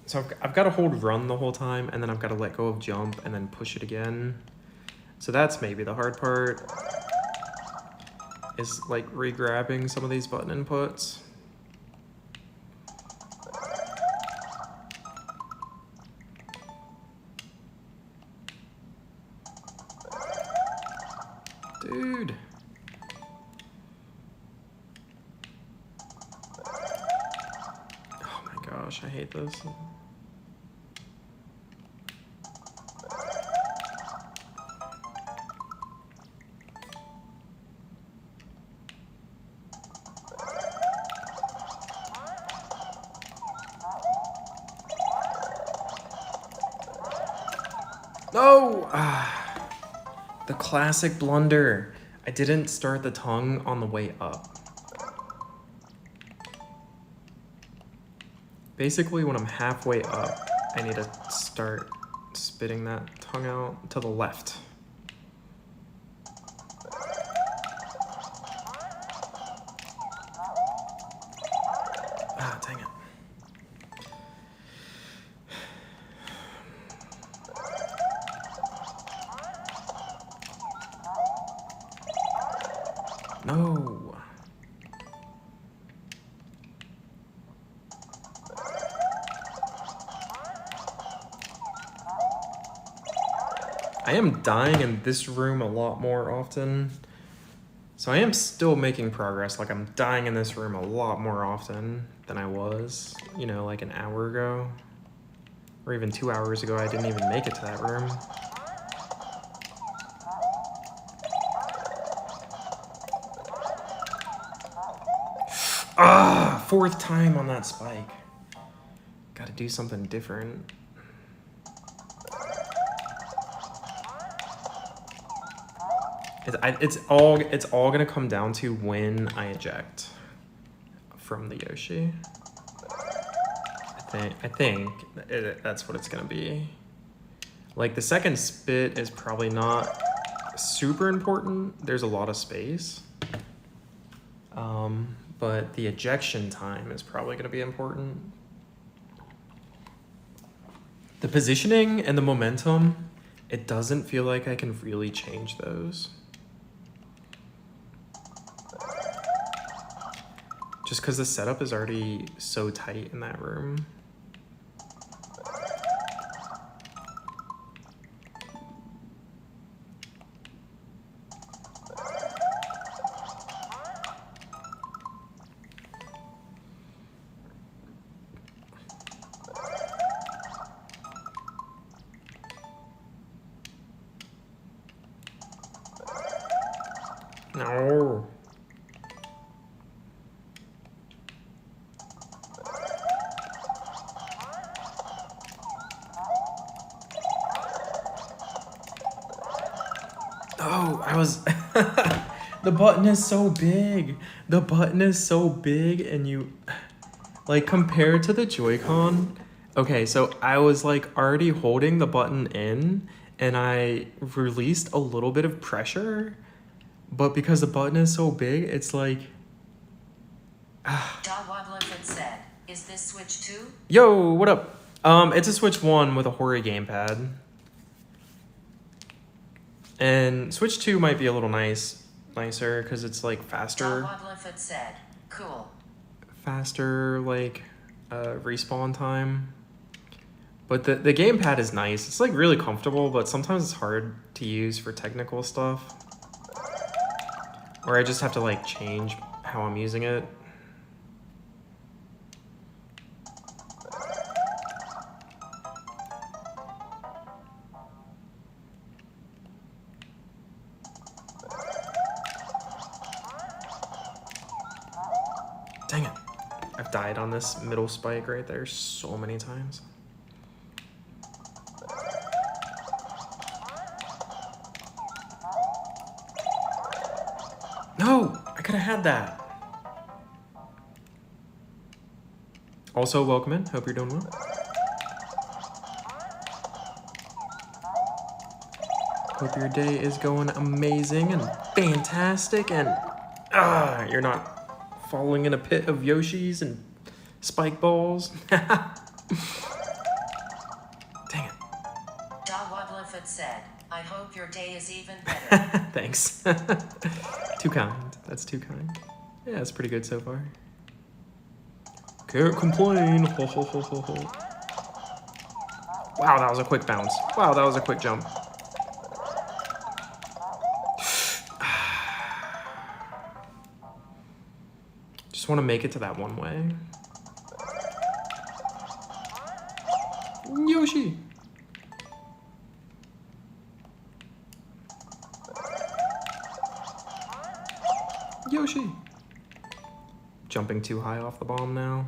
So I've got to hold run the whole time, and then I've got to let go of jump and then push it again. So that's maybe the hard part, is like re-grabbing some of these button inputs. Dude. Oh my gosh, I hate this. No! The classic blunder. I didn't start the tongue on the way up. Basically, when I'm halfway up, I need to start spitting that tongue out to the left. Ah, dang it. No. I am dying in this room a lot more often. So I am still making progress. Like, I'm dying in this room a lot more often than I was, you know, like an hour ago. Or even 2 hours ago, I didn't even make it to that room. Ah, 4th time on that spike. Gotta do something different. It's all gonna come down to when I eject from the Yoshi. I think that's what it's gonna be. Like, the second spit is probably not super important. There's a lot of space. But the ejection time is probably gonna be important. The positioning and the momentum, it doesn't feel like I can really change those. Just because the setup is already so tight in that room. No. Oh, I was... The button is so big. The button is so big and you... Like, compared to the Joy-Con... Okay, so I was, like, already holding the button in and I released a little bit of pressure. But because the button is so big, it's like... Wadliford said, is this Switch 2? Yo, what up? It's a Switch 1 with a Hori gamepad. And Switch 2 might be a little nicer, because it's, like, faster. Wadliford said, cool. Faster, like, respawn time. But the gamepad is nice. It's, like, really comfortable, but sometimes it's hard to use for technical stuff. Or I just have to, like, change how I'm using it. Dang it. I've died on this middle spike right there so many times. No! I could have had that. Also, welcome in. Hope you're doing well. Hope your day is going amazing and fantastic and you're not falling in a pit of Yoshis and spike balls. Dang it. Wadliford said, I hope your day is even better. Thanks. Too kind. That's too kind. Yeah, it's pretty good so far. Can't complain. Ho, ho, ho, ho, ho. Wow, that was a quick bounce. Wow, that was a quick jump. Just want to make it to that one way. Yoshi! Yoshi! Jumping too high off the bomb now.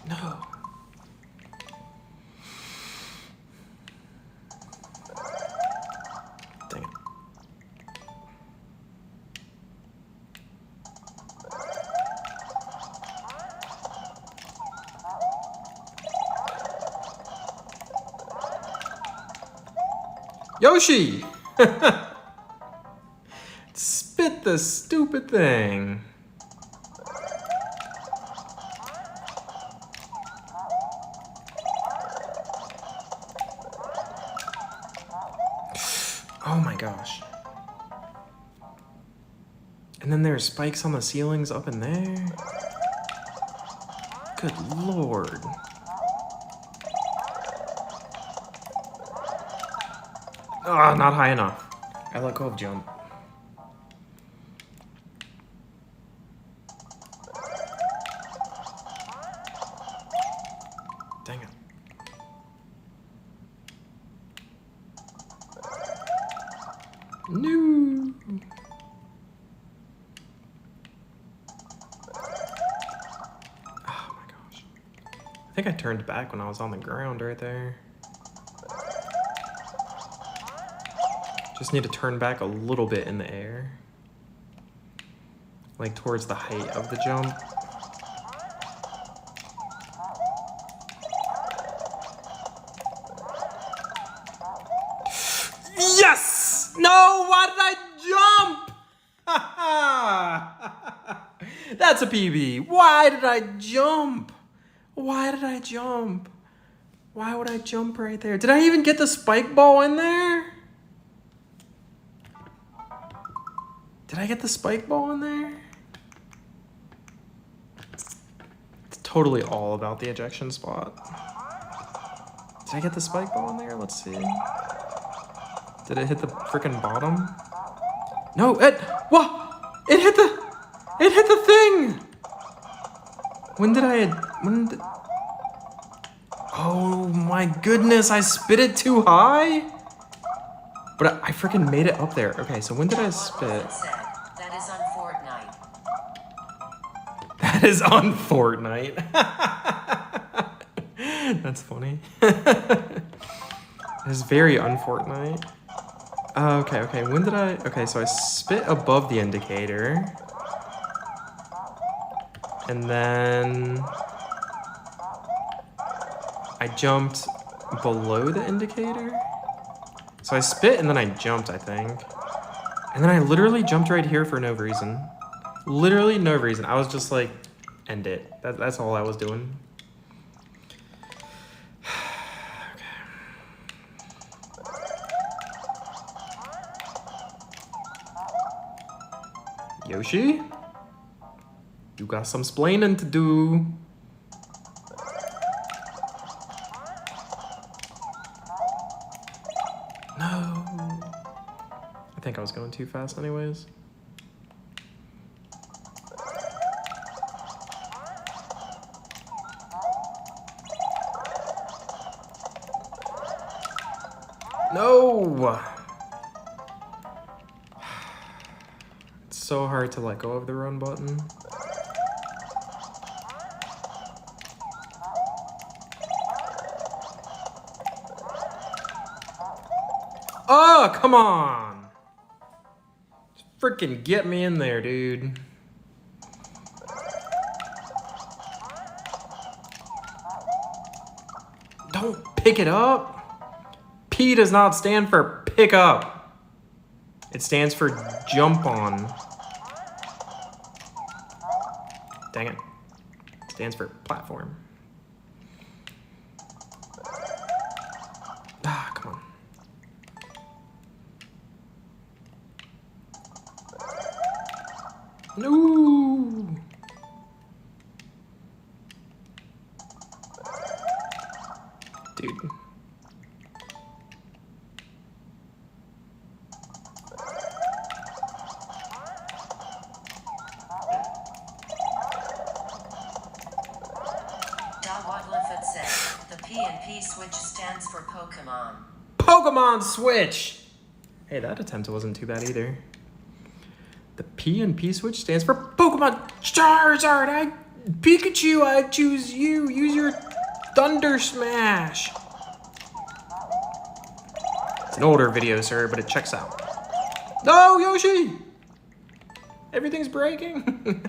No. Dang it. Yoshi! Spit the stupid thing. Oh my gosh. And then there's spikes on the ceilings up in there. Good lord. Ah, not high enough. I let go of jump. Dang it. No. Oh my gosh. I think I turned back when I was on the ground right there. Just need to turn back a little bit in the air. Like towards the height of the jump. Yes! No, why did I jump? That's a PB. Why did I jump? Why did I jump? Why would I jump right there? Did I even get the spike ball in there? Did I get the spike ball in there? It's totally all about the ejection spot. Did I get the spike ball in there? Let's see. Did it hit the freaking bottom? No, what? It hit the thing! Oh my goodness, I spit it too high? But I freaking made it up there. Okay, so when did I spit? That is on Fortnite. That is on Fortnite. That's funny. It's very un-Fortnite. Okay, when did I... Okay, so I spit above the indicator. And then... I jumped below the indicator? So I spit and then I jumped, I think. And then I literally jumped right here for no reason. Literally no reason. I was just like, end it. That's all I was doing. Yoshi? You got some splaining to do. No. I think I was going too fast anyways. No! It's so hard to let go of the run button. Oh, come on! Just freaking get me in there, dude. Don't pick it up. P does not stand for pick up. It stands for jump on. Dang it. It stands for platform. Ah, come on. No. Dude. The P&P switch stands for Pokemon. Pokemon Switch! Hey, that attempt wasn't too bad either. The P&P switch stands for Pokemon Charizard! Pikachu, I choose you! Use your Thunder Smash! It's an older video, sir, but it checks out. No, Yoshi! Everything's breaking!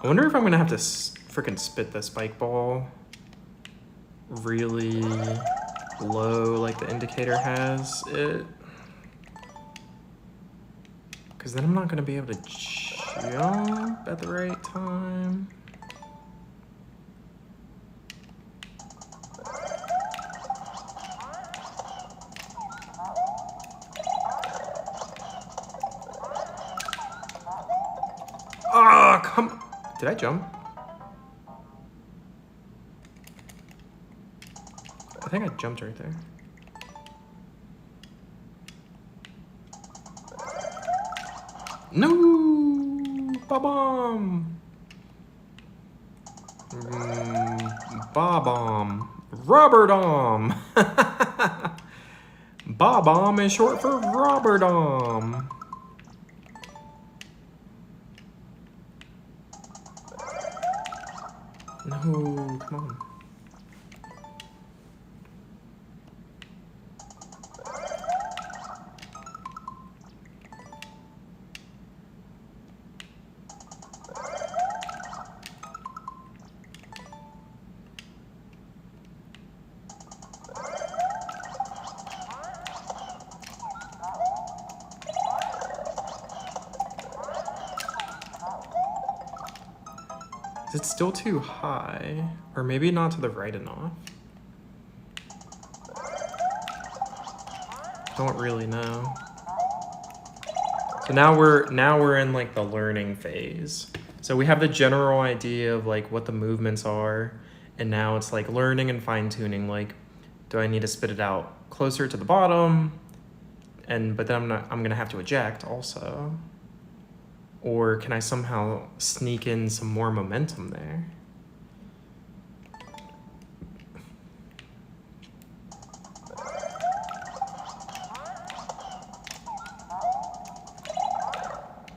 I wonder if I'm gonna have to freaking spit the spike ball really low like the indicator has it. Because then I'm not gonna be able to jump at the right time. come... Did I jump? I think I jumped right there. No! Ba-bomb! Ba-bomb. Rubber-dom! Ba-bomb is short for rubber-dom. No, come on. Is it still too high? Or maybe not to the right enough? Don't really know. So now we're in like the learning phase. So we have the general idea of like what the movements are, and now it's like learning and fine-tuning. Like, do I need to spit it out closer to the bottom? But then I'm gonna have to eject also. Or can I somehow sneak in some more momentum there?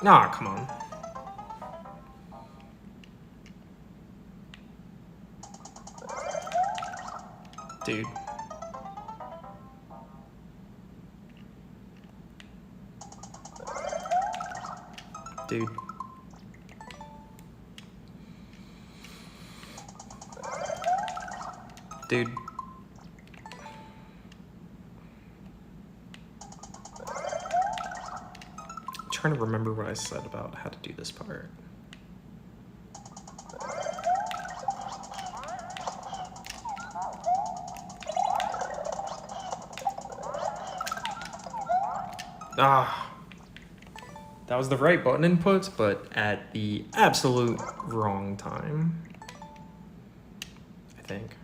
Nah, come on. Dude. Dude. Dude. I'm trying to remember what I said about how to do this part. Ah. That was the right button input, but at the absolute wrong time. I think.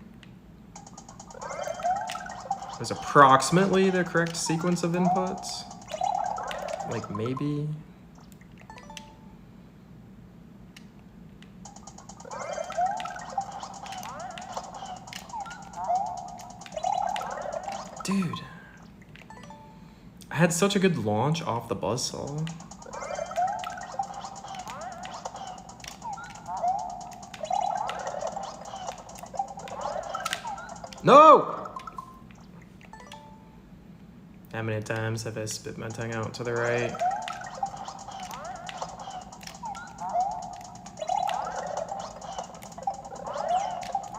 It was approximately the correct sequence of inputs. Like maybe. Dude. I had such a good launch off the buzzsaw. No! How many times have I spit my tongue out to the right?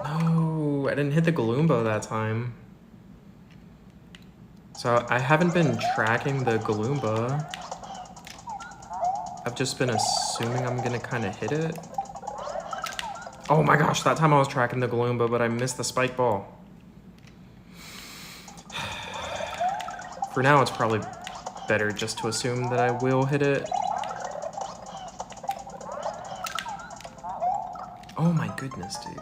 No, I didn't hit the Galumbo that time. So I haven't been tracking the Galumba. I've just been assuming I'm gonna kind of hit it. Oh my gosh, that time I was tracking the Galumba, but I missed the spike ball. For now, it's probably better just to assume that I will hit it. Oh my goodness, dude.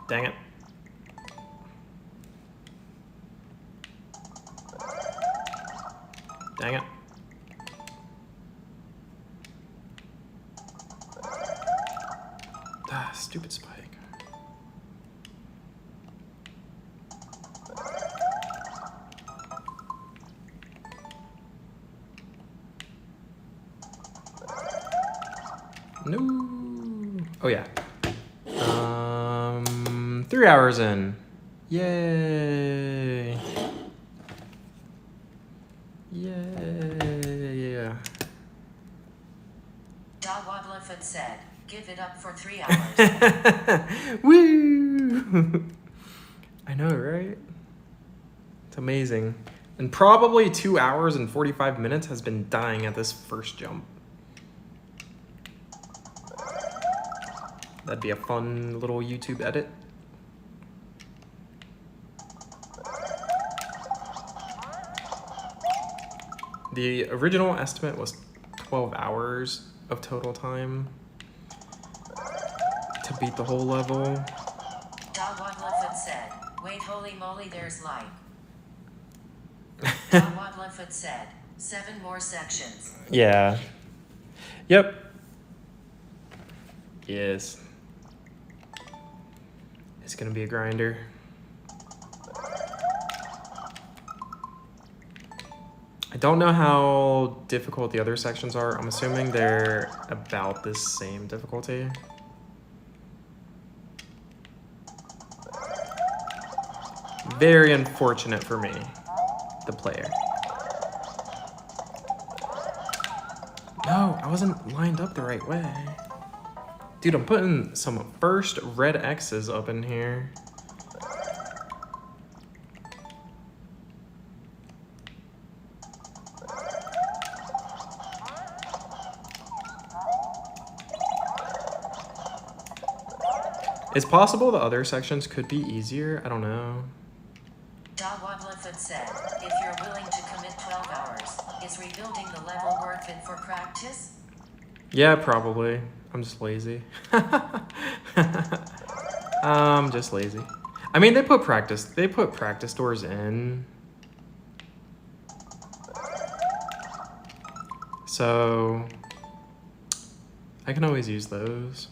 Dang it. Dang it. Ah, stupid spike. No. Oh yeah. 3 hours in. Yay. Yeah. Wadliford said, give it up for 3 hours. Woo! I know, right? It's amazing. And probably 2 hours and 45 minutes has been dying at this first jump. That'd be a fun little YouTube edit. The original estimate was 12 hours of total time to beat the whole level. Dawwadlafoot said, wait, holy moly, there's like. Dawwadlafoot said, 7 more sections. Yeah. Yep. Yes. It's gonna be a grinder. I don't know how difficult the other sections are. I'm assuming they're about the same difficulty. Very unfortunate for me, the player. No, I wasn't lined up the right way. Dude, I'm putting some first red X's up in here. It's possible the other sections could be easier. I don't know. Dawwadlafoot said, if you're willing to commit 12 hours, is rebuilding the level worth it for practice? Yeah, probably. I'm just lazy. I'm just lazy. I mean, they put practice doors in. So I can always use those.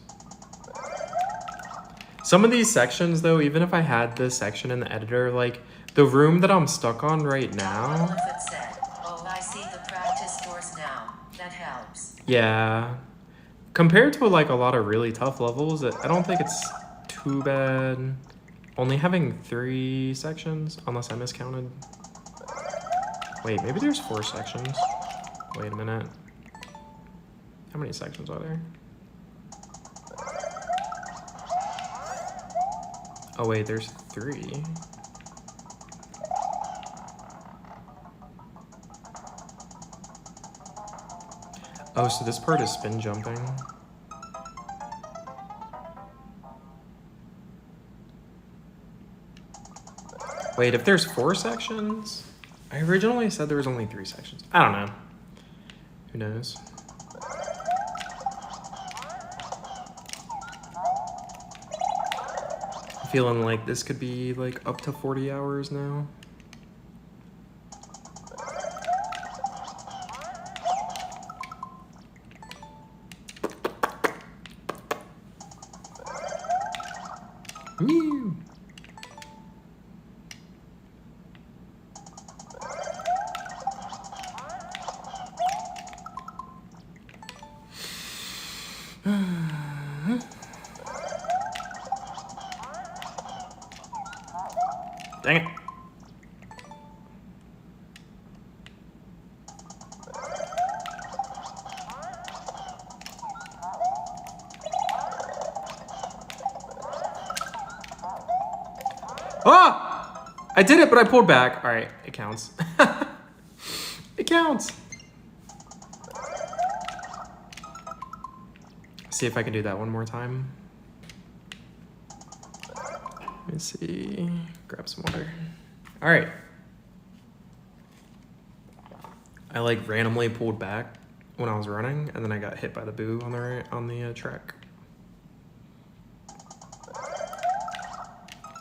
Some of these sections though, even if I had this section in the editor, like the room that I'm stuck on right now. Dawwadlafoot said, oh, I see the practice doors now. That helps. Yeah. Compared to like a lot of really tough levels, I don't think it's too bad. Only having 3 sections, unless I miscounted. Wait, maybe there's 4 sections. Wait a minute. How many sections are there? Oh wait, there's 3. Oh, so this part is spin jumping. Wait, if there's 4 sections? I originally said there was only 3 sections. I don't know. Who knows? I'm feeling like this could be like up to 40 hours now. Mew. Dang it. Ah! I did it, but I pulled back. All right, it counts. It counts. See if I can do that one more time. Let me see. Grab some water. All right. I like randomly pulled back when I was running, and then I got hit by the boo on the track.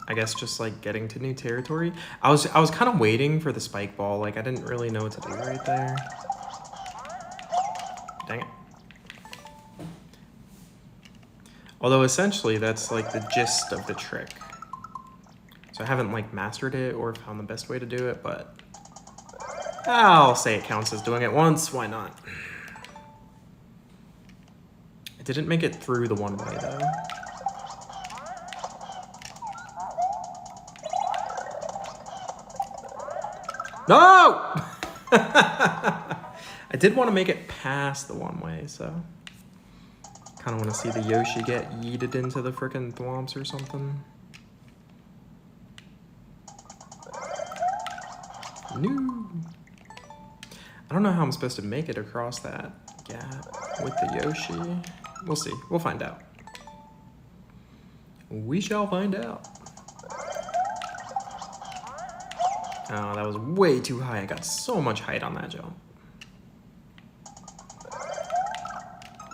I guess just like getting to new territory. I was kind of waiting for the spike ball. Like I didn't really know what to do right there. Dang it. Although essentially that's like the gist of the trick. So I haven't like mastered it or found the best way to do it, but I'll say it counts as doing it once. Why not? I didn't make it through the one way though. No! I did want to make it past the one way, so kind of want to see the Yoshi get yeeted into the frickin' thwomps or something. No. I don't know how I'm supposed to make it across that gap with the Yoshi. We'll see. We'll find out. We shall find out. Oh, that was way too high. I got so much height on that jump.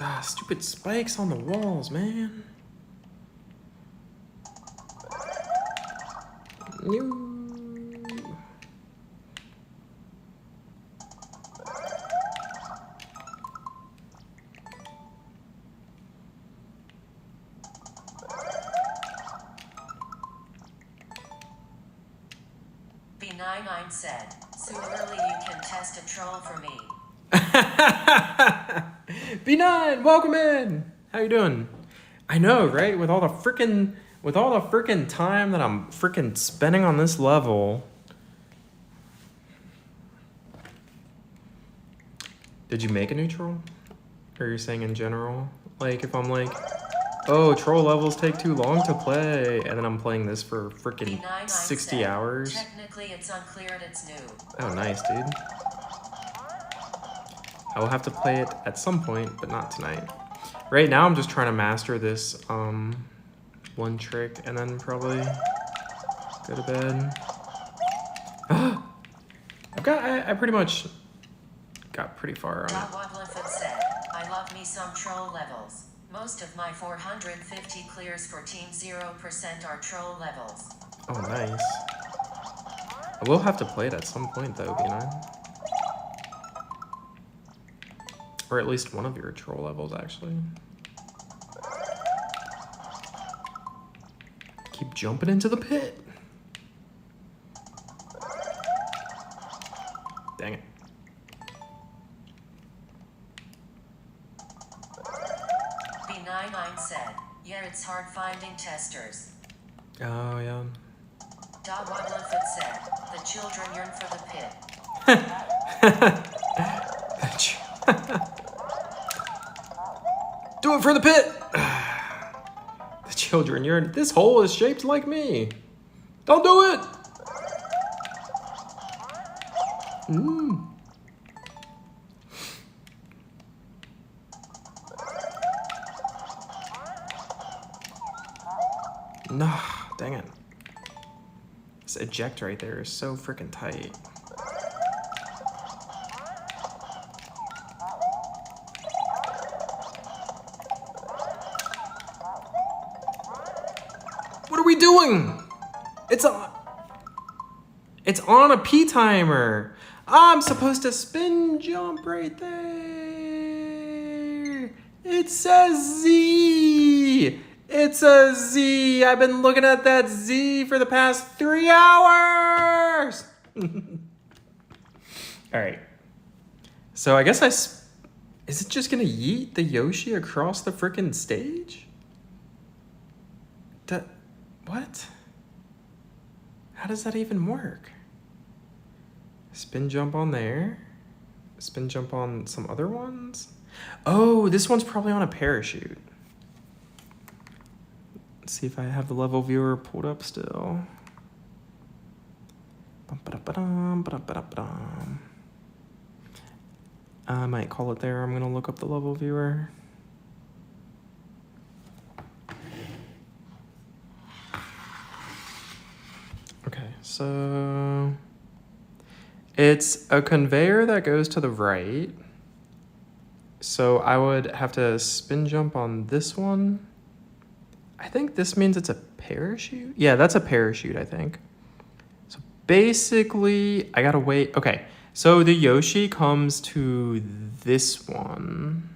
Ah, stupid spikes on the walls, man. No. B99 said, so early you can test a troll for me. B9, welcome in. How you doing? I know, right? With all the freaking time that I'm freaking spending on this level. Did you make a new troll? Or you're saying in general? Like if I'm like, oh, troll levels take too long to play, and then I'm playing this for freaking 60 said, hours. Technically it's uncleared, it's new. Oh, nice, dude. I will have to play it at some point, but not tonight. Right now, I'm just trying to master this one trick, and then probably go to bed. I pretty much got pretty far on it. Wadliford said, I love me some troll levels. Most of my 450 clears for Team 0% are troll levels. Oh, nice. I will have to play it at some point, though, B9. Or at least one of your troll levels, actually. Keep jumping into the pit. Dang it. B99 said, yeah, it's hard finding testers. Oh, yeah. Wadliford said, the children yearn for the pit. Do it for the pit! The children, this hole is shaped like me. Don't do it! No, dang it. This eject right there is so freaking tight. What are we doing? It's on a P timer. I'm supposed to spin jump right there. It says Z. It's a Z. I've been looking at that Z for the past 3 hours. All right. So I guess is it just gonna yeet the Yoshi across the frickin' stage? What? How does that even work? Spin jump on there. Spin jump on some other ones. Oh, this one's probably on a parachute. Let's see if I have the level viewer pulled up still. I might call it there. I'm gonna look up the level viewer. Okay, so it's a conveyor that goes to the right. So I would have to spin jump on this one. I think this means it's a parachute. Yeah, that's a parachute, I think. So basically, I gotta wait. Okay, so the Yoshi comes to this one,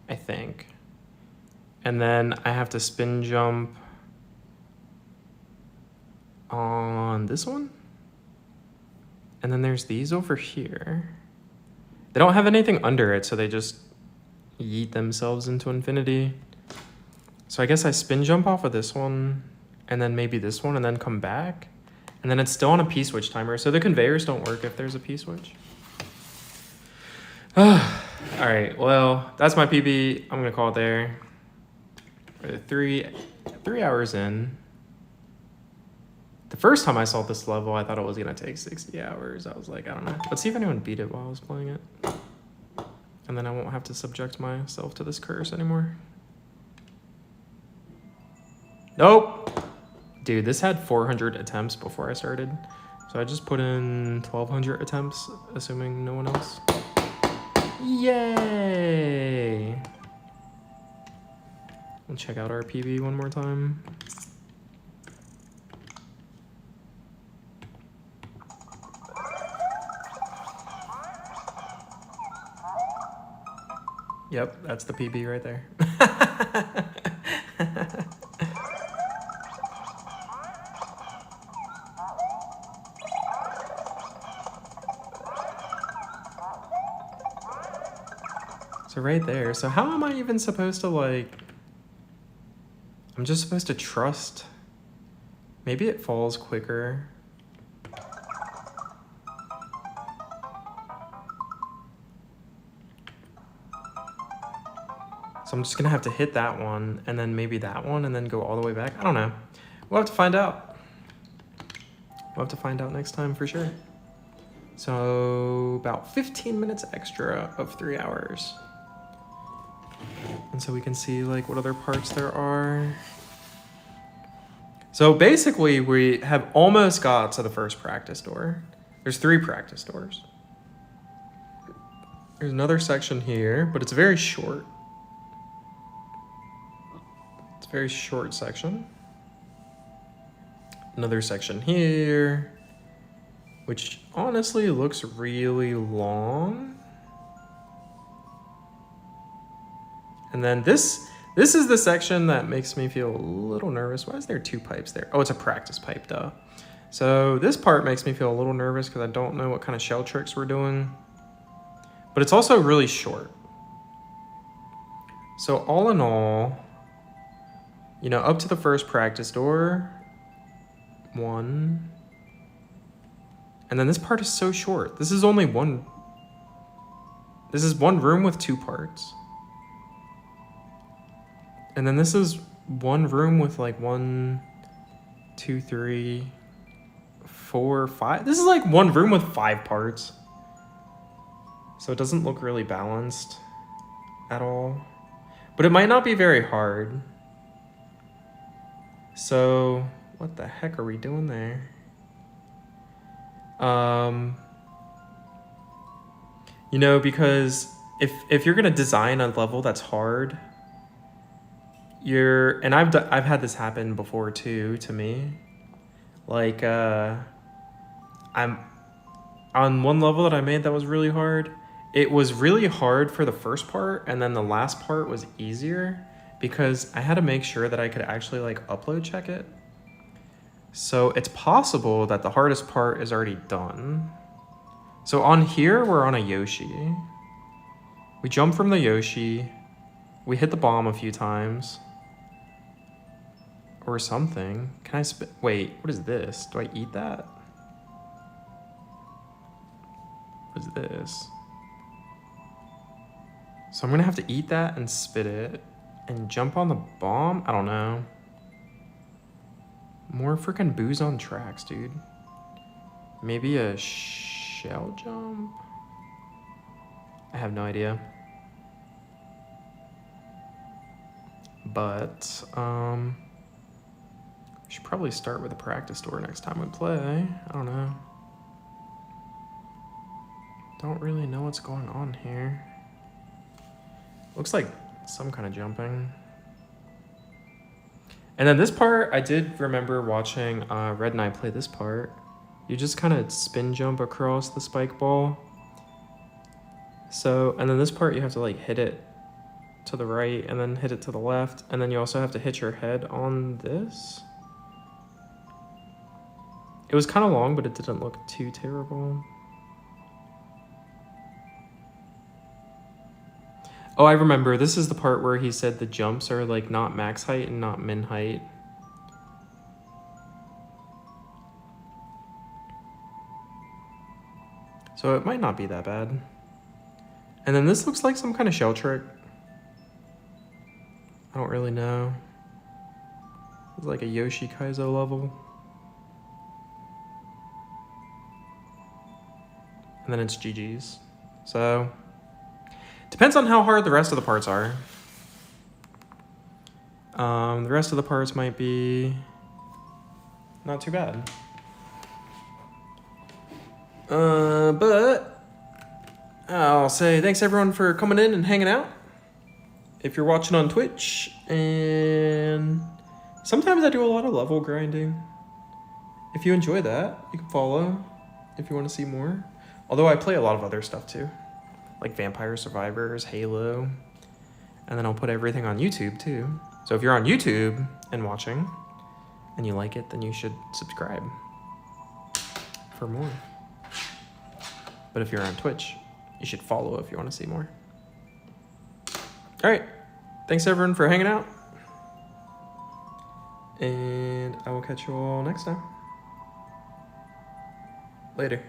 I think. And then I have to spin jump on this one. And then there's these over here. They don't have anything under it, so they just yeet themselves into infinity. So I guess I spin jump off of this one, and then maybe this one, and then come back. And then it's still on a P-switch timer, so the conveyors don't work if there's a P-switch. All right, well, that's my PB. I'm gonna call it there. We're 3 hours in. The first time I saw this level, I thought it was gonna take 60 hours. I was like, I don't know. Let's see if anyone beat it while I was playing it. And then I won't have to subject myself to this curse anymore. Nope. Dude, this had 400 attempts before I started. So I just put in 1,200 attempts, assuming no one else Yay! We'll check out our PB one more time. Yep, that's the PB right there. So right there. So how am I even supposed to, like... I'm just supposed to trust. Maybe it falls quicker. So I'm just gonna have to hit that one, and then maybe that one, and then go all the way back. I don't know. We'll have to find out. We'll have to find out next time for sure. So about 15 minutes extra of 3 hours. And so we can see like what other parts there are. So basically we have almost got to the first practice door. There's 3 practice doors. There's another section here, but it's very short. It's a very short section. Another section here, which honestly looks really long. And then this is the section that makes me feel a little nervous. Why is there 2 pipes there? Oh, it's a practice pipe, duh. So this part makes me feel a little nervous because I don't know what kind of shell tricks we're doing. But it's also really short. So all in all, you know, up to the first practice door, 1. And then this part is so short. This is only one. This is one room with 2 parts. And then this is one room with like 1, 2, 3, 4, 5. This is like one room with 5 parts. So it doesn't look really balanced at all. But it might not be very hard. So what the heck are we doing there? You know, because if you're gonna design a level that's hard, and I've had this happen before too to me. Like I'm on one level that I made that was really hard. It was really hard for the first part, and then the last part was easier because I had to make sure that I could actually like upload check it. So it's possible that the hardest part is already done. So on here, we're on a Yoshi. We jump from the Yoshi. We hit the bomb a few times. Or something. Can I wait, what is this? Do I eat that? What is this? So I'm gonna have to eat that and spit it and jump on the bomb? I don't know. More freaking booze on tracks, dude. Maybe a shell jump? I have no idea. But, we should probably start with a practice door next time we play. I don't know. Don't really know what's going on here. Looks like some kind of jumping. And then this part, I did remember watching Red and I play this part. You just kind of spin jump across the spike ball. So, and then this part you have to like hit it to the right and then hit it to the left. And then you also have to hit your head on this. It was kind of long, but it didn't look too terrible. Oh, I remember. This is the part where he said the jumps are like not max height and not min height. So it might not be that bad. And then this looks like some kind of shell trick. I don't really know. It's like a Yoshi Kaizo level. And then it's GG's. So, depends on how hard the rest of the parts are. The rest of the parts might be not too bad. But I'll say thanks everyone for coming in and hanging out. If you're watching on Twitch, and sometimes I do a lot of level grinding. If you enjoy that, you can follow if you want to see more. Although I play a lot of other stuff too, like Vampire Survivors, Halo, and then I'll put everything on YouTube too. So if you're on YouTube and watching and you like it, then you should subscribe for more. But if you're on Twitch, you should follow if you want to see more. All right. Thanks everyone for hanging out. And I will catch you all next time. Later.